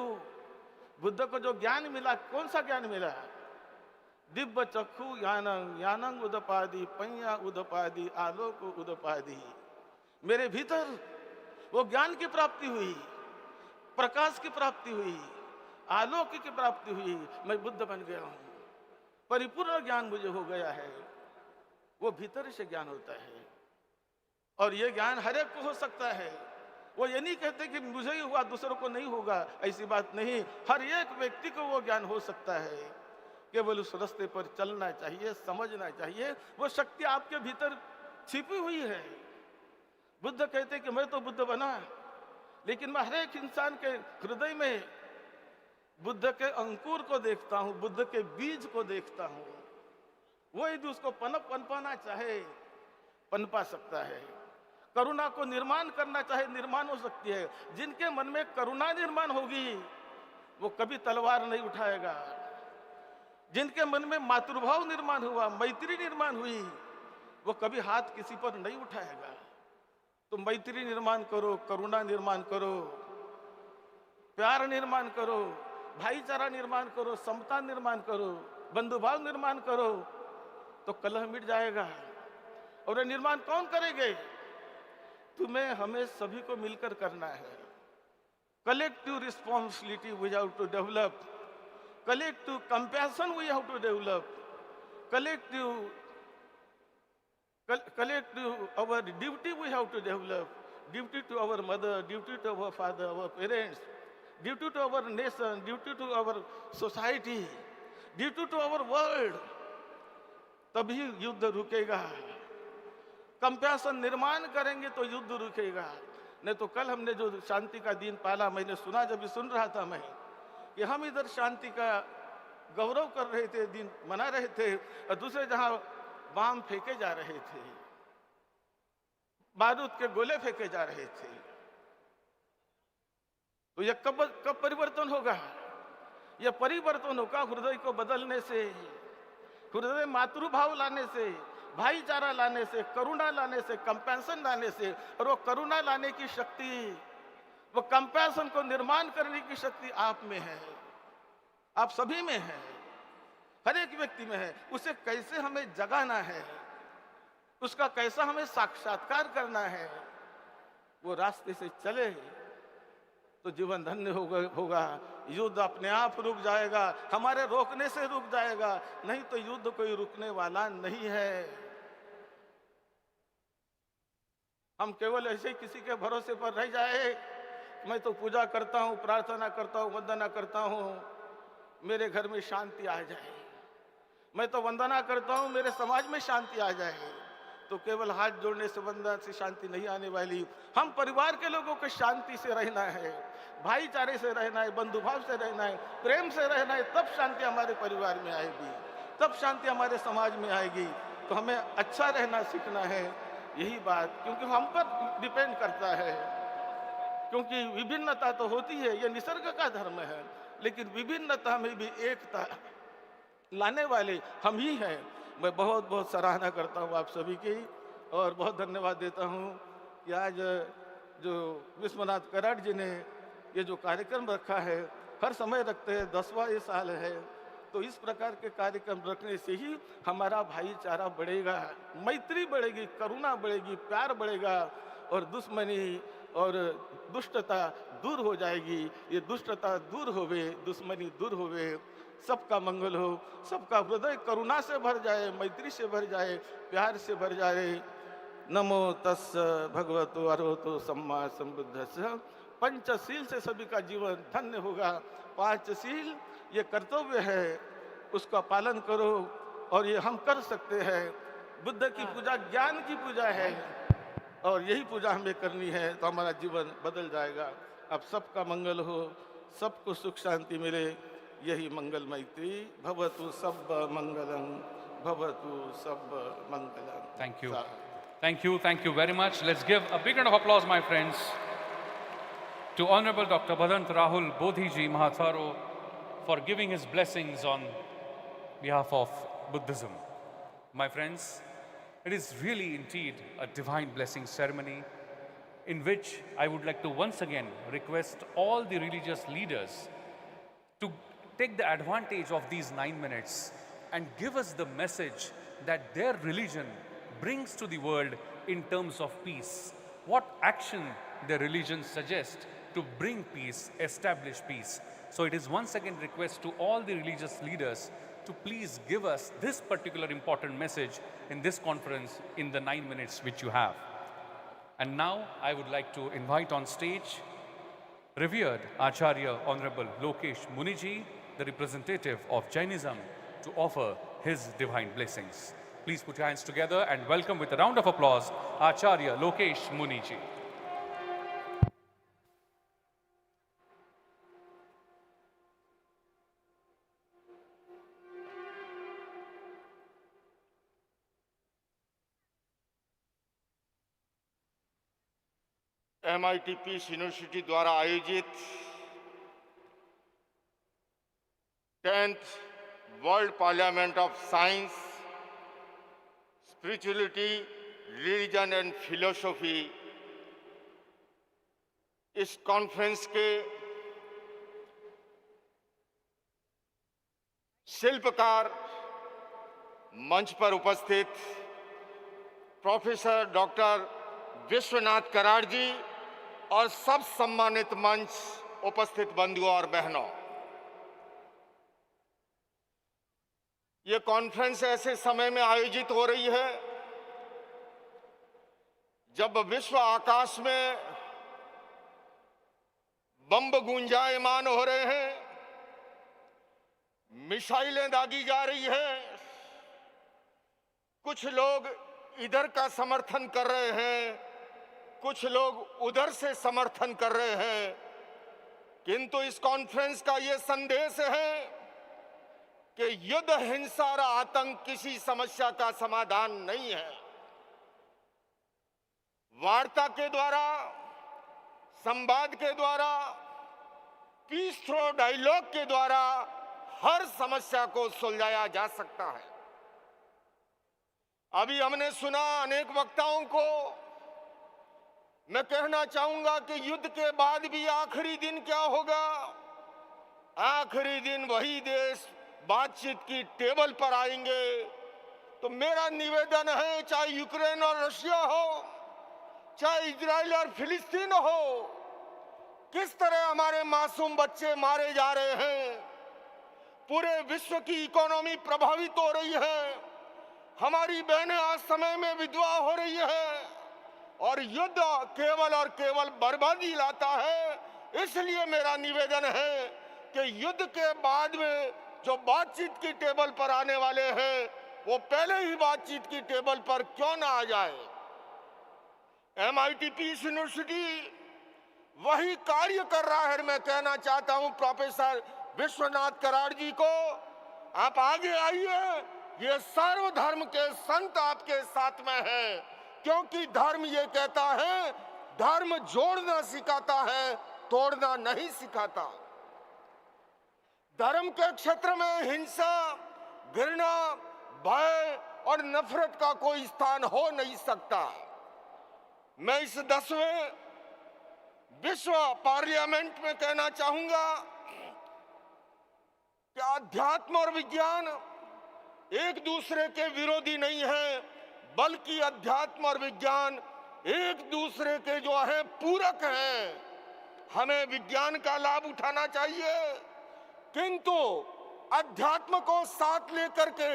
बुद्ध को जो ज्ञान मिला, कौन सा ज्ञान मिला? दिव्य चक्षु ज्ञानं ज्ञानं उदपादि पय्या उदपादि आलोक उदपादि। मेरे भीतर वो ज्ञान की प्राप्ति हुई, प्रकाश की प्राप्ति हुई, आलोक की प्राप्ति हुई। मैं बुद्ध बन गया हूँ, परिपूर्ण ज्ञान मुझे हो गया है। वो भीतर से ज्ञान होता है और ये ज्ञान हर एक को हो सकता है। वो ये नहीं कहते कि मुझे ही हुआ दूसरों को नहीं होगा, ऐसी बात नहीं। हर एक व्यक्ति को वो ज्ञान हो सकता है। केवल उस रास्ते पर चलना चाहिए, समझना चाहिए। वो शक्ति आपके भीतर छिपी हुई है। बुद्ध कहते कि मैं तो बुद्ध बना, लेकिन मैं हर एक इंसान के हृदय में बुद्ध के अंकुर को देखता हूँ, बुद्ध के बीज को देखता हूँ। वो यदि उसको पनपाना चाहे, पनपा सकता है। करुणा को निर्माण करना चाहे, निर्माण हो सकती है। जिनके मन में करुणा निर्माण होगी वो कभी तलवार नहीं उठाएगा। जिनके मन में मातृभाव निर्माण हुआ, मैत्री निर्माण हुई, वो कभी हाथ किसी पर नहीं उठाएगा। तो मैत्री निर्माण करो, करुणा निर्माण करो, प्यार निर्माण करो, भाईचारा निर्माण करो, समता निर्माण करो, बंधुभाव निर्माण करो, तो कलह मिट जाएगा। और ये निर्माण कौन करेंगे? तुम्हें हमें सभी को मिलकर करना है। Collective responsibility we have to develop, collective compassion we have to develop, collective our duty we have to develop, duty to our mother, duty to our father, our parents, duty to our nation, duty to our society, duty to our world. तभी युद्ध रुकेगा। Compassion निर्माण करेंगे तो युद्ध रुकेगा। नहीं तो कल हमने जो शांति का दिन पाला, मैंने सुना, जब भी सुन रहा था मैं, कि हम इधर शांति का गौरव कर रहे थे, दिन मना रहे थे, और दूसरे जहां बम फेंके जा रहे थे, बारूद के गोले फेंके जा रहे थे। तो यह कब परिवर्तन होगा? यह परिवर्तन होगा हृदय को बदलने से, हृदय मातृभाव लाने से, भाईचारा लाने से, करुणा लाने से, कंपैशन लाने से। और वो करुणा लाने की शक्ति, वो कंपैशन को निर्माण करने की शक्ति आप में है, आप सभी में है, हर एक व्यक्ति में है। उसे कैसे हमें जगाना है, उसका कैसा हमें साक्षात्कार करना है, वो रास्ते से चले तो जीवन धन्य होगा। युद्ध अपने आप रुक जाएगा, हमारे रोकने से रुक जाएगा, नहीं तो युद्ध कोई रुकने वाला नहीं है। हम केवल ऐसे किसी के भरोसे पर रह जाए, मैं तो पूजा करता हूँ, प्रार्थना करता हूँ, वंदना करता हूँ, मेरे घर में शांति आ जाए, मैं तो वंदना करता हूँ, मेरे समाज में शांति आ जाए, तो तो केवल हाथ जोड़ने से बंधन से शांति नहीं आने वाली। हम परिवार के लोगों को शांति से रहना है, भाईचारे से रहना है, बंधुभाव से रहना है, प्रेम से रहना है, तब शांति हमारे परिवार में आएगी, तब शांति हमारे समाज में आएगी। तो हमें अच्छा रहना सीखना है, यही बात, क्योंकि हम पर डिपेंड करता है। क्योंकि विभिन्नता तो होती है, ये निसर्ग का धर्म है, लेकिन विभिन्नता में भी एकता लाने वाले हम ही हैं। मैं बहुत बहुत सराहना करता हूँ आप सभी की, और बहुत धन्यवाद देता हूँ कि आज जो विश्वनाथ कराड़ जी ने ये जो कार्यक्रम रखा है, हर समय रखते हैं, 10वां ये साल है, तो इस प्रकार के कार्यक्रम रखने से ही हमारा भाईचारा बढ़ेगा, मैत्री बढ़ेगी, करुणा बढ़ेगी, प्यार बढ़ेगा, और दुश्मनी और दुष्टता दूर हो जाएगी। ये दुष्टता दूर होवे, दुश्मनी दूर होवे, सबका मंगल हो, सबका हृदय करुणा से भर जाए, मैत्री से भर जाए, प्यार से भर जाए। नमो तस् भगवतो अरहतो सम्मा संबुद्धस्य। पंचशील से सभी का जीवन धन्य होगा। 5 शील ये कर्तव्य है, उसका पालन करो, और ये हम कर सकते हैं। बुद्ध की पूजा ज्ञान की पूजा है, और यही पूजा हमें करनी है, तो हमारा जीवन बदल जाएगा। अब सबका मंगल हो, सबको सुख शांति मिले, यही मंगल मैत्री। भवतु सब मंगलम, भवतु सब मंगलम। Thank you very much. Let's give a big round of applause, my friends, to Honorable Dr. Bharat Rahul Bodhiji Mahatharo for giving his blessings on behalf of Buddhism. My friends, it is really indeed a divine blessing ceremony in which I would like to once again request all the religious leaders to take the advantage of these 9 minutes and give us the message that their religion brings to the world in terms of peace. What action their religion suggests to bring peace, establish peace. So it is once again request to all the religious leaders to please give us this particular important message in this conference in the 9 minutes which you have. And now I would like to invite on stage revered Acharya Honorable Lokesh Muniji, the representative of Jainism, to offer his divine blessings. Please put your hands together and welcome with a round of applause Acharya Lokesh Muniji. MIT peace university द्वारा आयोजित 10th world parliament of science, spirituality, religion and philosophy, इस conference के शिल्पकार, मंच पर उपस्थित professor doctor Vishwanath Karad ji और सब सम्मानित मंच उपस्थित बंधुओं और बहनों, ये कॉन्फ्रेंस ऐसे समय में आयोजित हो रही है जब विश्व आकाश में बम गुंजायमान हो रहे हैं, मिसाइलें दागी जा रही हैं, कुछ लोग इधर का समर्थन कर रहे हैं, कुछ लोग उधर से समर्थन कर रहे हैं, किंतु इस कॉन्फ्रेंस का ये संदेश है कि युद्ध, हिंसा और आतंक किसी समस्या का समाधान नहीं है। वार्ता के द्वारा, संवाद के द्वारा, पीस थ्रो डायलॉग के द्वारा हर समस्या को सुलझाया जा सकता है। अभी हमने सुना अनेक वक्ताओं को, मैं कहना चाहूंगा कि युद्ध के बाद भी आखिरी दिन क्या होगा? आखिरी दिन वही देश बातचीत की टेबल पर आएंगे। तो मेरा निवेदन है, चाहे यूक्रेन और रशिया हो, चाहे इजराइल और फिलिस्तीन हो, किस तरह हमारे मासूम बच्चे मारे जा रहे हैं, पूरे विश्व की इकोनॉमी प्रभावित हो रही है, हमारी बहनें आज समय में विधवा हो रही है, और युद्ध केवल और केवल बर्बादी लाता है। इसलिए मेरा निवेदन है कि युद्ध के बाद में जो बातचीत की टेबल पर आने वाले हैं, वो पहले ही बातचीत की टेबल पर क्यों ना आ जाए। MIT पीस यूनिवर्सिटी वही कार्य कर रहा है। मैं कहना चाहता हूं प्रोफेसर विश्वनाथ कराड़ जी को, आप आगे आइए, ये सर्वधर्म के संत आपके साथ में हैं, क्योंकि धर्म ये कहता है, धर्म जोड़ना सिखाता है, तोड़ना नहीं सिखाता। धर्म के क्षेत्र में हिंसा, घृणा, भय और नफरत का कोई स्थान हो नहीं सकता। मैं इस 10वें विश्व पार्लियामेंट में कहना चाहूंगा कि अध्यात्म और विज्ञान एक दूसरे के विरोधी नहीं है, बल्कि अध्यात्म और विज्ञान एक दूसरे के जो है पूरक हैं। हमें विज्ञान का लाभ उठाना चाहिए, किंतु अध्यात्म को साथ लेकर के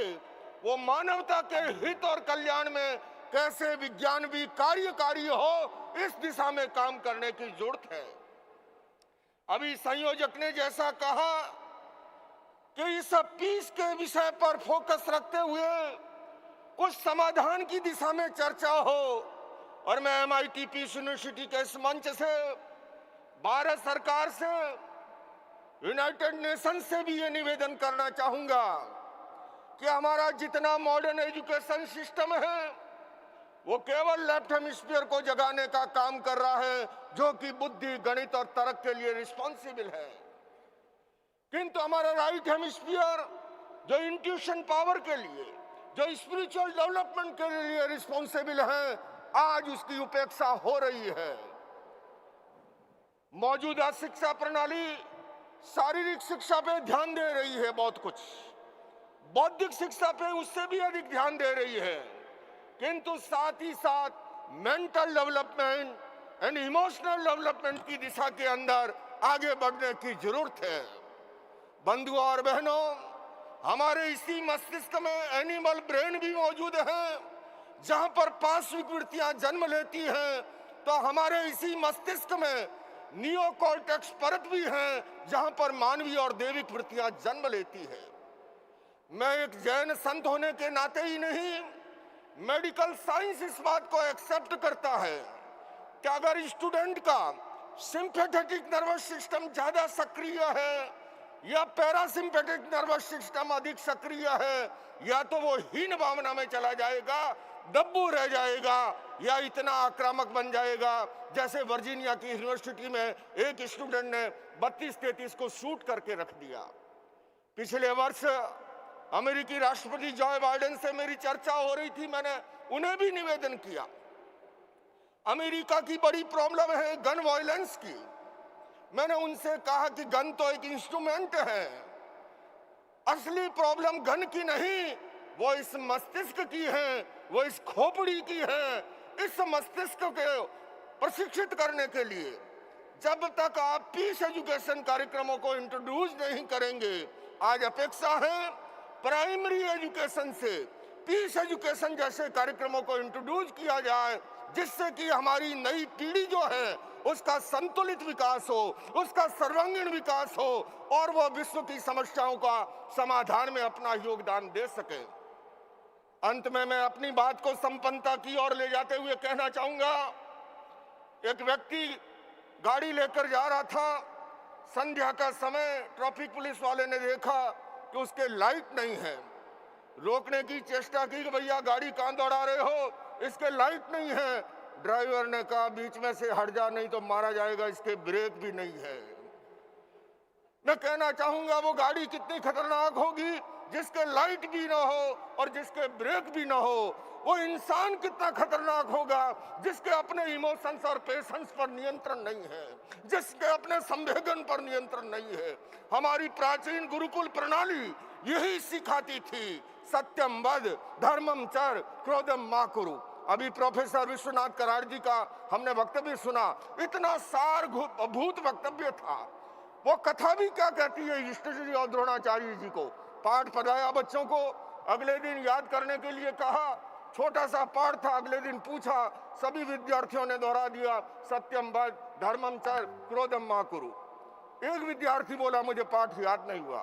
वो मानवता के हित और कल्याण में कैसे विज्ञान भी कार्यकारी हो, इस दिशा में काम करने की जरूरत है। अभी संयोजक ने जैसा कहा कि इस पीस के विषय पर फोकस रखते हुए कुछ समाधान की दिशा में चर्चा हो, और मैं MIT पीस यूनिवर्सिटी के इस मंच से भारत सरकार से, यूनाइटेड नेशन से भी ये निवेदन करना चाहूंगा कि हमारा जितना मॉडर्न एजुकेशन सिस्टम है वो केवल लेफ्ट हेमिस्फीयर को जगाने का काम कर रहा है, जो कि बुद्धि, गणित और तर्क के लिए रिस्पॉन्सिबल है, किंतु हमारा राइट हेमिस्फीयर जो इंट्यूशन पावर के लिए, जो स्पिरिचुअल डेवलपमेंट के लिए रिस्पॉन्सिबल है, आज उसकी उपेक्षा हो रही है। मौजूदा शिक्षा प्रणाली शारीरिक शिक्षा पे ध्यान दे रही है बहुत कुछ, बौद्धिक शिक्षा पे उससे भी अधिक ध्यान दे रही है, किंतु साथ ही साथ mental development and emotional development की दिशा के अंदर आगे बढ़ने की जरूरत है। बंधुओं और बहनों, हमारे इसी मस्तिष्क में एनिमल ब्रेन भी मौजूद है, जहां पर पांचविक वृत्तियां जन्म लेती हैं, तो हमारे इसी मस्तिष्क में नियोकॉर्टेक्स परत भी है, जहां पर मानवीय और दैविक वृत्तियां जन्म लेती है। मैं एक जैन संत होने के नाते ही नहीं, मेडिकल साइंस इस बात को एक्सेप्ट करता है कि अगर स्टूडेंट का सिंपैथेटिक नर्वस सिस्टम ज्यादा सक्रिय है या पैरासिम्पैथिक नर्वस सिस्टम अधिक सक्रिय है, या तो वो हीन भावना में चला जाएगा, दब्बू रह जाएगा, या इतना आक्रामक बन जाएगा जैसे वर्जीनिया की यूनिवर्सिटी में एक स्टूडेंट ने 32-33 को शूट करके रख दिया। पिछले वर्ष अमेरिकी राष्ट्रपति जॉय बाइडेन से मेरी चर्चा हो रही थी, मैंने उन्हें भी निवेदन किया। अमेरिका की बड़ी प्रॉब्लम है गन वायलेंस की। मैंने उनसे कहा कि गन तो एक इंस्ट्रूमेंट है, असली प्रॉब्लम गन की नहीं, वो इस मस्तिष्क की है, वो इस खोपड़ी की है। इस मस्तिष्क को प्रशिक्षित करने के लिए जब तक आप पीस एजुकेशन कार्यक्रमों को इंट्रोड्यूस नहीं करेंगे, आज अपेक्षा है प्राइमरी एजुकेशन से पीस एजुकेशन जैसे कार्यक्रमों को इंट्रोड्यूस किया जाए, जिससे कि हमारी नई पीढ़ी जो है उसका संतुलित विकास हो, उसका सर्वांगीण विकास हो, और वह विश्व की समस्याओं का समाधान में अपना योगदान दे सके। अंत में मैं अपनी बात को संपन्नता की ओर ले जाते हुए कहना चाहूंगा, एक व्यक्ति गाड़ी लेकर जा रहा था, संध्या का समय, ट्रैफिक पुलिस वाले ने देखा कि उसके लाइट नहीं है। रोकने की चेष्टा की कि भैया गाड़ी कहां दौड़ा रहे हो, इसके लाइट नहीं है। ड्राइवर ने कहा बीच में से हट जा, नहीं तो मारा जाएगा, इसके ब्रेक भी नहीं है। मैं कहना चाहूंगा वो गाड़ी कितनी खतरनाक होगी जिसके लाइट भी ना हो और जिसके ब्रेक भी ना हो। वो इंसान कितना खतरनाक होगा जिसके अपने इमोशंस और पेशेंस पर नियंत्रण नहीं है, जिसके अपने संवेदन पर नियंत्रण नहीं है। हमारी प्राचीन गुरुकुल प्रणाली यही सिखाती थी, सत्यम वद, धर्मम चर, क्रोधम मा कुरु। अभी प्रोफेसर विश्वनाथ कराड़ जी का हमने वक्तव्य सुना, इतना सारभूत वक्तव्य था। वो कथा भी क्या कहती है, युधिष्ठिर और द्रोणाचार्य जी को पाठ पढ़ाया, बच्चों को अगले दिन याद करने के लिए कहा। छोटा सा पाठ था, अगले दिन पूछा, सभी विद्यार्थियों ने दोहरा दिया, सत्यम वद, धर्मम चर, क्रोधम मा कुरु। एक विद्यार्थी बोला मुझे पाठ याद नहीं हुआ।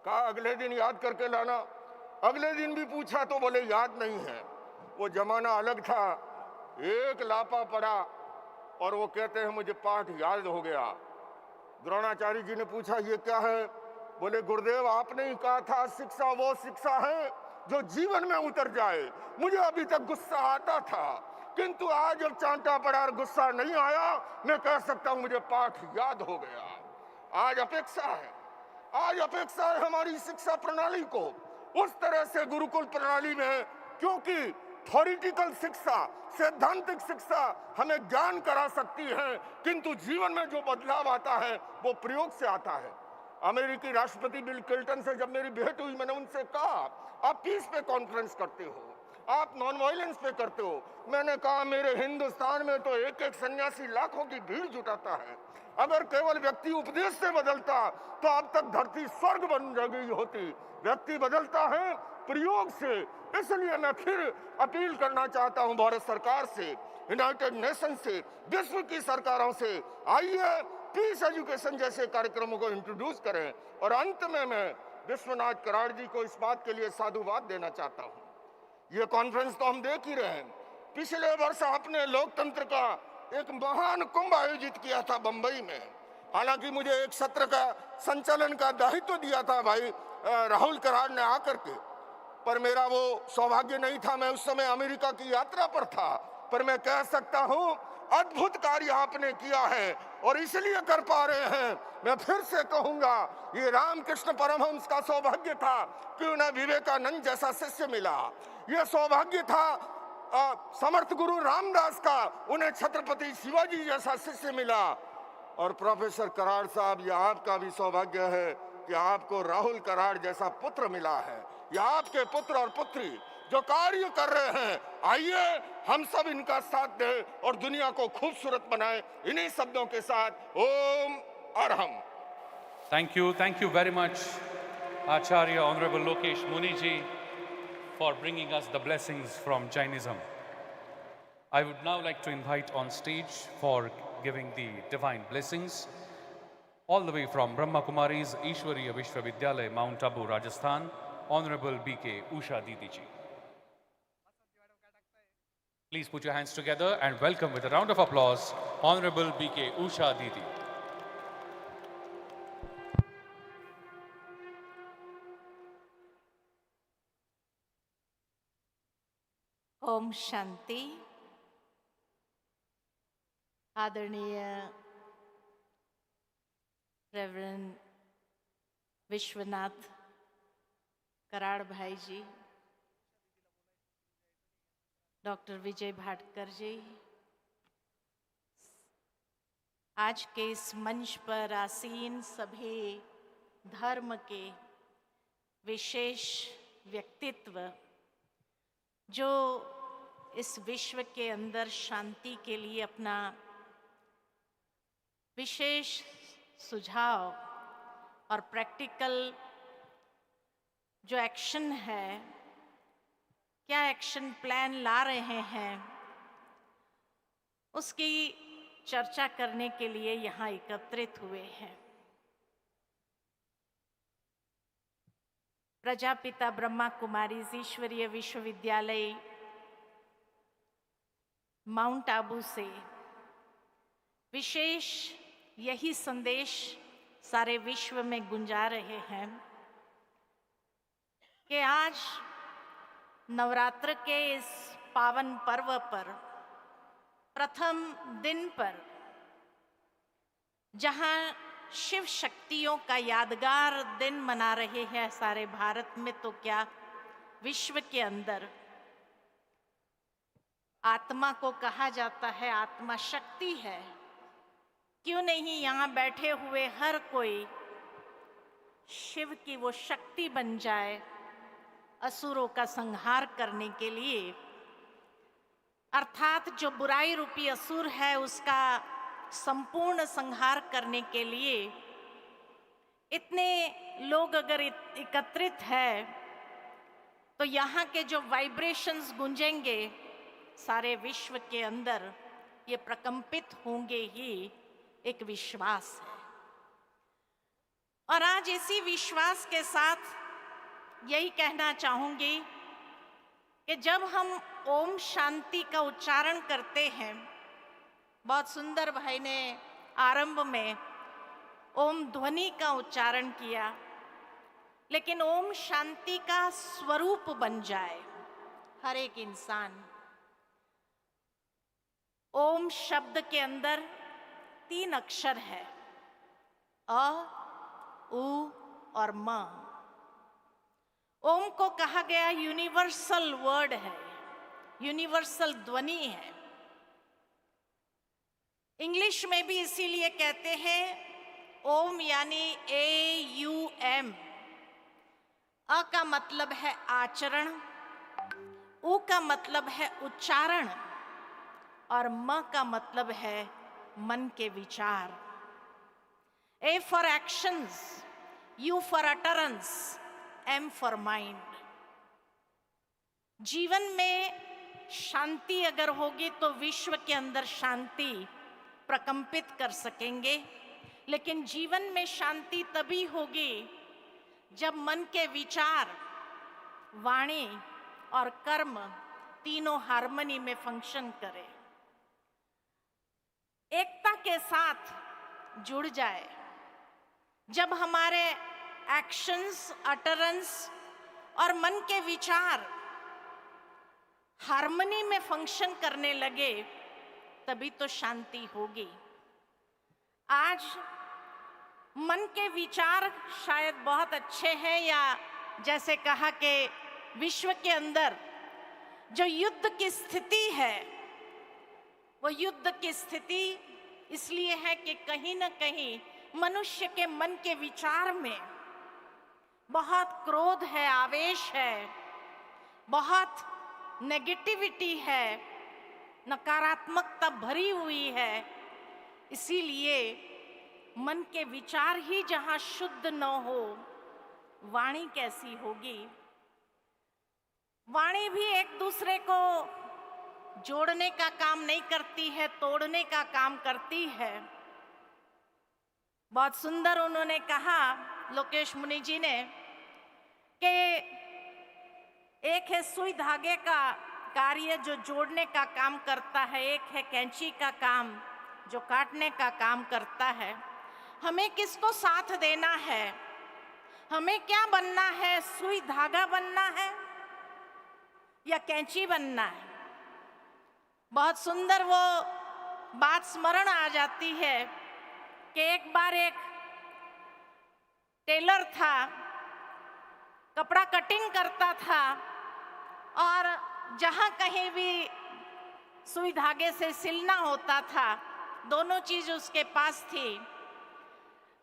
कहा अगले दिन याद करके लाना। अगले दिन भी पूछा तो बोले याद नहीं है। वो जमाना अलग था, एक लापा पड़ा और वो कहते हैं मुझे पाठ याद हो गया। द्रोणाचार्य जी ने पूछा ये क्या है? बोले गुरुदेव आपने ही कहा था शिक्षा वो शिक्षा है जो जीवन में उतर जाए। मुझे अभी तक गुस्सा आता था, किंतु आज जब चांटा पड़ा और गुस्सा नहीं आया, मैं कह सकता हूं मुझे पाठ याद हो गया। आज अपेक्षा है हमारी शिक्षा प्रणाली को उस तरह से गुरुकुल प्रणाली में, क्योंकि थ्योरेटिकल शिक्षा, सैद्धांतिक शिक्षा हमें ज्ञान करा सकती है, किंतु जीवन में जो बदलाव आता है वो प्रयोग से आता है। अमेरिकी राष्ट्रपति बिल क्लिंटन से जब मेरी भेंट हुई, मैंने उनसे कहा आप पीस पे कॉन्फ्रेंस करते हो, आप नॉन वायलेंस पे करते हो। मैंने कहा मेरे हिंदुस्तान में तो एक एक सन्यासी लाखों की भीड़ जुटाता है। अगर केवल व्यक्ति उपदेश से बदलता तो अब तक धरती स्वर्ग बन गई होती। व्यक्ति बदलता है प्रयोग से। इसलिए मैं फिर अपील करना चाहता हूं भारत सरकार से, यूनाइटेड नेशन से, विश्व की सरकारों से, आइए पीस एजुकेशन जैसे कार्यक्रमों को इंट्रोड्यूस करें। और अंत में मैं विश्वनाथ कराड़ जी को इस बात के लिए साधुवाद देना चाहता हूं। ये कॉन्फ्रेंस तो हम देख ही रहे हैं। पिछले वर्ष आपने लोकतंत्र का एक महान कुंभ आयोजित किया था बंबई में। हालांकि मुझे एक सत्र का संचालन का दायित्व दिया था भाई राहुल कराड़ ने आकर के, पर मेरा वो सौभाग्य नहीं था। मैं उस समय अमेरिका की यात्रा पर था। पर मैं कह सकता हूं अद्भुत कार्य आपने किया है और इसलिए कर पा रहे हैं। मैं फिर से कहूंगा ये रामकृष्ण परमहंस का सौभाग्य था कि उन्हें विवेकानंद जैसा शिष्य मिला। ये सौभाग्य था समर्थ गुरु रामदास का, उन्हें छत्रपति शिवाजी जैसा शिष्य मिला। और प्रोफेसर कराड़ साहब, ये आपका भी सौभाग्य है कि आपको राहुल कराड़ जैसा पुत्र मिला है। ये आपके पुत्र और पुत्री जो कार्य कर रहे हैं, आइए हम सब इनका साथ दें और दुनिया को खूबसूरत बनाएं। इन्हीं शब्दों के साथ ओम Arham. Thank you very much, Acharya Honorable Lokesh Muni ji, for bringing us the blessings from Jainism. I would now like to invite on stage for giving the divine blessings, all the way from Brahma Kumari's Ishwariya Vishwavidyalaya, Mount Abu, Rajasthan, Honorable B.K. Usha Didi ji. Please put your hands together and welcome with a round of applause Honorable B.K. Usha Didi. Om Shanti. आदरणीय reverend Vishwanath Karad भाई जी, doctor विजय भाटकर जी, आज के इस मंच पर आसीन सभी धर्म के विशेष व्यक्तित्व जो इस विश्व के अंदर शांति के लिए अपना विशेष सुझाव और प्रैक्टिकल जो एक्शन है, क्या एक्शन प्लान ला रहे हैं, उसकी चर्चा करने के लिए यहाँ एकत्रित हुए हैं। प्रजापिता ब्रह्मा कुमारी ईश्वरीय विश्वविद्यालय माउंट आबू से विशेष यही संदेश सारे विश्व में गुंजा रहे हैं कि आज नवरात्र के इस पावन पर्व पर प्रथम दिन पर जहां शिव शक्तियों का यादगार दिन मना रहे हैं सारे भारत में, तो क्या विश्व के अंदर आत्मा को कहा जाता है आत्मा शक्ति है। क्यों नहीं यहाँ बैठे हुए हर कोई शिव की वो शक्ति बन जाए असुरों का संहार करने के लिए, अर्थात जो बुराई रूपी असुर है उसका संपूर्ण संहार करने के लिए इतने लोग अगर एकत्रित है तो यहाँ के जो वाइब्रेशंस गूंजेंगे सारे विश्व के अंदर, ये प्रकंपित होंगे ही, एक विश्वास है। और आज इसी विश्वास के साथ यही कहना चाहूंगी कि जब हम ओम शांति का उच्चारण करते हैं, बहुत सुंदर भाई ने आरंभ में ओम ध्वनि का उच्चारण किया, लेकिन ओम शांति का स्वरूप बन जाए हर एक इंसान। ओम शब्द के अंदर 3 अक्षर है, अ, उ और म। ओम को कहा गया यूनिवर्सल वर्ड है, यूनिवर्सल ध्वनि है। इंग्लिश में भी इसीलिए कहते हैं ओम यानी AUM। अ का मतलब है आचरण, उ का मतलब है उच्चारण और म का मतलब है मन के विचार। A for actions, U for utterance, M for mind। जीवन में शांति अगर होगी तो विश्व के अंदर शांति प्रकंपित कर सकेंगे, लेकिन जीवन में शांति तभी होगी जब मन के विचार, वाणी और कर्म तीनों हार्मनी में फंक्शन करें, एकता के साथ जुड़ जाए। जब हमारे एक्शंस, अटरेंस और मन के विचार हार्मनी में फंक्शन करने लगे, तभी तो शांति होगी। आज मन के विचार शायद बहुत अच्छे हैं, या जैसे कहा कि विश्व के अंदर जो युद्ध की स्थिति है, वो युद्ध की स्थिति इसलिए है कि कहीं ना कहीं मनुष्य के मन के विचार में बहुत क्रोध है, आवेश है, बहुत नेगेटिविटी है, नकारात्मकता भरी हुई है। इसीलिए मन के विचार ही जहां शुद्ध न हो, वाणी कैसी होगी? वाणी भी एक दूसरे को जोड़ने का काम नहीं करती है, तोड़ने का काम करती है। बहुत सुंदर उन्होंने कहा, लोकेश मुनि जी ने, कि एक है सुई धागे का कार्य जो जोड़ने का काम करता है, एक है कैंची का काम जो काटने का काम करता है। हमें किसको साथ देना है? हमें क्या बनना है? सुई धागा बनना है या कैंची बनना है? बहुत सुंदर वो बात स्मरण आ जाती है कि एक बार एक टेलर था, कपड़ा कटिंग करता था, और जहां कहीं भी सुई धागे से सिलना होता था, दोनों चीज उसके पास थी।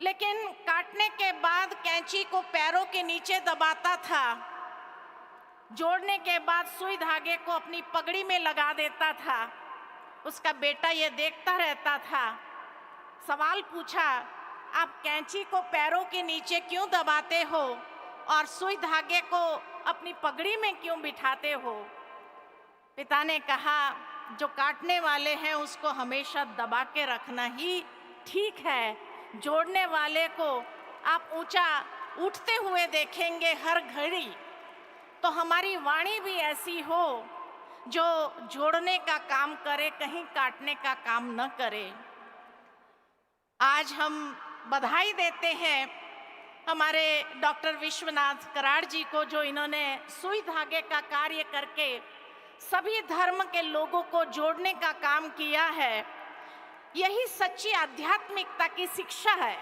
लेकिन काटने के बाद कैंची को पैरों के नीचे दबाता था, जोड़ने के बाद सुई धागे को अपनी पगड़ी में लगा देता था। उसका बेटा ये देखता रहता था। सवाल पूछा, आप कैंची को पैरों के नीचे क्यों दबाते हो और सुई धागे को अपनी पगड़ी में क्यों बिठाते हो? पिता ने कहा, जो काटने वाले हैं उसको हमेशा दबा के रखना ही ठीक है, जोड़ने वाले को आप ऊंचा उठते हुए देखेंगे हर घड़ी। तो हमारी वाणी भी ऐसी हो जो जोड़ने का काम करे, कहीं काटने का काम न करे। आज हम बधाई देते हैं हमारे डॉक्टर विश्वनाथ कराड़ जी को, जो इन्होंने सुई धागे का कार्य करके सभी धर्म के लोगों को जोड़ने का काम किया है। यही सच्ची आध्यात्मिकता की शिक्षा है,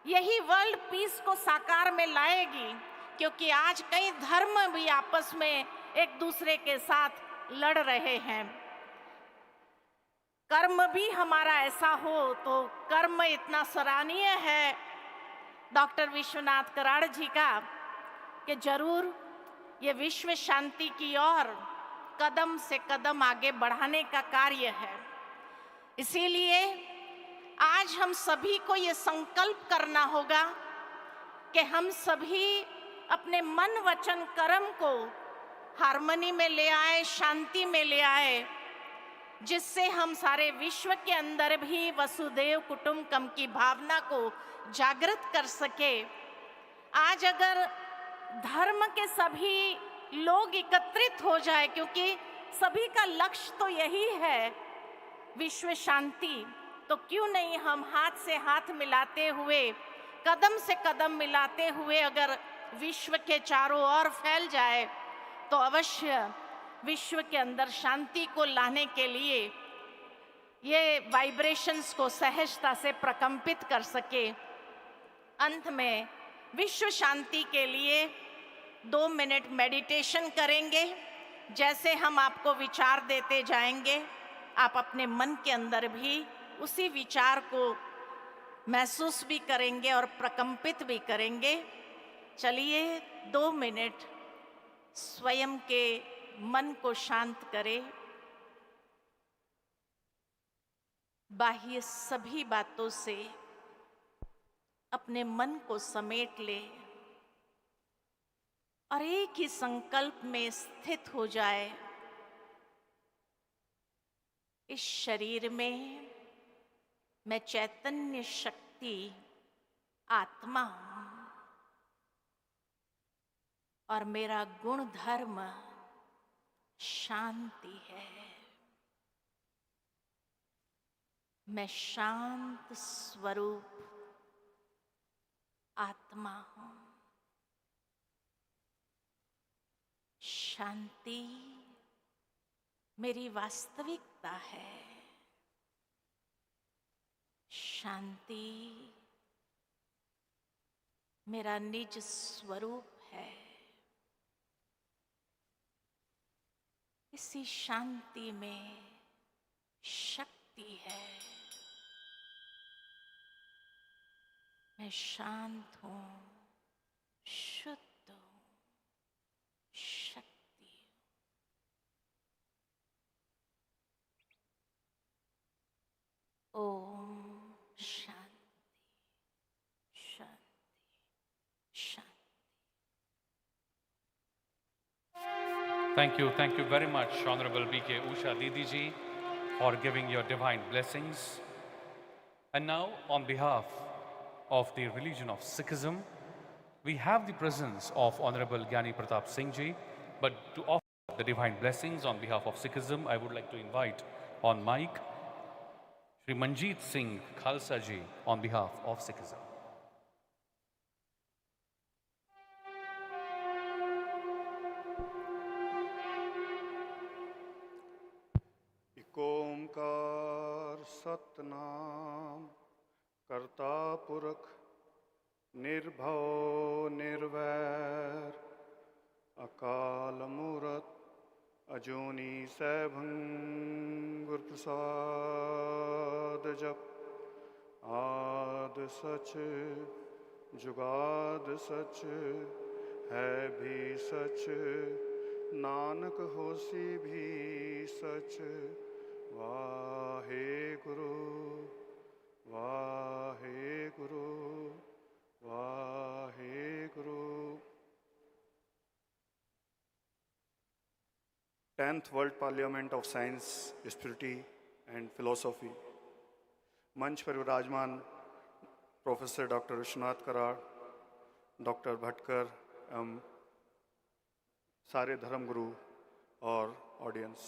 यही वर्ल्ड पीस को साकार में लाएगी, क्योंकि आज कई धर्म भी आपस में एक दूसरे के साथ लड़ रहे हैं। कर्म भी हमारा ऐसा हो तो कर्म इतना सराहनीय है डॉक्टर विश्वनाथ कराड़ जी का कि जरूर ये विश्व शांति की ओर कदम से कदम आगे बढ़ाने का कार्य है। इसीलिए आज हम सभी को ये संकल्प करना होगा कि हम सभी अपने मन, वचन, कर्म को हार्मनी में ले आए, शांति में ले आए, जिससे हम सारे विश्व के अंदर भी वसुदेव कुटुंबकम की भावना को जागृत कर सके। आज अगर धर्म के सभी लोग एकत्रित हो जाए, क्योंकि सभी का लक्ष्य तो यही है विश्व शांति। तो क्यों नहीं हम हाथ से हाथ मिलाते हुए, कदम से कदम मिलाते हुए अगर विश्व के चारों ओर फैल जाए तो अवश्य विश्व के अंदर शांति को लाने के लिए ये वाइब्रेशंस को सहजता से प्रकंपित कर सके। अंत में विश्व शांति के लिए 2 मिनट मेडिटेशन करेंगे। जैसे हम आपको विचार देते जाएंगे, आप अपने मन के अंदर भी उसी विचार को महसूस भी करेंगे और प्रकंपित भी करेंगे। चलिए 2 मिनट स्वयं के मन को शांत करें, बाह्य सभी बातों से अपने मन को समेट ले और एक ही संकल्प में स्थित हो जाए। इस शरीर में मैं चैतन्य शक्ति आत्मा हूं और मेरा गुण धर्म शांति है। मैं शांत स्वरूप आत्मा हूं। शांति मेरी वास्तविकता है। शांति मेरा निज स्वरूप है। इसी शांति में शक्ति है। मैं शांत हूं, शुद्ध हूं, शक्ति हूं। ओम शांति शांति शांति। Thank you very much, Honorable B.K. Usha Didi ji, for giving your divine blessings. And now, on behalf of the religion of Sikhism, we have the presence of Honorable Gyani Pratap Singh ji, but to offer the divine blessings on behalf of Sikhism, I would like to invite on mic Shri Manjeet Singh Khalsa ji on behalf of Sikhism. ओंकार सतनाम करता पुरख निर्भव निर्वैर अकाल मूरत अजूनी सैभं गुर प्रसाद जप आद सच जुगाद सच है भी सच नानक होसी भी सच Wahe Guru Wahe Guru Wahe Guru. 10th World Parliament of Science, Spirituality and Philosophy। मंच पर विराजमान professor doctor Vishwanath Karad, doctor Bhatkar एवं सारे धर्मगुरु और ऑडियंस,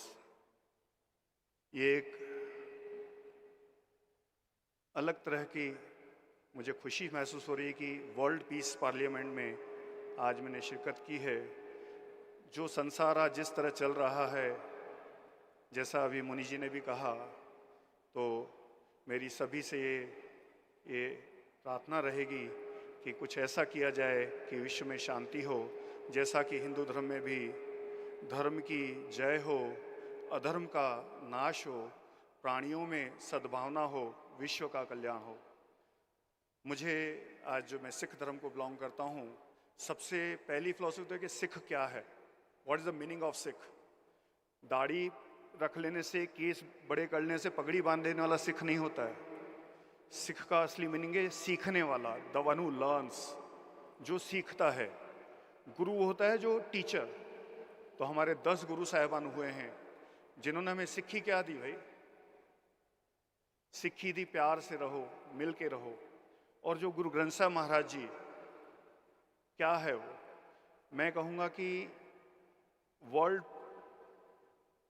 ये एक अलग तरह की मुझे खुशी महसूस हो रही है कि वर्ल्ड पीस पार्लियामेंट में आज मैंने शिरकत की है। जो संसार आज जिस तरह चल रहा है, जैसा अभी मुनि जी ने भी कहा, तो मेरी सभी से ये प्रार्थना रहेगी कि कुछ ऐसा किया जाए कि विश्व में शांति हो। जैसा कि हिंदू धर्म में भी धर्म की जय हो, अधर्म का नाश हो, प्राणियों में सद्भावना हो, विश्व का कल्याण हो। मुझे आज जो मैं सिख धर्म को बिलोंग करता हूँ, सबसे पहली फिलॉसफी तो है कि सिख क्या है, what is the meaning of Sikh. दाढ़ी रख लेने से, केस बड़े कर लेने से पगड़ी बांध देने वाला सिख नहीं होता है। सिख का असली मीनिंग है सीखने वाला, द वन हू लर्न्स, जो सीखता है। गुरु होता है जो टीचर। तो हमारे 10 गुरु साहिबान हुए हैं जिन्होंने हमें सिक्खी क्या दी भाई? सिक्खी दी प्यार से रहो, मिल के रहो। और जो गुरु ग्रंथ साहब महाराज जी क्या है वो? मैं कहूँगा कि वर्ल्ड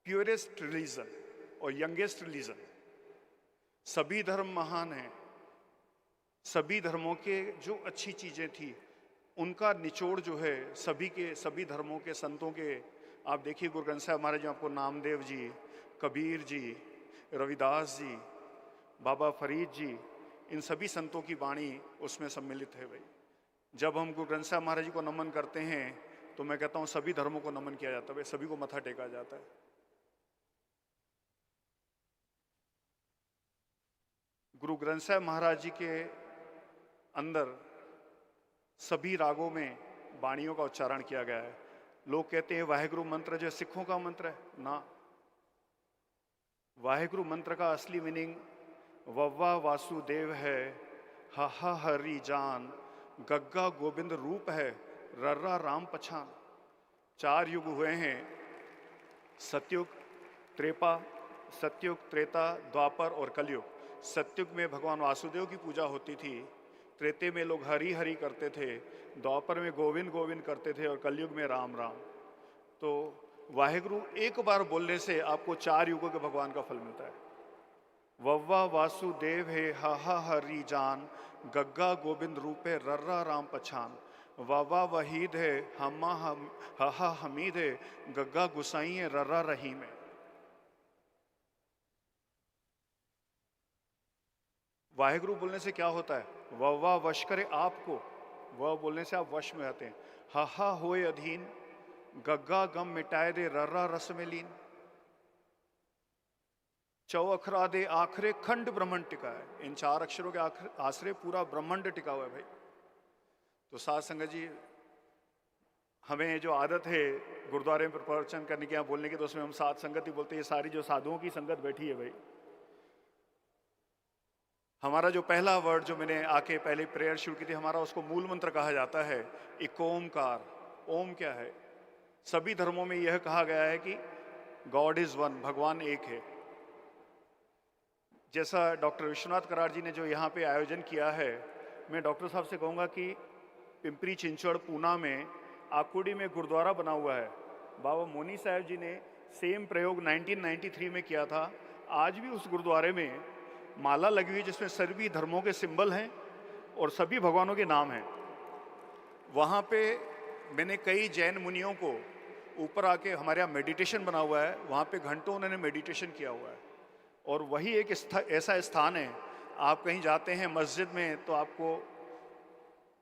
प्योरेस्ट रिलीजन और यंगेस्ट रिलीजन, सभी धर्म महान हैं, सभी धर्मों के जो अच्छी चीज़ें थी उनका निचोड़ जो है सभी धर्मों के संतों के, आप देखिए गुरु ग्रंथ साहिब महाराज जी, आपको नामदेव जी, कबीर जी, रविदास जी, बाबा फरीद जी, इन सभी संतों की वाणी उसमें सम्मिलित है। भाई जब हम गुरु ग्रंथ साहिब महाराज जी को नमन करते हैं तो मैं कहता हूँ सभी धर्मों को नमन किया जाता है, सभी को मत्था टेका जाता है। गुरु ग्रंथ साहिब महाराज जी के अंदर सभी रागों में वाणियों का उच्चारण किया गया है। लोग कहते हैं वाहेगुरु मंत्र जो सिखों का मंत्र है, ना, वाहेगुरु मंत्र का असली मीनिंग वव्वा वासुदेव है, हा हरि जान, गग्गा गोविंद रूप है, रर्रा राम पछान। 4 युग हुए हैं, सतयुग, त्रेता, द्वापर और कलयुग। सतयुग में भगवान वासुदेव की पूजा होती थी, त्रेते में लोग हरि हरि करते थे, द्वापर में गोविंद गोविंद करते थे और कलयुग में राम राम। तो वाहेगुरु एक बार बोलने से आपको 4 युगों के भगवान का फल मिलता है। वव्वा वासुदेव है, हा हरि जान, गग्गा गोविंद रूप है, रर्रा राम पछान। वावा वहीद है, हा हमीद है, गग्गा गुसाई है, रर्रा रहीम है। वाहेगुरु बोलने से क्या होता है? वह वश करे आपको, वह बोलने से आप वश में आते हैं। हा होए अधीन, गग्गा गम मिटाए दे, रर्रा रस में लीन। चौ अखरा दे आखरे, खंड ब्रह्मांड टिका है। इन 4 अक्षरों के आश्रय पूरा ब्रह्मांड टिका हुआ है भाई। तो साध संगत जी, हमें जो आदत है गुरुद्वारे में प्रवचन करने की, यहाँ बोलने की, तो उसमें हम साध संगत ही बोलते हैं। ये सारी जो साधुओं की संगत बैठी है भाई। हमारा जो पहला वर्ड जो मैंने आके पहले प्रेयर शुरू की थी, हमारा उसको मूल मंत्र कहा जाता है, एक ओमकार। ओम क्या है? सभी धर्मों में यह कहा गया है कि गॉड इज वन, भगवान एक है। जैसा डॉक्टर विश्वनाथ कराड़ जी ने जो यहाँ पे आयोजन किया है, मैं डॉक्टर साहब से कहूँगा कि पिंपरी चिंचवड़ पूना में आकुड़ी में गुरुद्वारा बना हुआ है। बाबा मोनी साहब जी ने सेम प्रयोग 1993 में किया था। आज भी उस गुरुद्वारे में माला लगी हुई जिसमें सभी धर्मों के सिंबल हैं और सभी भगवानों के नाम हैं। वहाँ पे मैंने कई जैन मुनियों को ऊपर आके, हमारे यहाँ मेडिटेशन बना हुआ है, वहाँ पे घंटों उन्होंने मेडिटेशन किया हुआ है। और वही एक ऐसा स्थान है, आप कहीं जाते हैं मस्जिद में तो आपको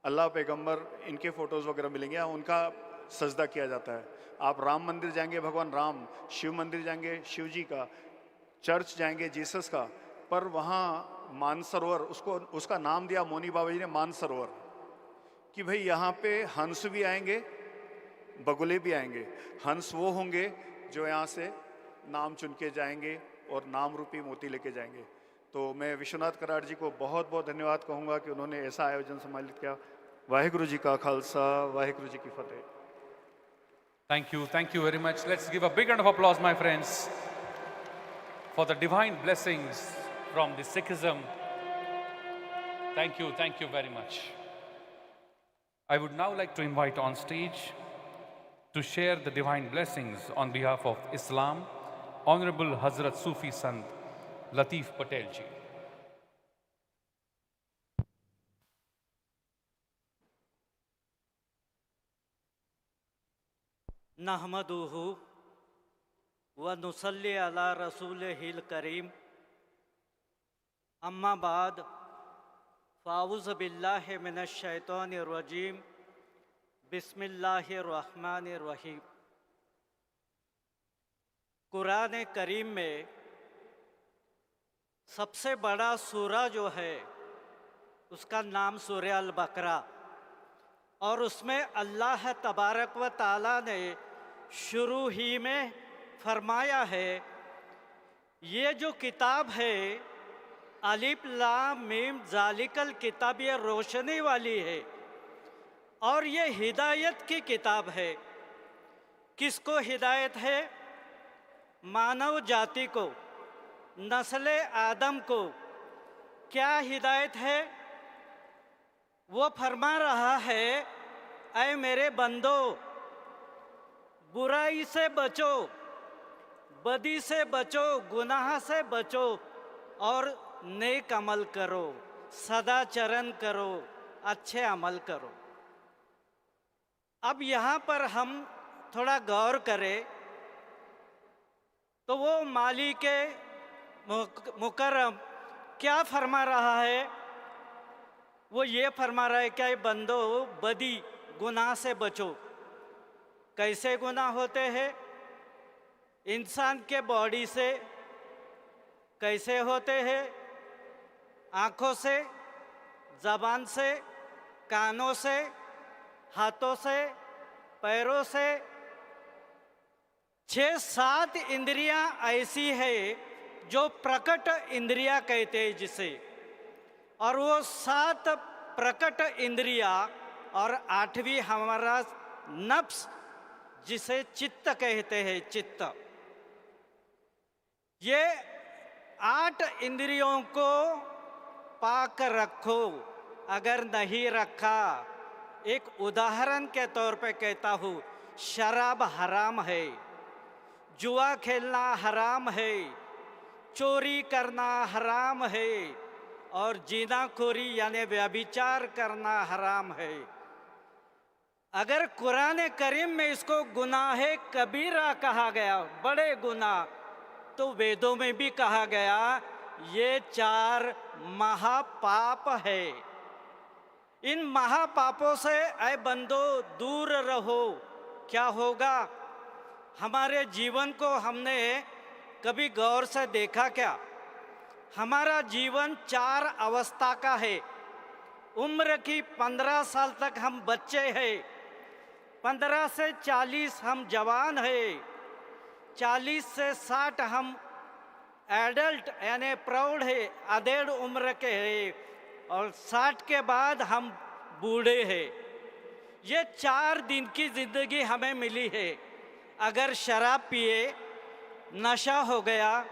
अल्लाह पैगंबर इनके फ़ोटोज़ वगैरह मिलेंगे, उनका सजदा किया जाता है। आप राम मंदिर जाएंगे, भगवान राम, शिव मंदिर जाएंगे, शिव जी का, चर्च जाएंगे, जीसस का। पर वहाँ मानसरोवर, उसका नाम दिया मोनी बाबा जी ने मानसरोवर, कि भाई यहाँ पे हंस भी आएंगे, बगुले भी आएंगे। हंस वो होंगे जो यहाँ से नाम चुन के जाएंगे और नाम रूपी मोती लेके जाएंगे। तो मैं विश्वनाथ कराड़ जी को बहुत बहुत धन्यवाद कहूँगा कि उन्होंने ऐसा आयोजन सम्मिलित किया। वाहिगुरु जी का खालसा, वाहिगुरु जी की फतेह। Thank you very much. Let's give a big round of applause, my friends, for the divine blessings from the Sikhism. Thank you very much. I would now like to invite on stage to share the divine blessings on behalf of Islam, Honorable Hazrat Sufi Sant Latif Patel ji. नहमदुहु व नुसल्ली अला रसूलिहिल करीम, अम्मा बाद फ़ाऊज़ बिल्लाहि मिनश शैतानिर रजीम, बिस्मिल्लाहिर रहमानिर रहीम। कुरान करीम में सबसे बड़ा सूरा जो है उसका नाम सूरा अल बकरा, और उसमें अल्लाह तबारक व ताला ने शुरू ही में फरमाया है, ये जो किताब है अलिफ लाम मीम जालिकल किताब, ये रोशनी वाली है और ये हिदायत की किताब है। किसको हिदायत है? मानव जाति को, नस्ल आदम को। क्या हिदायत है? वो फरमा रहा है, ऐ मेरे बंदो, बुराई से बचो, बदी से बचो, गुनाह से बचो और नेक अमल करो, सदाचरण करो, अच्छे अमल करो। अब यहाँ पर हम थोड़ा गौर करें तो वो माली के मुकर्रम क्या फरमा रहा है? वो ये फरमा रहा है कि बंदो बदी गुनाह से बचो। कैसे गुनाह होते हैं? इंसान के बॉडी से। कैसे होते हैं? आँखों से, जबान से, कानों से, हाथों से, पैरों से। 6-7 इंद्रियां ऐसी है जो प्रकट इंद्रिया कहते हैं जिसे, और वो 7 प्रकट इंद्रिया और 8वीं हमारा नफ्स जिसे चित्त कहते हैं, चित्त। ये 8 इंद्रियों को पाक रखो। अगर नहीं रखा, एक उदाहरण के तौर पे कहता हूँ, शराब हराम है, जुआ खेलना हराम है, चोरी करना हराम है और जीनाखोरी यानी व्यभिचार करना हराम है। अगर कुरान करीम में इसको गुनाह कबीरा कहा गया, बड़े गुनाह, तो वेदों में भी कहा गया ये 4 महापाप है। इन महापापों से ऐ बंदो दूर रहो। क्या होगा? हमारे जीवन को हमने कभी गौर से देखा क्या? हमारा जीवन 4 अवस्था का है। उम्र की 15 साल तक हम बच्चे हैं, 15 से 40 हम जवान हैं, 40 से 60 हम एडल्ट यानी प्रौढ़ है, अधेड़ उम्र के हैं, और 60 के बाद हम बूढ़े हैं। ये 4 दिन की जिंदगी हमें मिली है। अगर शराब पिए, नशा हो गया,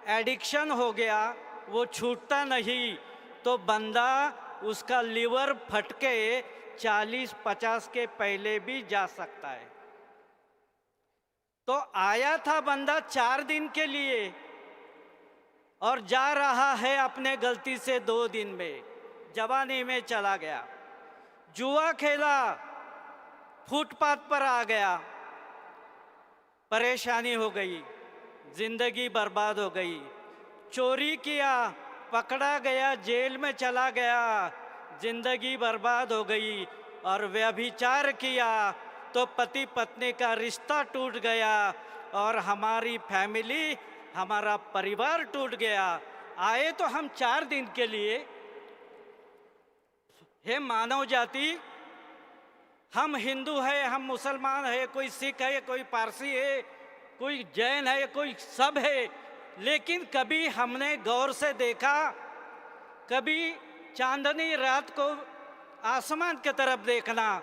एडिक्शन हो गया, वो छूटता नहीं, तो बंदा उसका लिवर फटके 40-50 के पहले भी जा सकता है। तो आया था बंदा 4 दिन के लिए और जा रहा है अपने गलती से 2 दिन में, जवानी में चला गया। जुआ खेला, फुटपाथ पर आ गया, परेशानी हो गई, जिंदगी बर्बाद हो गई। चोरी किया, पकड़ा गया, जेल में चला गया, जिंदगी बर्बाद हो गई। और व्यभिचार किया तो पति पत्नी का रिश्ता टूट गया और हमारी फैमिली, हमारा परिवार टूट गया। आए तो हम 4 दिन के लिए। हे मानव जाति, हम हिंदू है, हम मुसलमान है, कोई सिख है, कोई पारसी है, कोई जैन है, कोई सब है, लेकिन कभी हमने गौर से देखा? कभी चांदनी रात को आसमान की तरफ देखना,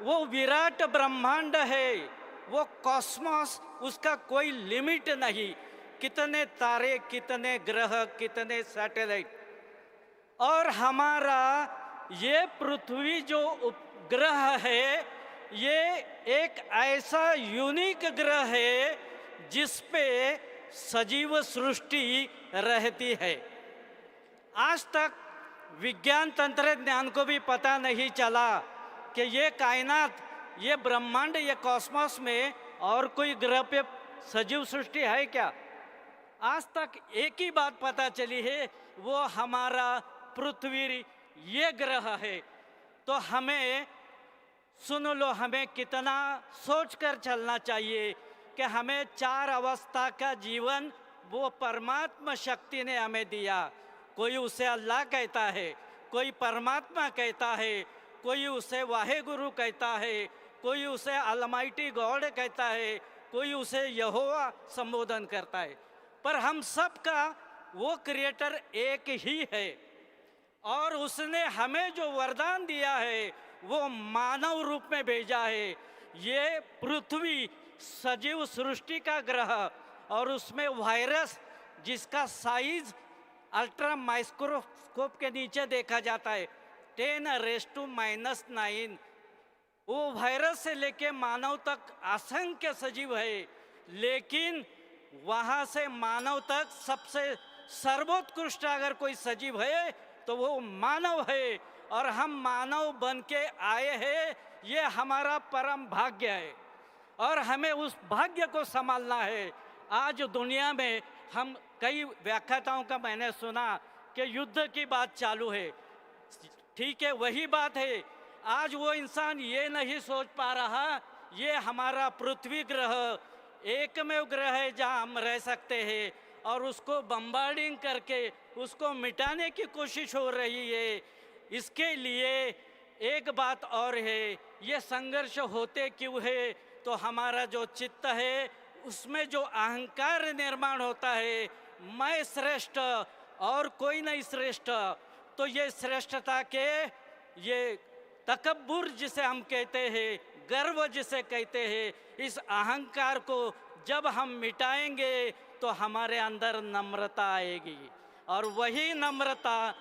वो विराट ब्रह्मांड है, वो कॉस्मोस, उसका कोई लिमिट नहीं। कितने तारे, कितने ग्रह, कितने सैटेलाइट। और हमारा ये पृथ्वी जो उपग्रह है, ये एक ऐसा यूनिक ग्रह है जिस पे सजीव सृष्टि रहती है। आज तक विज्ञान तंत्रज्ञान को भी पता नहीं चला कि ये कायनात, ये ब्रह्मांड, ये कॉस्मोस में और कोई ग्रह पे सजीव सृष्टि है क्या? आज तक एक ही बात पता चली है, वो हमारा पृथ्वी ये ग्रह है। तो हमें सुन लो, हमें कितना सोचकर चलना चाहिए कि हमें 4 अवस्था का जीवन वो परमात्मा शक्ति ने हमें दिया। कोई उसे अल्लाह कहता है, कोई परमात्मा कहता है, कोई उसे वाहेगुरु कहता है, कोई उसे अलमाइटी गॉड कहता है, कोई उसे यहोवा संबोधन करता है। पर हम सब का वो क्रिएटर एक ही है और उसने हमें जो वरदान दिया है वो मानव रूप में भेजा है। ये पृथ्वी सजीव सृष्टि का ग्रह और उसमें वायरस जिसका साइज अल्ट्रा माइक्रोस्कोप के नीचे देखा जाता है, 10⁻⁹ वो वायरस से लेके मानव तक असंख्य सजीव है, लेकिन वहाँ से मानव तक सबसे सर्वोत्कृष्ट अगर कोई सजीव है तो वो मानव है, और हम मानव बन के आए हैं, ये हमारा परम भाग्य है और हमें उस भाग्य को संभालना है। आज दुनिया में हम कई व्याख्याताओं का मैंने सुना कि युद्ध की बात चालू है, ठीक है, वही बात है। आज वो इंसान ये नहीं सोच पा रहा, ये हमारा पृथ्वी ग्रह एकमेव ग्रह है जहाँ हम रह सकते हैं, और उसको बम्बार्डिंग करके उसको मिटाने की कोशिश हो रही है। इसके लिए एक बात और है, ये संघर्ष होते क्यों है? तो हमारा जो चित्त है उसमें जो अहंकार निर्माण होता है, मैं श्रेष्ठ और कोई नहीं श्रेष्ठ, तो ये श्रेष्ठता के ये तकब्बुर जिसे हम कहते हैं, गर्व जिसे कहते हैं, इस अहंकार को जब हम मिटाएंगे तो हमारे अंदर नम्रता आएगी, और वही नम्रता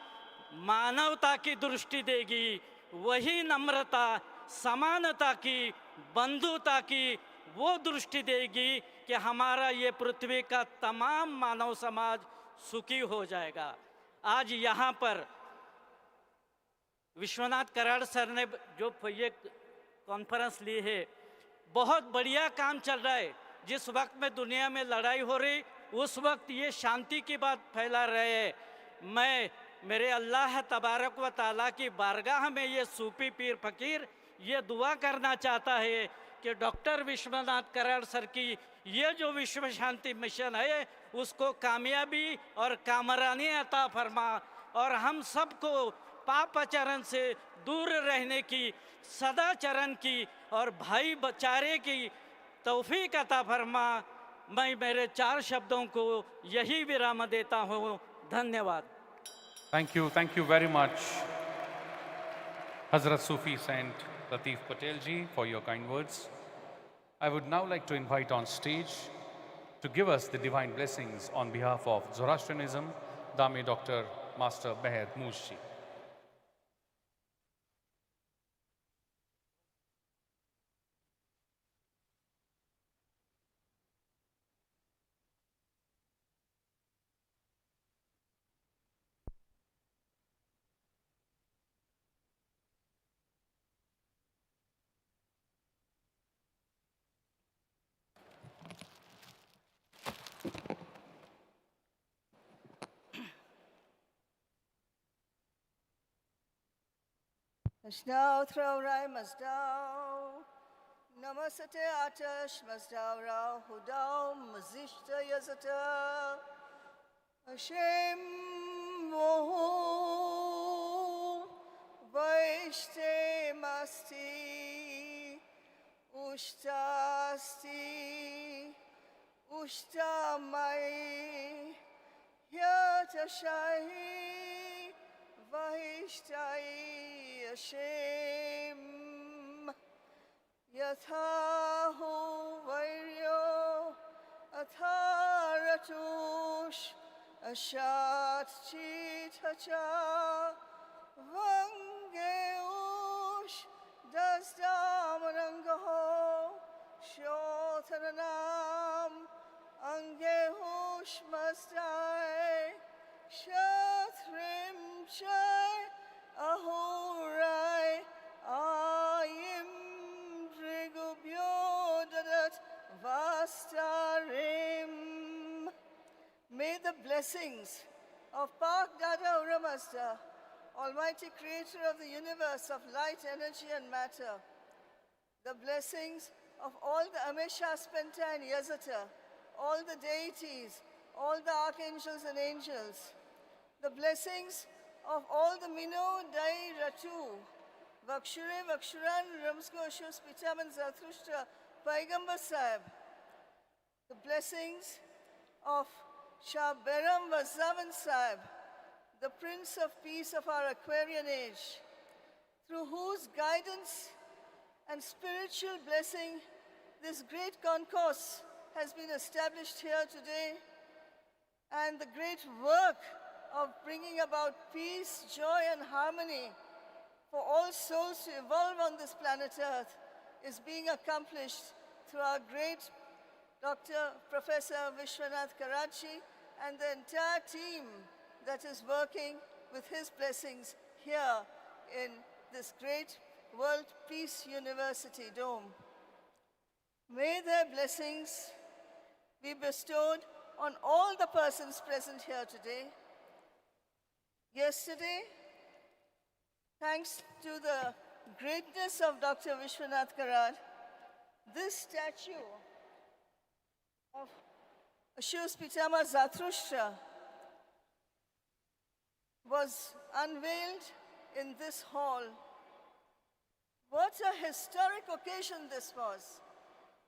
मानवता की दृष्टि देगी, वही नम्रता समानता की, बंधुता की वो दृष्टि देगी कि हमारा ये पृथ्वी का तमाम मानव समाज सुखी हो जाएगा। आज यहाँ पर विश्वनाथ कराड़ सर ने जो ये कॉन्फ्रेंस ली है, बहुत बढ़िया काम चल रहा है। जिस वक्त में दुनिया में लड़ाई हो रही, उस वक्त ये शांति की बात फैला रहे हैं। मैं मेरे अल्लाह तबारक व ताला की बारगाह में ये सूफी पीर फकीर ये दुआ करना चाहता है कि डॉक्टर विश्वनाथ कराड़ सर की ये जो विश्व शांति मिशन है उसको कामयाबी और कामरानी अता फरमा, और हम सबको पापाचरण से दूर रहने की, सदाचरण की और भाई चारे की तौफीक अता फरमा। मैं मेरे 4 शब्दों को यही विराम देता हूँ। धन्यवाद। Thank you very much, Hazrat Sufi Saint Latif Patel ji, for your kind words. I would now like to invite on stage to give us the divine blessings on behalf of Zoroastrianism, Dame Dr. Master Meher Moosh ji. Mashdao throw rai masdao, namasate atash masdao rao hudao mazishta yazata, Hashem mohu vaishte masti, ushtasti, ushtamai, yatashahi, vaishtai. Hashem Yathahu Vairyo Atharatush Ashat Chitacha Vangeush Dasdamarangaho Shotanam Angehush Mastai Shatrim Chai Ahorai Ayim Drigubyodadat Vastarim. May the blessings of Pak Dada Uramasta, Almighty Creator of the universe of light, energy and matter, the blessings of all the Amesha Spenta and Yazata, all the deities, all the archangels and angels, the blessings of all the Mino, Dai, Ratu, Vakshure, Vakshuran, Ramsko, Ashus, Pitaman, Zathrushta, Paigambar Sahib, the blessings of Shah Beram Vazavan Sahib, the Prince of Peace of our Aquarian age, through whose guidance and spiritual blessing this great concourse has been established here today, and the great work of bringing about peace, joy and harmony for all souls to evolve on this planet Earth is being accomplished through our great Dr. Professor Vishwanath Karachi and the entire team that is working with his blessings here in this great World Peace University Dome. May their blessings be bestowed on all the persons present here today. Yesterday, thanks to the greatness of Dr. Vishwanath Karad, this statue of Ashur's Pitama Zarathustra was unveiled in this hall. What a historic occasion this was.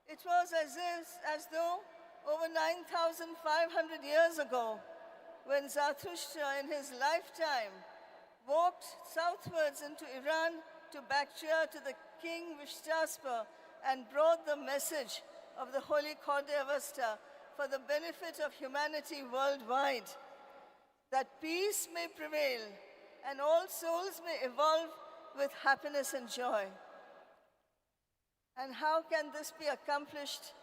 It was as though over 9,500 years ago, when Zarathustra in his lifetime walked southwards into Iran to Bactria to the king Vishtaspa and brought the message of the Holy Corde Avesta for the benefit of humanity worldwide, that peace may prevail and all souls may evolve with happiness and joy. And how can this be accomplished?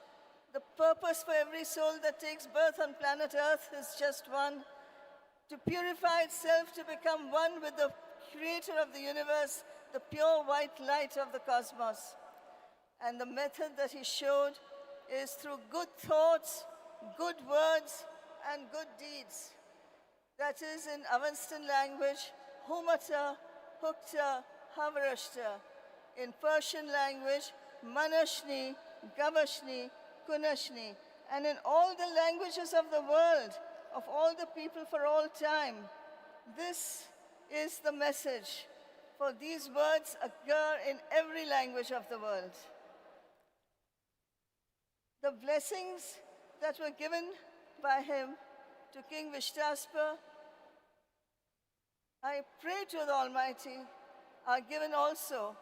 The purpose for every soul that takes birth on planet Earth is just one: to purify itself, to become one with the creator of the universe, the pure white light of the cosmos. And the method that he showed is through good thoughts, good words, and good deeds. That is in Avanstan language, Humata, Hukta, Havarashta. In Persian language, Manashni, Gavashni, Kunashni. And in all the languages of the world, of all the people for all time, this is the message. For these words occur in every language of the world. The blessings that were given by him to King Vishtaspa, I pray to the Almighty, are given also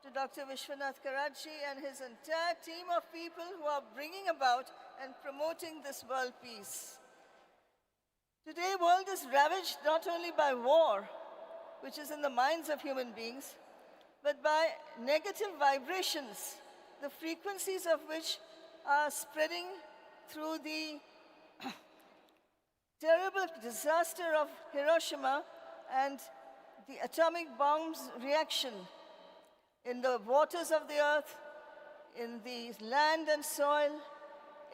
to Dr. Vishwanath Karachi and his entire team of people who are bringing about and promoting this world peace. Today, the world is ravaged not only by war, which is in the minds of human beings, but by negative vibrations, the frequencies of which are spreading through the terrible disaster of Hiroshima and the atomic bombs reaction in the waters of the earth, in the land and soil,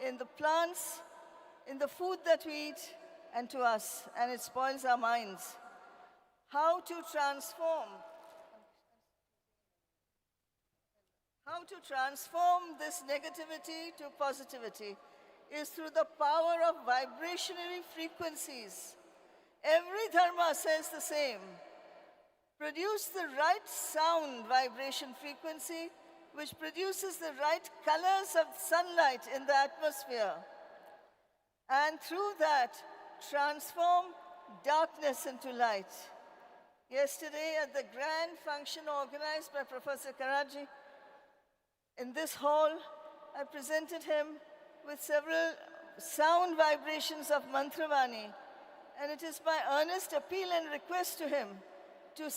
in the plants, in the food that we eat, and to us, and it spoils our minds. How to transform this negativity to positivity is through the power of vibrationary frequencies. Every dharma says the same. Produce the right sound vibration frequency, which produces the right colors of sunlight in the atmosphere. And through that, transform darkness into light. Yesterday, at the grand function organized by Professor Karachi, in this hall, I presented him with several sound vibrations of Mantravani. And it is my earnest appeal and request to him to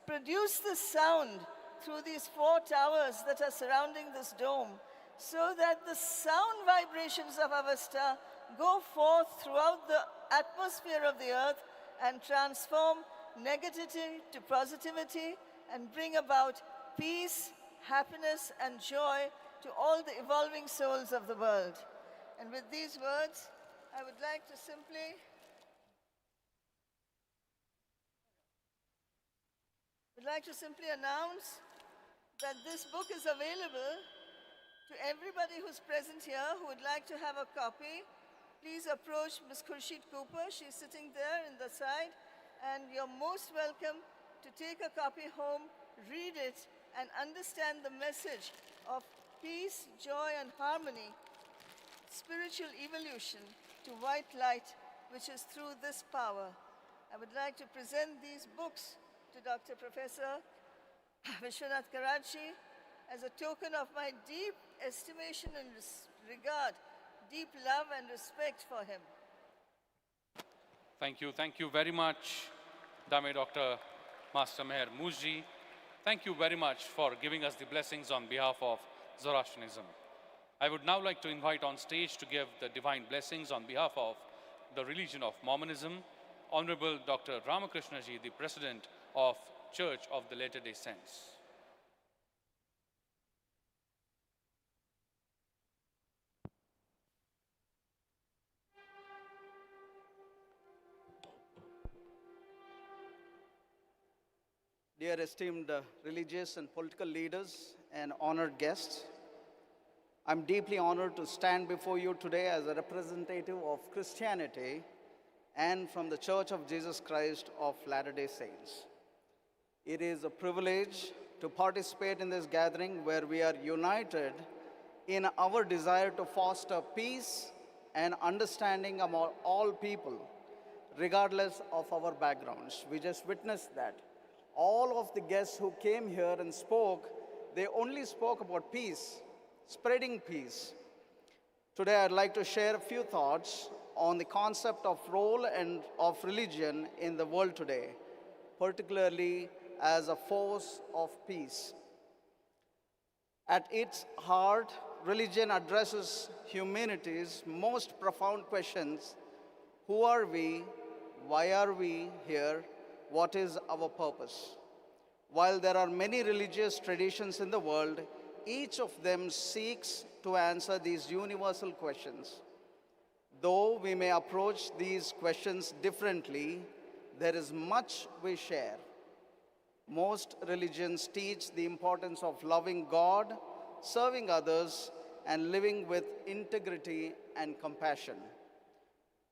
produce this sound through these 4 towers that are surrounding this dome, so that the sound vibrations of Avesta go forth throughout the atmosphere of the earth and transform negativity to positivity and bring about peace, happiness, and joy to all the evolving souls of the world. And with these words, I would like to simply announce that this book is available to everybody who's present here who would like to have a copy. Please approach Ms. Khurshid Cooper. She's sitting there in the side, and you're most welcome to take a copy home, read it, and understand the message of peace, joy, and harmony, spiritual evolution to white light, which is through this power. I would like to present these books to Dr. Professor Vishwanath Karachi as a token of my deep estimation and regard, deep love and respect for him. Thank you very much, Dame Dr. Master Meher Muji. Thank you very much for giving us the blessings on behalf of Zoroastrianism. I would now like to invite on stage to give the divine blessings on behalf of the religion of Mormonism, Honorable Dr. Ramakrishna Ji, the President of Church of the Latter-day Saints. Dear esteemed religious and political leaders and honored guests, I'm deeply honored to stand before you today as a representative of Christianity and from the Church of Jesus Christ of Latter-day Saints. It is a privilege to participate in this gathering where we are united in our desire to foster peace and understanding among all people, regardless of our backgrounds. We just witnessed that. All of the guests who came here and spoke, they only spoke about peace, spreading peace. Today I'd like to share a few thoughts on the concept of role and of religion in the world today, particularly as a force of peace. At its heart, religion addresses humanity's most profound questions. Who are we? Why are we here? What is our purpose? While there are many religious traditions in the world, each of them seeks to answer these universal questions. Though we may approach these questions differently, there is much we share. Most religions teach the importance of loving God, serving others, and living with integrity and compassion.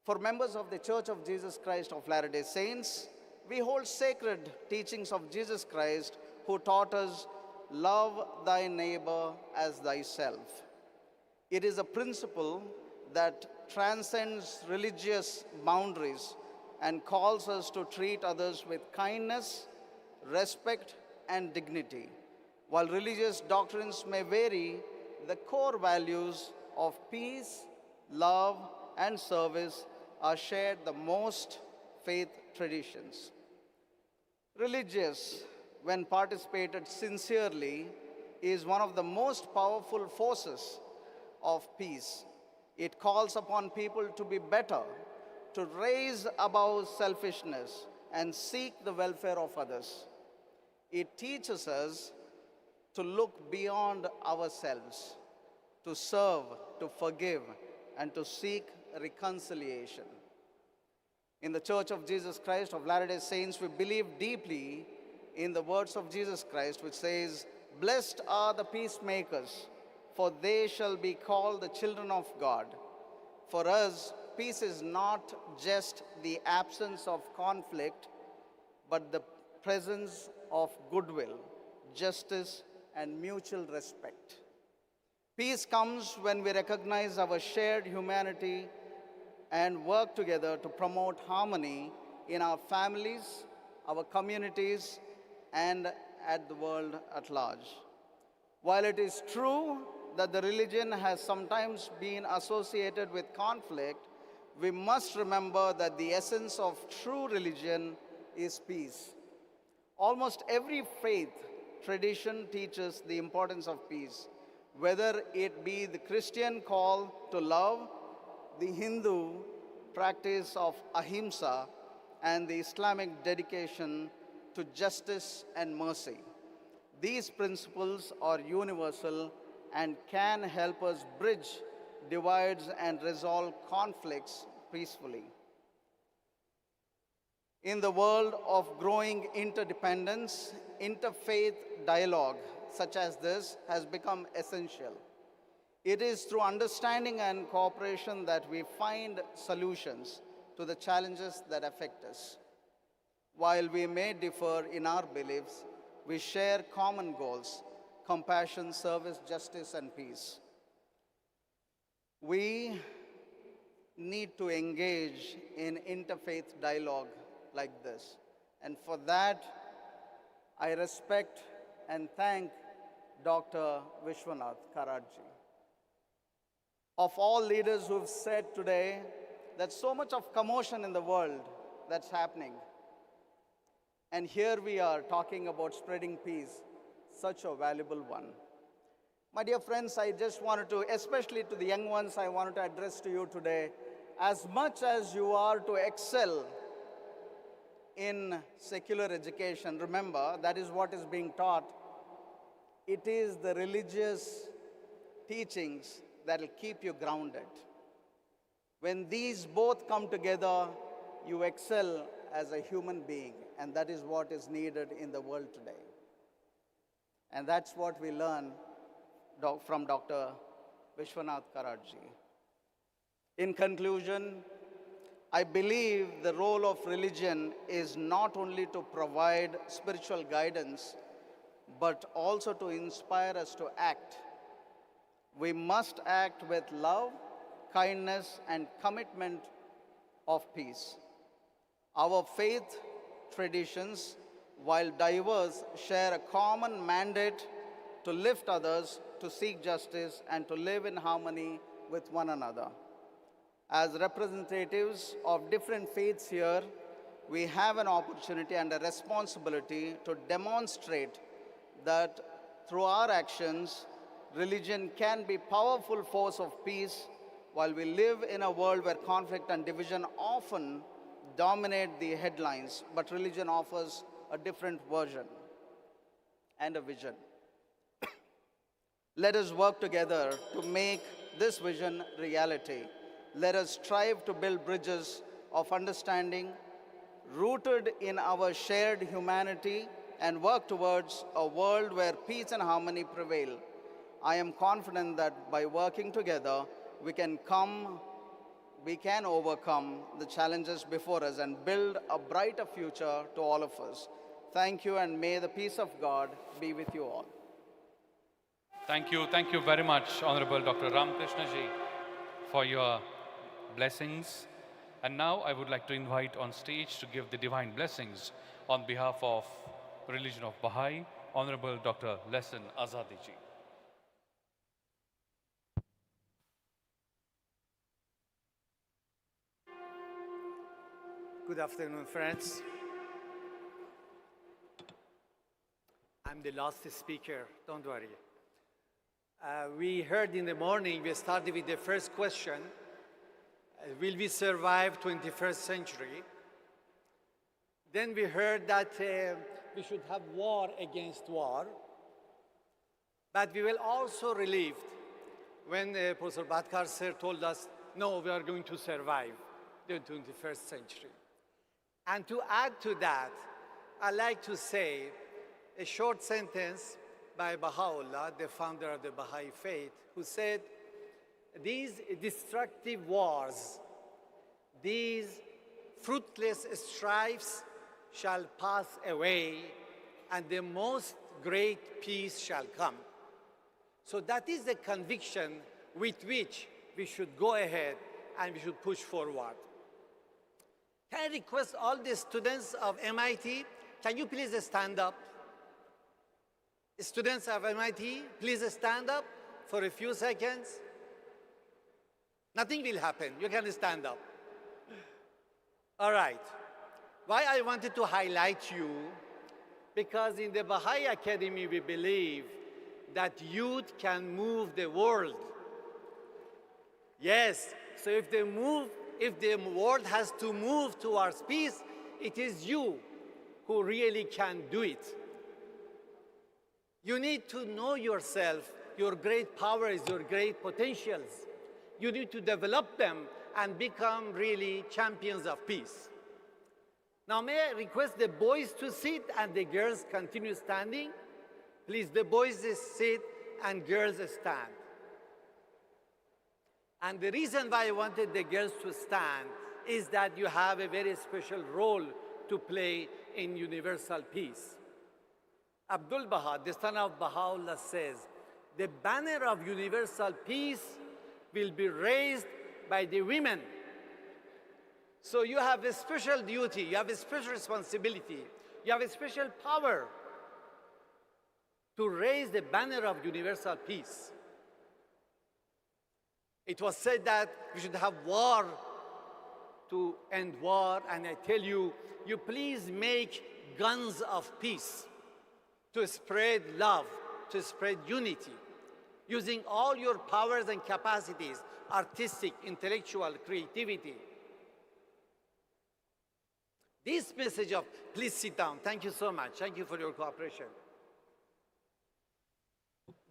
For members of the Church of Jesus Christ of Latter-day Saints, we hold sacred teachings of Jesus Christ, who taught us, love thy neighbor as thyself. It is a principle that transcends religious boundaries and calls us to treat others with kindness, respect, and dignity. While religious doctrines may vary, the core values of peace, love, and service are shared the most faith traditions. Religious, when participated sincerely, is one of the most powerful forces of peace. It calls upon people to be better, to raise above selfishness, and seek the welfare of others. It teaches us to look beyond ourselves, to serve, to forgive, and to seek reconciliation. In the Church of Jesus Christ of Latter-day Saints, we believe deeply in the words of Jesus Christ, which says, "Blessed are the peacemakers, for they shall be called the children of God." For us, peace is not just the absence of conflict, but the presence of goodwill, justice, and mutual respect. Peace comes when we recognize our shared humanity and work together to promote harmony in our families, our communities, and at the world at large. While it is true that the religion has sometimes been associated with conflict, we must remember that the essence of true religion is peace. Almost every faith tradition teaches the importance of peace, whether it be the Christian call to love, the Hindu practice of ahimsa, and the Islamic dedication to justice and mercy. These principles are universal and can help us bridge divides and resolve conflicts peacefully. In the world of growing interdependence, interfaith dialogue such as this has become essential. It is through understanding and cooperation that we find solutions to the challenges that affect us. While we may differ in our beliefs, we share common goals: compassion, service, justice, and peace. We need to engage in interfaith dialogue like this. And for that, I respect and thank Dr. Vishwanath Kararji. Of all leaders who've said today, there's so much of commotion in the world that's happening. And here we are talking about spreading peace, such a valuable one. My dear friends, I just wanted to, especially to the young ones, I wanted to address to you today, as much as you are to excel in secular education, remember, that is what is being taught. It is the religious teachings that will keep you grounded. When these both come together, you excel as a human being, and that is what is needed in the world today. And that's what we learn from Dr. Vishwanath Kararji. In conclusion, I believe the role of religion is not only to provide spiritual guidance, but also to inspire us to act. We must act with love, kindness, and commitment of peace. Our faith traditions, while diverse, share a common mandate to lift others, to seek justice, and to live in harmony with one another. As representatives of different faiths here, we have an opportunity and a responsibility to demonstrate that through our actions, religion can be a powerful force of peace while we live in a world where conflict and division often dominate the headlines, but religion offers a different version and a vision. Let us work together to make this vision reality. Let us strive to build bridges of understanding rooted in our shared humanity and work towards a world where peace and harmony prevail. I am confident that by working together, we can overcome the challenges before us and build a brighter future to all of us. Thank you, and may the peace of God be with you all. Thank you very much, Honorable Dr. Ramakrishna Ji, for your blessings. And now I would like to invite on stage to give the divine blessings on behalf of religion of Baha'i, Honorable Dr. Lesson Azadi Ji. Good afternoon, friends. I'm the last speaker, don't worry. We heard in the morning, we started with the first question, will we survive 21st century? Then we heard that we should have war against war. But we were also relieved when Professor Bhatkar sir told us, no, we are going to survive the 21st century. And to add to that, I'd like to say a short sentence by Baha'u'llah, the founder of the Baha'i faith, who said, these destructive wars, these fruitless strifes shall pass away, and the most great peace shall come. So that is the conviction with which we should go ahead and we should push forward. Can I request all the students of MIT, can you please stand up? Students of MIT, please stand up for a few seconds. Nothing will happen, you can stand up. All right, why I wanted to highlight you, because in the Baha'i Academy we believe that youth can move the world. Yes, so if the world has to move towards peace, it is you who really can do it. You need to know yourself, your great powers, your great potentials. You need to develop them and become really champions of peace. Now may I request the boys to sit and the girls continue standing? Please, the boys sit and girls stand. And the reason why I wanted the girls to stand is that you have a very special role to play in universal peace. Abdul Baha, the son of Baha'u'llah, says, the banner of universal peace will be raised by the women. So you have a special duty, you have a special responsibility, you have a special power to raise the banner of universal peace. It was said that we should have war to end war, and I tell you, you please make guns of peace, to spread love, to spread unity, using all your powers and capacities, artistic, intellectual, creativity. This message of, please sit down, thank you so much, thank you for your cooperation.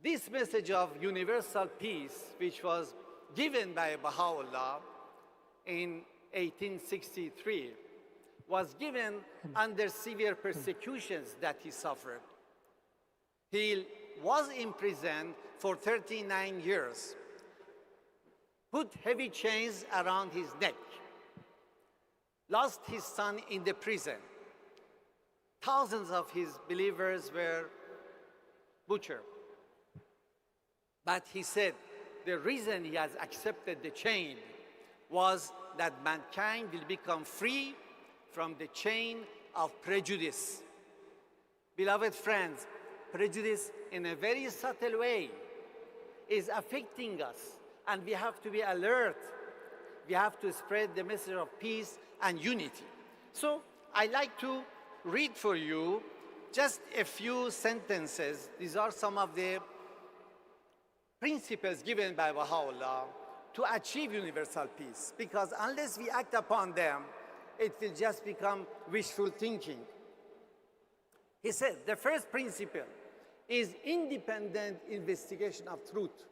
This message of universal peace, which was given by Baha'u'llah in 1863, was given under severe persecutions that he suffered. He was imprisoned for 39 years, put heavy chains around his neck, lost his son in the prison. Thousands of his believers were butchered. But he said the reason he has accepted the chain was that mankind will become free from the chain of prejudice. Beloved friends, prejudice in a very subtle way is affecting us, and we have to be alert. We have to spread the message of peace and unity. So I'd like to read for you just a few sentences. These are some of the principles given by Baha'u'llah to achieve universal peace, because unless we act upon them, it will just become wishful thinking. He said, the first principle is independent investigation of truth.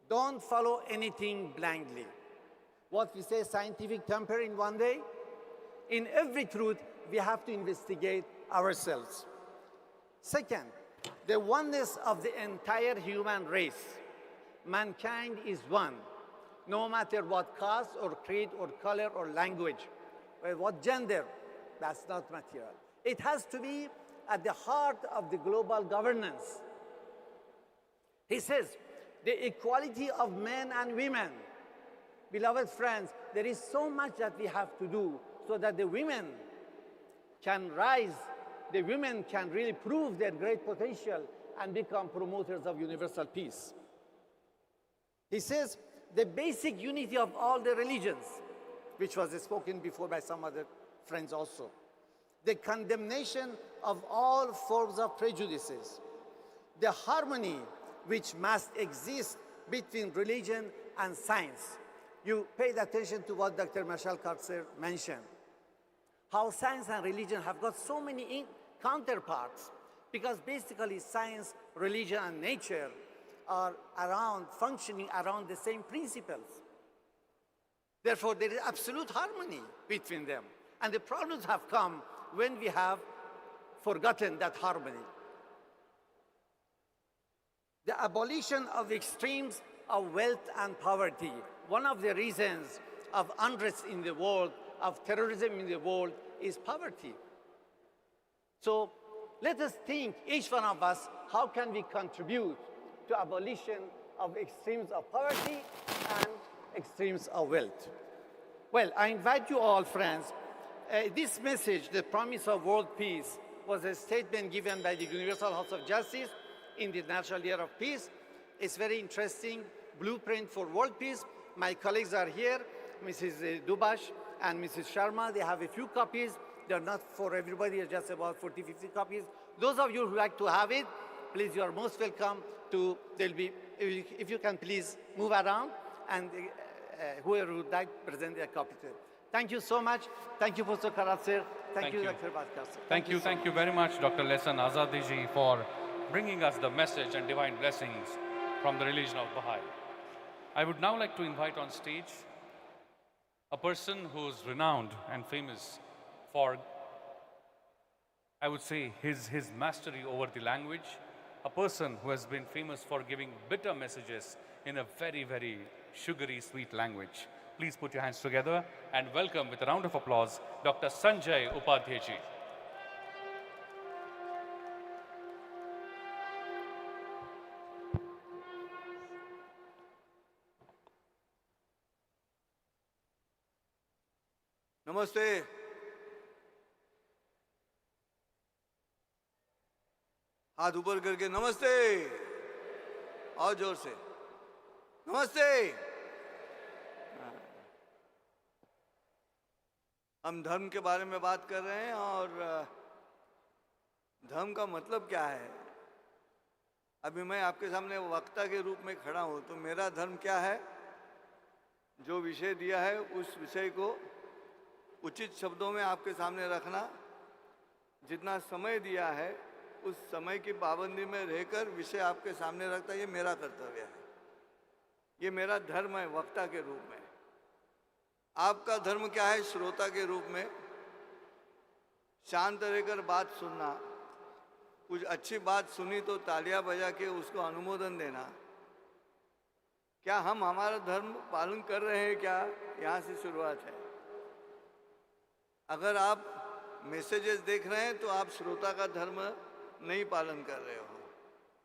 Don't follow anything blindly. What we say, scientific temper in one day, in every truth, we have to investigate ourselves. Second, the oneness of the entire human race. Mankind is one, no matter what caste or creed or color or language, or what gender, that's not material. It has to be at the heart of the global governance. He says, the equality of men and women. Beloved friends, there is so much that we have to do so that the women can rise, the women can really prove their great potential and become promoters of universal peace. He says, the basic unity of all the religions, which was spoken before by some other friends also. The condemnation of all forms of prejudices. The harmony which must exist between religion and science. You paid attention to what Dr. Mashelkar mentioned. How science and religion have got so many counterparts, because basically science, religion, and nature are functioning around the same principles. Therefore, there is absolute harmony between them. And the problems have come when we have forgotten that harmony. The abolition of extremes of wealth and poverty. One of the reasons of unrest in the world, of terrorism in the world, is poverty. So let us think, each one of us, how can we contribute to abolition of extremes of poverty and extremes of wealth? Well, I invite you all, friends. This message, the promise of world peace, was a statement given by the Universal House of Justice in the National Year of Peace. It's very interesting blueprint for world peace. My colleagues are here, Mrs. Dubash and Mrs. Sharma. They have a few copies. They're not for everybody, it's just about 40, 50 copies. Those of you who like to have it, please, you are most welcome to, there'll be, if you can please move around, and whoever would like to present their copy to them. Thank you so much. Thank you, Professor Karat sir. Thank you, Dr. Bhatkar sir. Thank you very much, Dr. Lesan Azadi ji, for bringing us the message and divine blessings from the religion of Baha'i. I would now like to invite on stage a person who's renowned and famous for, I would say, his mastery over the language, a person who has been famous for giving bitter messages in a very, very sugary, sweet language. Please put your hands together and welcome with a round of applause, Dr. Sanjay Upadhyay ji. Namaste. हाथ ऊपर करके नमस्ते, और जोर से नमस्ते। हम धर्म के बारे में बात कर रहे हैं और धर्म का मतलब क्या है? अभी मैं आपके सामने वक्ता के रूप में खड़ा हूं, तो मेरा धर्म क्या है? जो विषय दिया है उस विषय को उचित शब्दों में आपके सामने रखना, जितना समय दिया है उस समय की पाबंदी में रहकर विषय आपके सामने रखता, ये मेरा कर्तव्य है, ये मेरा धर्म है वक्ता के रूप में। आपका धर्म क्या है? श्रोता के रूप में शांत रहकर बात सुनना, कुछ अच्छी बात सुनी तो तालियां बजा के उसको अनुमोदन देना। क्या हम हमारा धर्म पालन कर रहे हैं क्या? यहाँ से शुरुआत है। अगर आप मैसेजेस देख रहे हैं तो आप श्रोता का धर्म नहीं पालन कर रहे हो,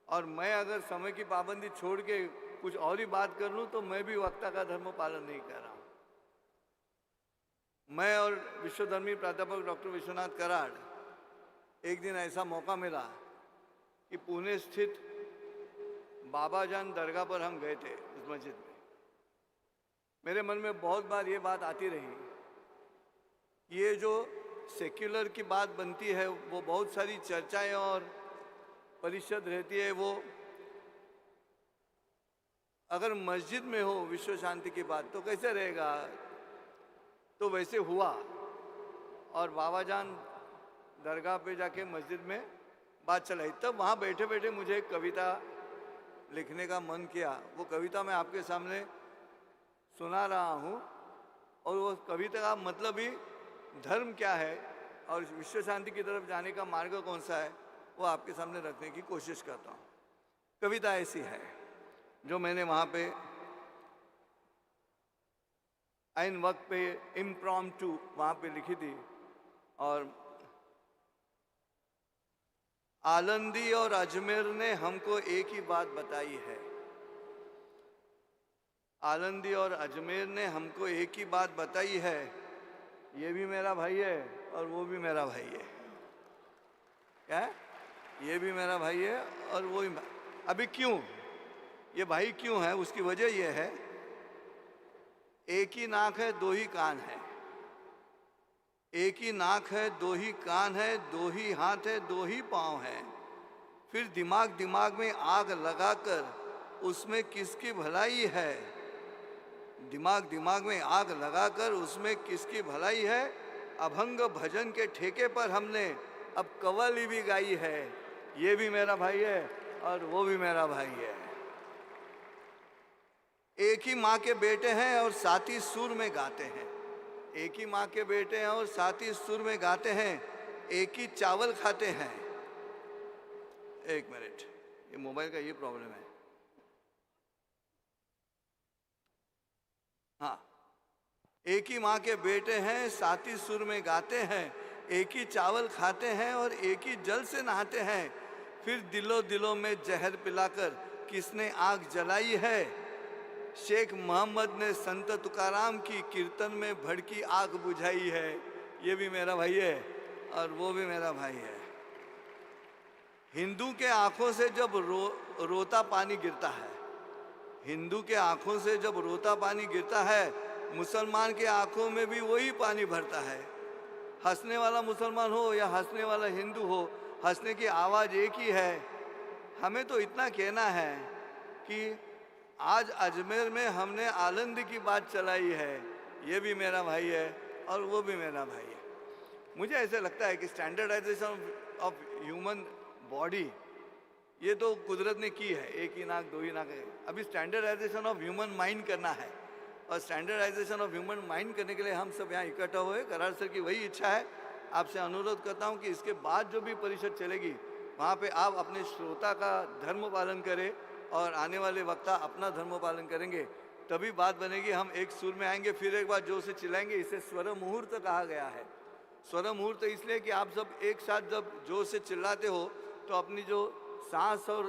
और मैं अगर समय की पाबंदी छोड़ के कुछ और ही बात कर लूँ तो मैं भी वक्ता का धर्म पालन नहीं कर रहा हूँ। मैं और विश्वधर्मी प्राध्यापक डॉक्टर विश्वनाथ कराड़, एक दिन ऐसा मौका मिला कि पुणे स्थित बाबा जान दरगाह पर हम गए थे, उस मस्जिद में। मेरे मन में बहुत बार ये बात आती रही, ये जो सेक्युलर की बात बनती है, वो बहुत सारी चर्चाएं और परिषद रहती है, वो अगर मस्जिद में हो विश्व शांति की बात तो कैसे रहेगा? तो वैसे हुआ, और बाबा जान दरगाह पे जाके मस्जिद में बात चलाई। तब वहाँ बैठे बैठे मुझे एक कविता लिखने का मन किया। वो कविता मैं आपके सामने सुना रहा हूँ, और वो कविता का मतलब ही धर्म क्या है और विश्व शांति की तरफ जाने का मार्ग कौन सा है, वो आपके सामने रखने की कोशिश करता हूँ। कविता ऐसी है जो मैंने वहाँ पे ऐन वक्त पे इम्प्रॉम्प्टू वहाँ पे लिखी थी, और आलंदी और अजमेर ने हमको एक ही बात बताई है। आलंदी और अजमेर ने हमको एक ही बात बताई है, ये भी मेरा भाई है और वो भी मेरा भाई है। क्या है? ये भी मेरा भाई है और वो भी। अभी क्यों ये भाई क्यों है? उसकी वजह ये है, एक ही नाक है दो ही कान है, एक ही नाक है दो ही कान है, दो ही हाथ है दो ही पाँव है, फिर दिमाग दिमाग में आग लगाकर उसमें किसकी भलाई है? दिमाग दिमाग में आग लगाकर उसमें किसकी भलाई है? अभंग भजन के ठेके पर हमने अब कव्वाली भी गाई है, ये भी मेरा भाई है और वो भी मेरा भाई है। एक ही माँ के बेटे हैं और साथ ही सुर में गाते हैं, एक ही माँ के बेटे हैं और साथ ही सुर में गाते हैं, एक ही चावल खाते हैं। एक मिनट, ये मोबाइल का ये प्रॉब्लम है। हाँ, एक ही माँ के बेटे हैं, साथ ही सुर में गाते हैं, एक ही चावल खाते हैं और एक ही जल से नहाते हैं, फिर दिलों दिलों में जहर पिलाकर किसने आग जलाई है? शेख मोहम्मद ने संत तुकाराम की कीर्तन में भड़की आग बुझाई है, ये भी मेरा भाई है और वो भी मेरा भाई है। हिंदू के आंखों से जब रोता पानी गिरता है, हिंदू के आंखों से जब रोता पानी गिरता है, मुसलमान के आंखों में भी वही पानी भरता है। हंसने वाला मुसलमान हो या हंसने वाला हिंदू हो, हंसने की आवाज़ एक ही है। हमें तो इतना कहना है कि आज अजमेर में हमने आलंदी की बात चलाई है, ये भी मेरा भाई है और वो भी मेरा भाई है। मुझे ऐसे लगता है कि स्टैंडर्डाइजेशन ऑफ ह्यूमन बॉडी ये तो कुदरत ने की है, एक ही नाक दो ही नाक है। अभी स्टैंडर्डाइजेशन ऑफ ह्यूमन माइंड करना है, और स्टैंडर्डाइजेशन ऑफ ह्यूमन माइंड करने के लिए हम सब यहाँ इकट्ठा हुए। करार सर की वही इच्छा है। आपसे अनुरोध करता हूँ कि इसके बाद जो भी परिषद चलेगी वहाँ पे आप अपने श्रोता का धर्म पालन करें और आने वाले वक्ता अपना धर्म पालन करेंगे, तभी बात बनेगी। हम एक सुर में आएंगे, फिर एक बार जोर से चिल्लाएंगे। इसे स्वर मुहूर्त कहा गया है। स्वर मुहूर्त इसलिए कि आप सब एक साथ जब जोर से चिल्लाते हो तो अपनी जो सांस और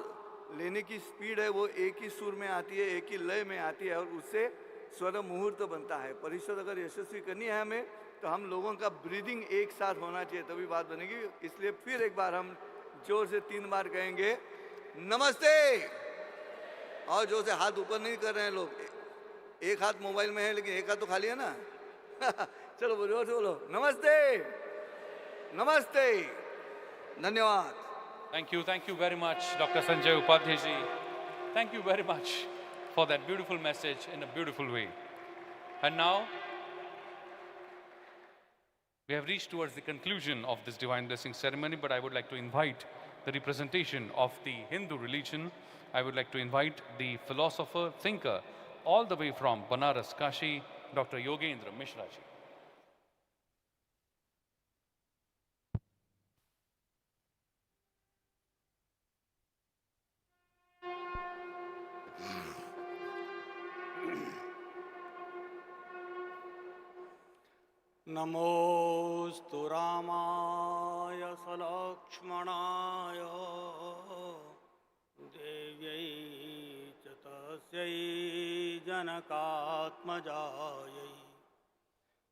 लेने की स्पीड है वो एक ही सुर में आती है, एक ही लय में आती है, और उससे स्वर मुहूर्त बनता है। परिषद अगर यशस्वी करनी है हमें, तो हम लोगों का ब्रीदिंग एक साथ होना चाहिए, तभी बात बनेगी। इसलिए फिर एक बार हम जोर से 3 बार कहेंगे नमस्ते, और जोर से हाथ ऊपर नहीं कर रहे हैं लोग। एक हाथ मोबाइल में है लेकिन एक हाथ तो खाली है ना। चलो जोर से बोलो नमस्ते, नमस्ते, धन्यवाद। Thank you very much, Dr. Sanjay Upadhyay ji. Thank you very much for that beautiful message in a beautiful way. And now, we have reached towards the conclusion of this divine blessing ceremony, but I would like to invite the representation of the Hindu religion. I would like to invite the philosopher, thinker, all the way from Banaras, Kashi, Dr. Yogendra Mishra ji. नमोस्तु रामाय सलक्ष्मणाय देव्यै च तस्यै जनकात्मजायै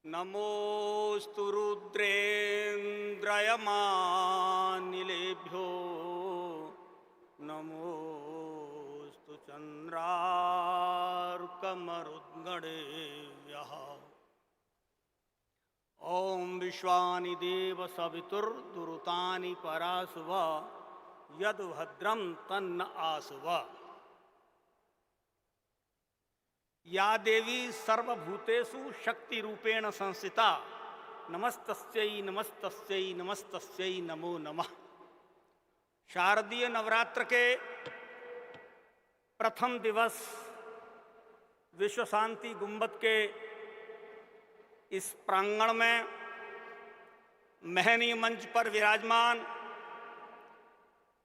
नमोस्तु रुद्रेन्द्रयमानिलेभ्यो नमोस्तु चन्द्रार्कमरुद्गणेभ्यः ओम विश्वानि देव सवितुर्दुरुतानि परासुव यद भद्रम तन्न आसुव। या देवी सर्वभूतेषु शक्ति रूपेण संस्थिता नमस्तस्यै नमस्तस्यै नमस्तस्यै नमो नमः। शारदीय नवरात्र के प्रथम दिवस विश्वशांति गुंबद के इस प्रांगण में महनीय मंच पर विराजमान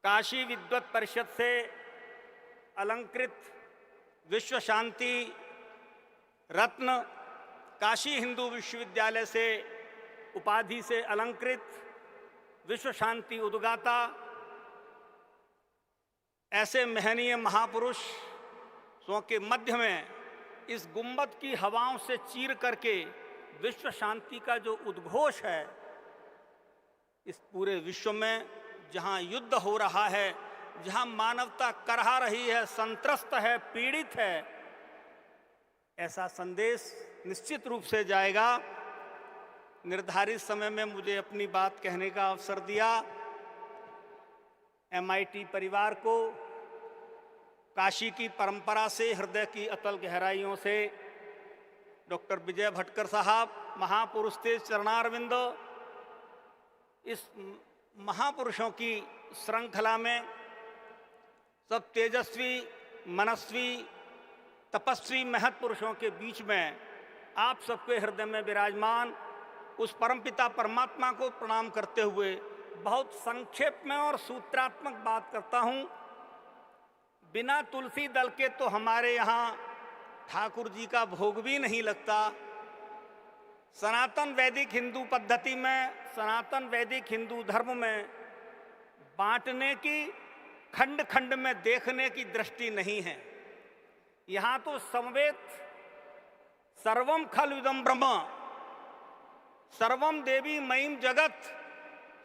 काशी विद्वत परिषद से अलंकृत विश्व शांति रत्न, काशी हिंदू विश्वविद्यालय से उपाधि से अलंकृत विश्व शांति उद्गाता, ऐसे महनीय महापुरुषों के मध्य में इस गुंबद की हवाओं से चीर करके विश्व शांति का जो उद्घोष है, इस पूरे विश्व में जहां युद्ध हो रहा है, जहां मानवता करहा रही है, संत्रस्त है, पीड़ित है, ऐसा संदेश निश्चित रूप से जाएगा। निर्धारित समय में मुझे अपनी बात कहने का अवसर दिया। MIT परिवार को काशी की परंपरा से, हृदय की अतल गहराइयों से डॉक्टर विजय भटकर साहब, महापुरुष थे चरणारविंद, इस महापुरुषों की श्रृंखला में सब तेजस्वी, मनस्वी, तपस्वी महत्पुरुषों के बीच में आप सबके हृदय में विराजमान उस परमपिता परमात्मा को प्रणाम करते हुए बहुत संक्षेप में और सूत्रात्मक बात करता हूँ। बिना तुलसी दल के तो हमारे यहाँ ठाकुर जी का भोग भी नहीं लगता। सनातन वैदिक हिंदू पद्धति में, सनातन वैदिक हिंदू धर्म में बांटने की, खंड खंड में देखने की दृष्टि नहीं है। यहाँ तो समवेत सर्वम खलविदम ब्रह्म, सर्वम देवी मयीम जगत,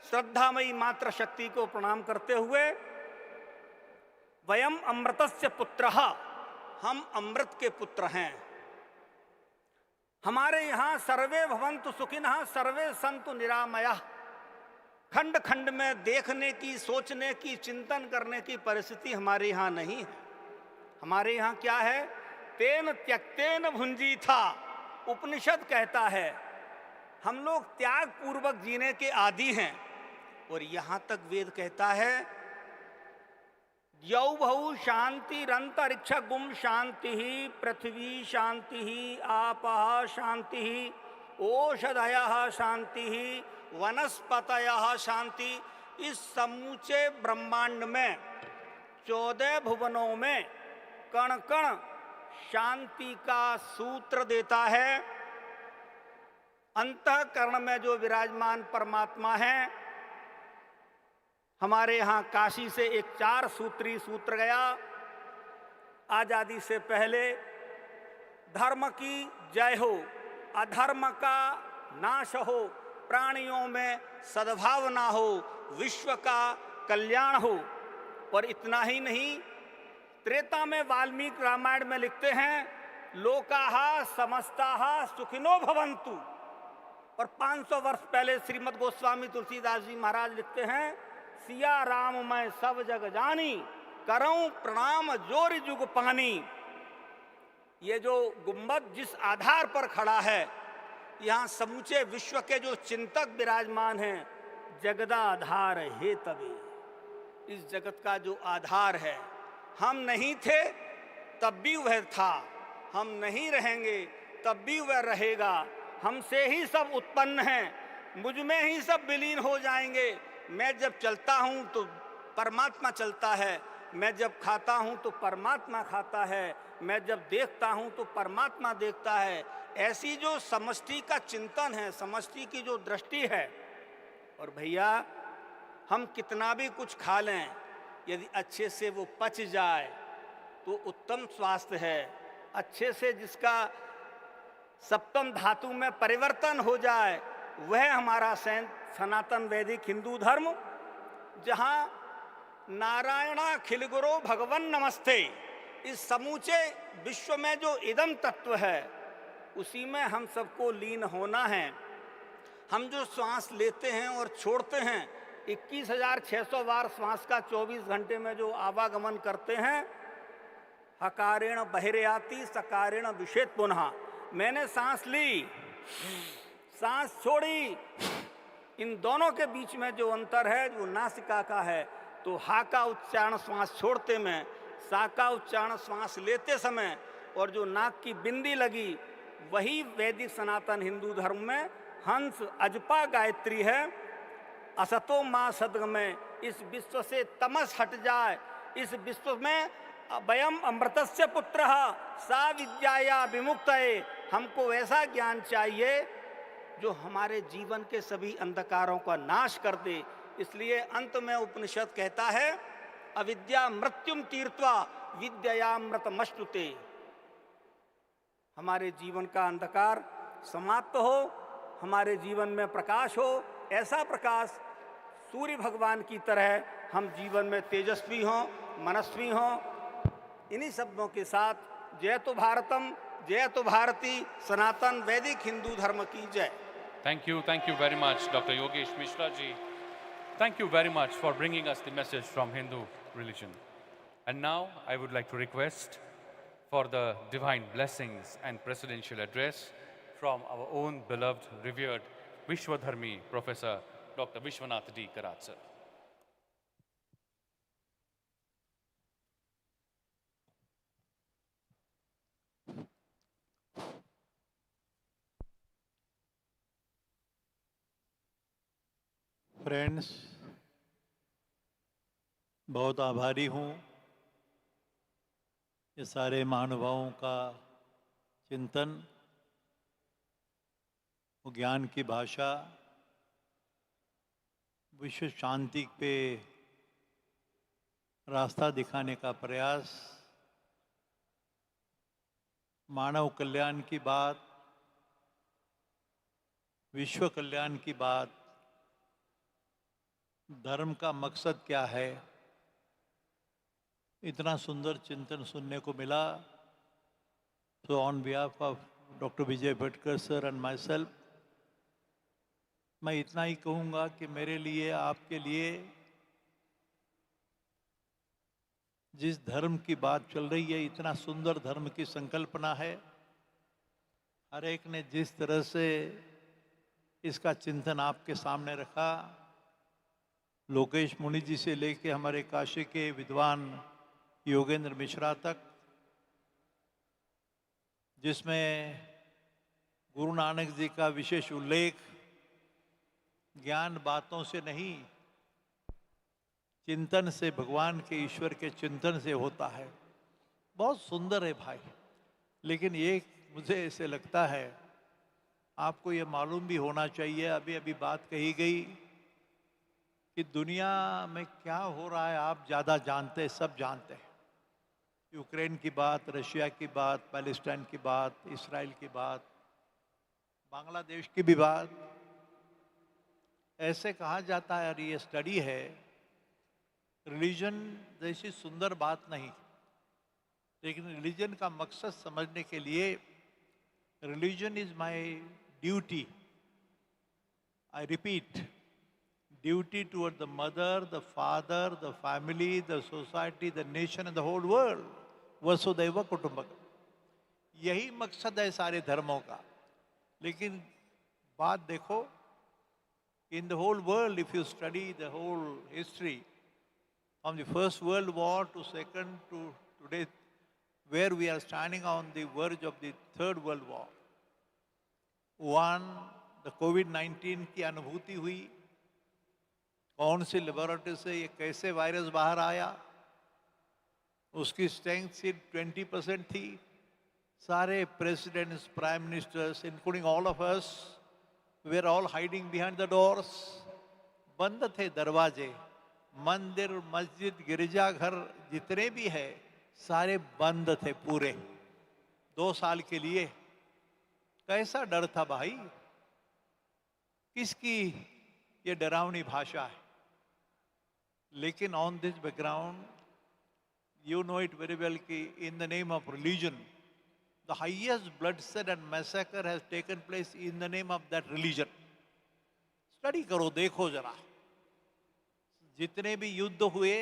श्रद्धामयी मात्र शक्ति को प्रणाम करते हुए वयम अमृतस्य पुत्रः, हम अमृत के पुत्र हैं। हमारे यहाँ सर्वे भवन्तु सुखिनः सर्वे सन्तु निरामयाः, खंड खंड में देखने की, सोचने की, चिंतन करने की परिस्थिति हमारे यहाँ नहीं है। हमारे यहाँ क्या है? तेन त्यक्तेन भुंजी था, उपनिषद कहता है हम लोग त्याग पूर्वक जीने के आदी हैं। और यहाँ तक वेद कहता है यौ भौ शांतिरंतरिक्ष गुम शांति ही, पृथ्वी शांति ही, आपः शांति ही, ओषधयः शांति ही, वनस्पतयः शांति। इस समूचे ब्रह्मांड में 14 भुवनों में कण कण शांति का सूत्र देता है। अंतःकरण में जो विराजमान परमात्मा है, हमारे यहाँ काशी से एक 4 सूत्री सूत्र गया। आजादी से पहले धर्म की जय हो, अधर्म का नाश हो, प्राणियों में सद्भावना हो, विश्व का कल्याण हो। और इतना ही नहीं, त्रेता में वाल्मीकि रामायण में लिखते हैं लोकाः समस्ताः सुखिनो भवन्तु। और 500 वर्ष पहले श्रीमद् गोस्वामी तुलसीदास जी महाराज लिखते हैं सिया राम मैं सब जग जानी, करऊं प्रणाम जोर जुग पानी। ये जो गुम्बद जिस आधार पर खड़ा है, यहाँ समूचे विश्व के जो चिंतक विराजमान हैं, जगदा आधार है तभी। इस जगत का जो आधार है, हम नहीं थे तब भी वह था, हम नहीं रहेंगे तब भी वह रहेगा। हमसे ही सब उत्पन्न हैं, मुझ में ही सब विलीन हो जाएंगे। मैं जब चलता हूँ तो परमात्मा चलता है, मैं जब खाता हूँ तो परमात्मा खाता है, मैं जब देखता हूँ तो परमात्मा देखता है। ऐसी जो समष्टि का चिंतन है, समष्टि की जो दृष्टि है। और भैया, हम कितना भी कुछ खा लें, यदि अच्छे से वो पच जाए तो उत्तम स्वास्थ्य है। अच्छे से जिसका सप्तम धातु में परिवर्तन हो जाए, वह हमारा सनातन वैदिक हिंदू धर्म, जहाँ नारायणा खिलगुरो भगवन नमस्ते, इस समूचे विश्व में जो इदम तत्व है, उसी में हम सबको लीन होना है। हम जो श्वास लेते हैं और छोड़ते हैं, 21,600 बार श्वास का 24 घंटे में जो आवागमन करते हैं, हकारेण बहिर्याति सकारेण विषेत पुनः। मैंने सांस ली, सांस छोड़ी, इन दोनों के बीच में जो अंतर है वो नासिका का है। तो हा का उच्चारण श्वास छोड़ते में, सा का उच्चारण श्वास लेते समय, और जो नाक की बिंदी लगी, वही वैदिक सनातन हिंदू धर्म में हंस अजपा गायत्री है। असतो माँ सद्गमय, इस विश्व से तमस हट जाए, इस विश्व में वयम अमृतस्य पुत्रः सा विद्याया विमुक्तये। हमको ऐसा ज्ञान चाहिए जो हमारे जीवन के सभी अंधकारों का नाश कर दे। इसलिए अंत में उपनिषद कहता है, अविद्या मृत्युम तीर्त्वा विद्यामृतमश्नुते। हमारे जीवन का अंधकार समाप्त हो, हमारे जीवन में प्रकाश हो। ऐसा प्रकाश सूर्य भगवान की तरह हम जीवन में तेजस्वी हों, मनस्वी हों। इन्हीं शब्दों के साथ जय तो भारतम, जय तो भारती, सनातन वैदिक हिंदू धर्म की जय। Thank you very much, Dr. Yogesh Mishra ji. Thank you very much for bringing us the message from Hindu religion. And now I would like to request for the divine blessings and presidential address from our own beloved, revered Vishwadharmi Professor Dr. Vishwanath D. Karat sir. Friends, बहुत आभारी हूँ ये सारे महानुभावों का चिंतन, ज्ञान की भाषा, विश्व शांति पे रास्ता दिखाने का प्रयास, मानव कल्याण की बात, विश्व कल्याण की बात, धर्म का मकसद क्या है, इतना सुंदर चिंतन सुनने को मिला। So on behalf of Dr. Vijay Bhatkar sir and myself, मैं इतना ही कहूँगा कि मेरे लिए, आपके लिए जिस धर्म की बात चल रही है, इतना सुंदर धर्म की संकल्पना है। हर एक ने जिस तरह से इसका चिंतन आपके सामने रखा, लोकेश मुनि जी से लेके हमारे काशी के विद्वान योगेंद्र मिश्रा तक, जिसमें गुरु नानक जी का विशेष उल्लेख ज्ञान बातों से नहीं, चिंतन से, भगवान के, ईश्वर के चिंतन से होता है। बहुत सुंदर है भाई। लेकिन ये मुझे ऐसे लगता है, आपको ये मालूम भी होना चाहिए, अभी अभी बात कही गई कि दुनिया में क्या हो रहा है आप ज़्यादा जानते हैं, सब जानते हैं। यूक्रेन की बात, रशिया की बात, पैलेस्टाइन की बात, इसराइल की बात, बांग्लादेश की भी बात। ऐसे कहा जाता है, और ये स्टडी है, रिलीजन जैसी सुंदर बात नहीं, लेकिन रिलीजन का मकसद समझने के लिए, religion is my duty, I repeat, duty toward the mother, the father, the family, the society, the nation and the whole world. वसुदैव कुटुंबकम, यही मकसद है सारे धर्मों का. लेकिन बात देखो, in the whole world, if you study the whole history, from the First World War to Second to today, where we are standing on the verge of the Third World War. One, the COVID-19 की अनुभूति हुई, कौन सी laboratory से ये कैसे virus बाहर आया, उसकी स्ट्रेंथ सिर्फ 20% थी. सारे presidents, prime ministers, including all of us, we are all hiding behind the doors. बंद थे दरवाजे. मंदिर, मस्जिद, गिरजाघर जितने भी है सारे बंद थे पूरे 2 साल के लिए. कैसा डर था भाई, किसकी ये डरावनी भाषा है. लेकिन on this background, you know it very well कि in the name of religion, the highest bloodshed and massacre has taken place in the name of that religion. Study करो, देखो जरा, जितने भी युद्ध हुए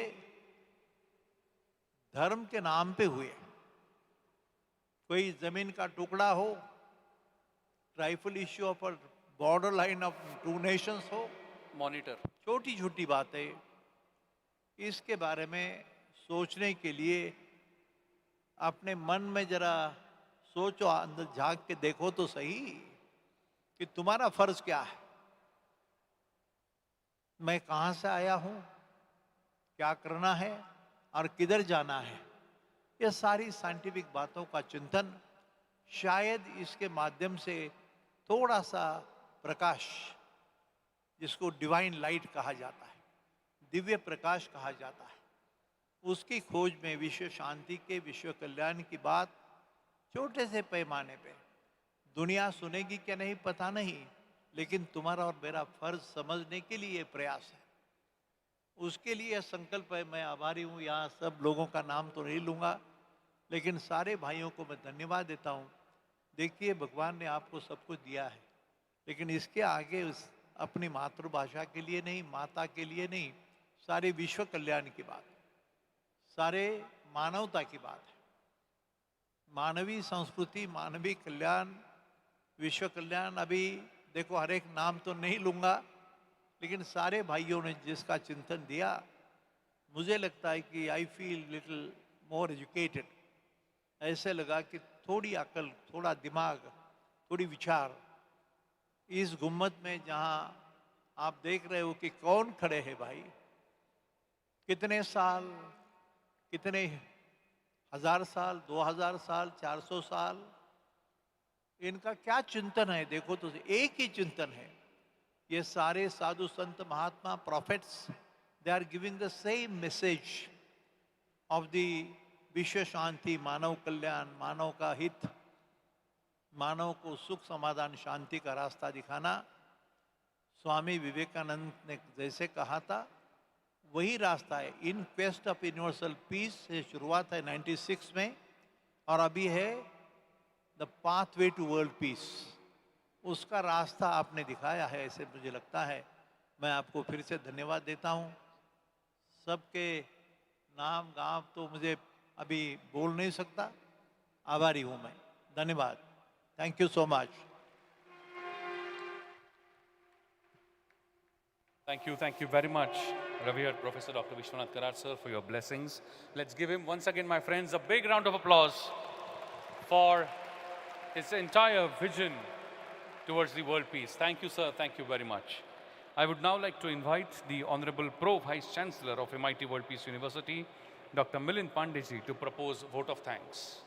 धर्म के नाम पे हुए. कोई जमीन का टुकड़ा हो, tribal issue of border line of 2 Nations हो, मॉनिटर, छोटी छोटी बातें, इसके बारे में सोचने के लिए अपने मन में जरा सोचो, अंदर झांक के देखो तो सही कि तुम्हारा फर्ज क्या है. मैं कहाँ से आया हूँ, क्या करना है और किधर जाना है. ये सारी साइंटिफिक बातों का चिंतन, शायद इसके माध्यम से थोड़ा सा प्रकाश, जिसको डिवाइन लाइट कहा जाता है, दिव्य प्रकाश कहा जाता है, उसकी खोज में विश्व शांति के, विश्व कल्याण की बात छोटे से पैमाने पे दुनिया सुनेगी क्या नहीं पता नहीं, लेकिन तुम्हारा और मेरा फर्ज समझने के लिए प्रयास है. उसके लिए संकल्प है. मैं आभारी हूँ. यहाँ सब लोगों का नाम तो नहीं लूँगा, लेकिन सारे भाइयों को मैं धन्यवाद देता हूँ. देखिए, भगवान ने आपको सब कुछ दिया है, लेकिन इसके आगे उस अपनी मातृभाषा के लिए नहीं, माता के लिए नहीं, सारे विश्व कल्याण की बात, सारे मानवता की बात है. मानवीय संस्कृति, मानवीय कल्याण, विश्व कल्याण. अभी देखो, हर एक नाम तो नहीं लूँगा, लेकिन सारे भाइयों ने जिसका चिंतन दिया, मुझे लगता है कि I feel little more educated. ऐसे लगा कि थोड़ी अकल, थोड़ा दिमाग, थोड़ी विचार इस गुम्मत में, जहाँ आप देख रहे हो कि कौन खड़े हैं भाई, कितने साल, कितने 1000 साल, 2000 साल, 400 साल, इनका क्या चिंतन है. देखो तो एक ही चिंतन है. ये सारे साधु संत महात्मा, prophets, they are giving the same message of the Vishwa Shanti, मानव कल्याण, मानव का हित, मानव को सुख, समाधान, शांति का रास्ता दिखाना. स्वामी विवेकानंद ने जैसे कहा था, वही रास्ता है. In quest of universal peace से शुरुआत है 96 में, और अभी है the pathway to world peace. उसका रास्ता आपने दिखाया है, ऐसे मुझे लगता है. मैं आपको फिर से धन्यवाद देता हूँ. सबके नाम गांव तो मुझे अभी बोल नहीं सकता, आभारी हूँ मैं. धन्यवाद. Thank you so much. Thank you very much, revered Professor Dr. Vishwanath Karar, sir, for your blessings. Let's give him once again, my friends, a big round of applause for his entire vision towards the world peace. Thank you, sir. Thank you very much. I would now like to invite the Honorable Pro Vice Chancellor of MIT World Peace University, Dr. Milind Pandeyji, to propose vote of thanks.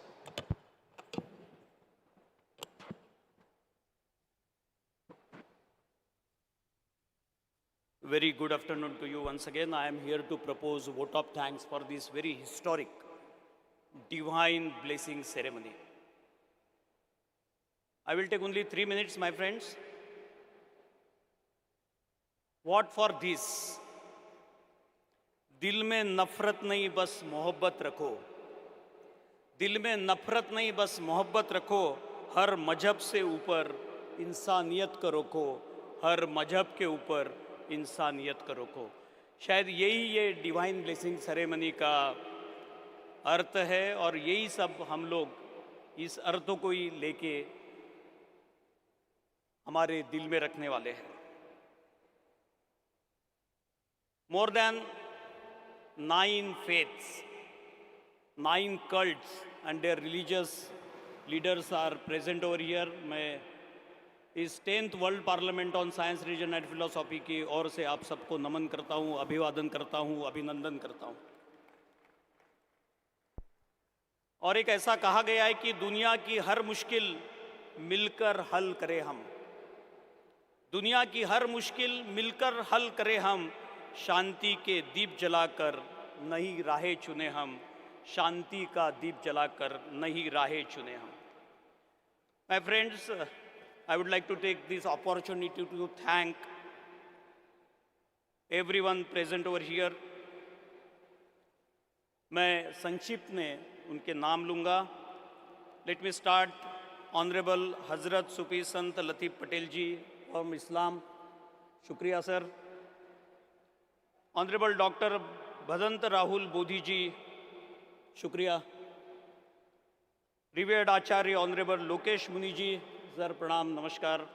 Very good afternoon to you once again. I am here to propose vote of thanks for this very historic divine blessing ceremony. I will take only 3 minutes, my friends. What for this? दिल में नफरत नहीं बस मोहब्बत रखो. दिल में नफरत नहीं बस मोहब्बत रखो. हर मजहब से ऊपर इंसानियत को रखो. हर मजहब के ऊपर इंसानियत को रोको। शायद यही ये डिवाइन ब्लेसिंग सेरेमनी का अर्थ है और यही सब हम लोग इस अर्थ को ही लेके हमारे दिल में रखने वाले हैं। More than 9 faiths, 9 cults and their religious leaders are present over here. मैं इस 10th world parliament on science, religion and philosophy की ओर से आप सबको नमन करता हूँ, अभिवादन करता हूँ, अभिनंदन करता हूँ। और एक ऐसा कहा गया है कि दुनिया की हर मुश्किल मिलकर हल करें हम, दुनिया की हर मुश्किल मिलकर हल करें हम, शांति के दीप जलाकर नई राहें चुने हम, शांति का दीप जलाकर नई राहें चुने हम। My friends, I would like to take this opportunity to thank everyone present over here. मैं संक्षिप्त में उनके नाम लूँगा। Let me start Honorable Hazrat Sufi Sant Latif Patel ji from Islam, शुक्रिया sir. Honorable doctor Bhadant Rahul Bodhi जी, शुक्रिया। रिवेड आचार्य ऑनरेबल लोकेश मुनि जी, सर प्रणाम, नमस्कार।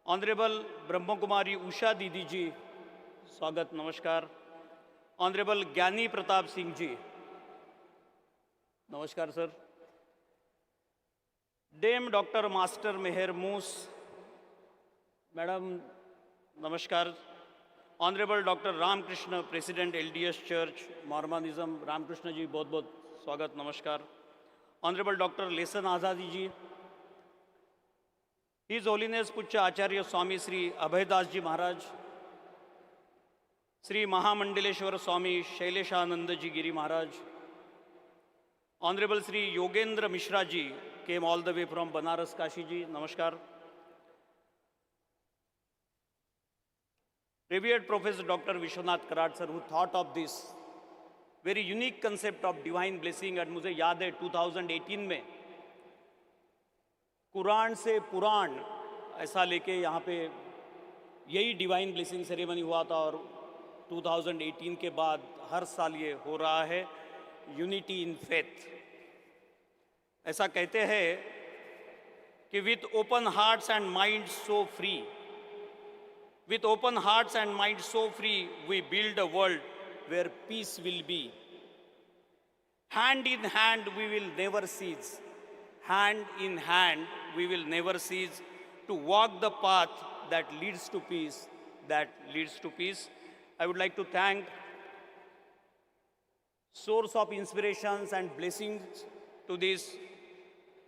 ऑनरेबल ब्रह्म कुमारी उषा दीदी जी, स्वागत, नमस्कार। ऑनरेबल ज्ञानी प्रताप सिंह जी, नमस्कार sir. Dame doctor Master Mehr Moos madam, नमस्कार। Honourable doctor Ramakrishna, president LDS church Mormonism, Ramakrishna ji बहुत बहुत स्वागत, नमस्कार। Honourable doctor Lesan Azadi ji, his holiness पुच्छ Acharya Swami Shri Abhaydas ji Maharaj, Shri Mahamandaleshwar Swami Shaileshanand ji Giri Maharaj, honourable Shri Yogendra Mishra ji came all the way from Banaras Kashi ji, नमस्कार। Revered Professor Dr. Vishwanath Karad sir, who thought of this very unique concept of divine blessing, and मुझे याद है 2018 में कुरान से पुराण ऐसा लेके यहाँ पे यही डिवाइन ब्लेसिंग सेरेमनी हुआ था, और 2018 के बाद हर साल ये हो रहा है, यूनिटी इन फेथ। ऐसा कहते हैं कि with open hearts and mind so free, with open hearts and minds so free, we build a world where peace will be. Hand in hand, we will never cease. Hand in hand, we will never cease to walk the path that leads to peace, that leads to peace. I would like to thank source of inspirations and blessings to this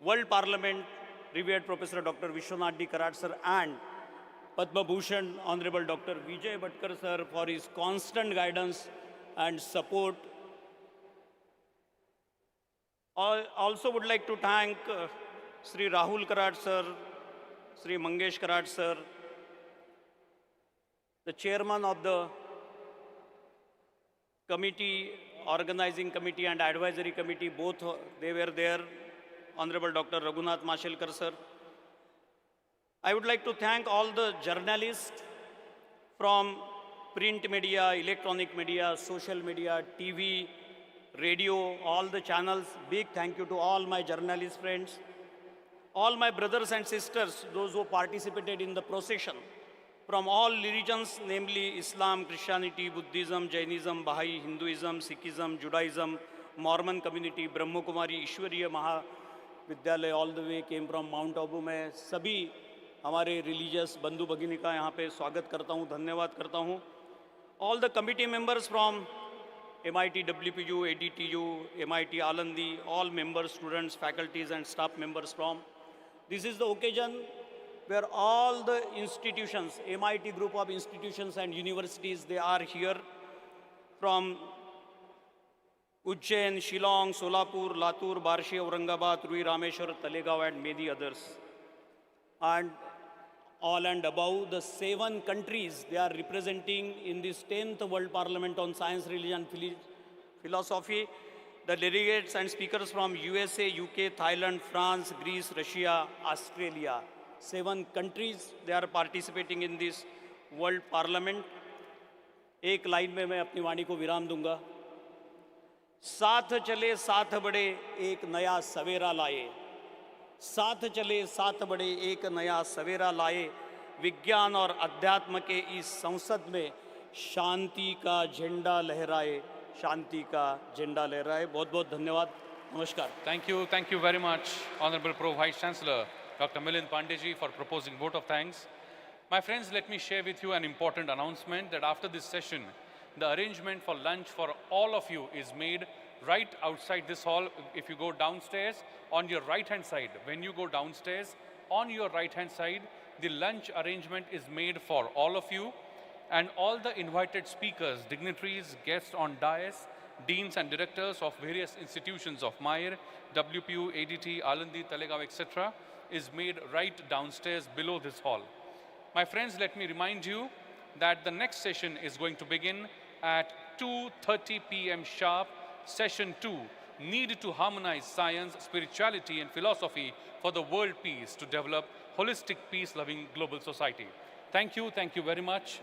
World Parliament, revered Professor Dr. Vishwanath D. Karad sir, and Padma Bhushan Honorable Dr. Vijay Bhatkar sir for his constant guidance and support. I also would like to thank Sri Rahul Karad sir, Sri Mangesh Karad sir, the chairman of the committee, organizing committee and advisory committee, both they were there, Honorable Dr. Raghunath Mashelkar sir. I would like to thank all the journalists from print media, electronic media, social media, TV, radio, all the channels. Big thank you to all my journalist friends, all my brothers and sisters, those who participated in the procession from all religions, namely Islam, Christianity, Buddhism, Jainism, Baha'i, Hinduism, Sikhism, Judaism, Mormon community, Brahma Kumari, Ishwariya Mahavidyalaya, all the way came from Mount Abu. मैं सभी हमारे religious बंधु भगिनी का यहाँ पे स्वागत करता हूँ, धन्यवाद करता हूँ। All the committee members from MIT WPU, ADTU, MIT Alandi, all members, students, faculties and staff members from. This is the occasion where all the institutions, MIT group of institutions and universities, they are here from Ujjain, Shillong, Solapur, Latur, Barshi, Aurangabad, Rui, Rameshwar, Talegaon and many others. And all and above the 7 countries they are representing in this 10th World Parliament on Science, Religion and Philosophy. The delegates and speakers from USA, UK, Thailand, France, Greece, Russia, Australia. 7 countries, they are participating in this world parliament, एक line में मैं अपनी वाणी को विराम दूंगा। साथ चले साथ बढ़े एक नया सवेरा लाए, साथ चले साथ बढ़े एक नया सवेरा लाए, विज्ञान और अध्यात्म के इस संसद में शांति का झंडा लहराए, शांति का झंडा लहराए। बहुत बहुत धन्यवाद, नमस्कार। Thank you very much, Honorable Pro Vice Chancellor Dr. Milind Pandey for proposing vote of thanks. My friends, let me share with you an important announcement that after this session, the arrangement for lunch for all of you is made right outside this hall. If you go downstairs, on your right-hand side, when you go downstairs, on your right-hand side, the lunch arrangement is made for all of you, and all the invited speakers, dignitaries, guests on dais, deans and directors of various institutions of Mayer, WPU, ADT, Alandi, Talegaon, etc., is made right downstairs below this hall. My friends, let me remind you that the next session is going to begin at 2:30 p.m. sharp. Session 2, Need to Harmonize Science, Spirituality and Philosophy for the World Peace to Develop Holistic Peace-Loving Global Society. Thank you very much.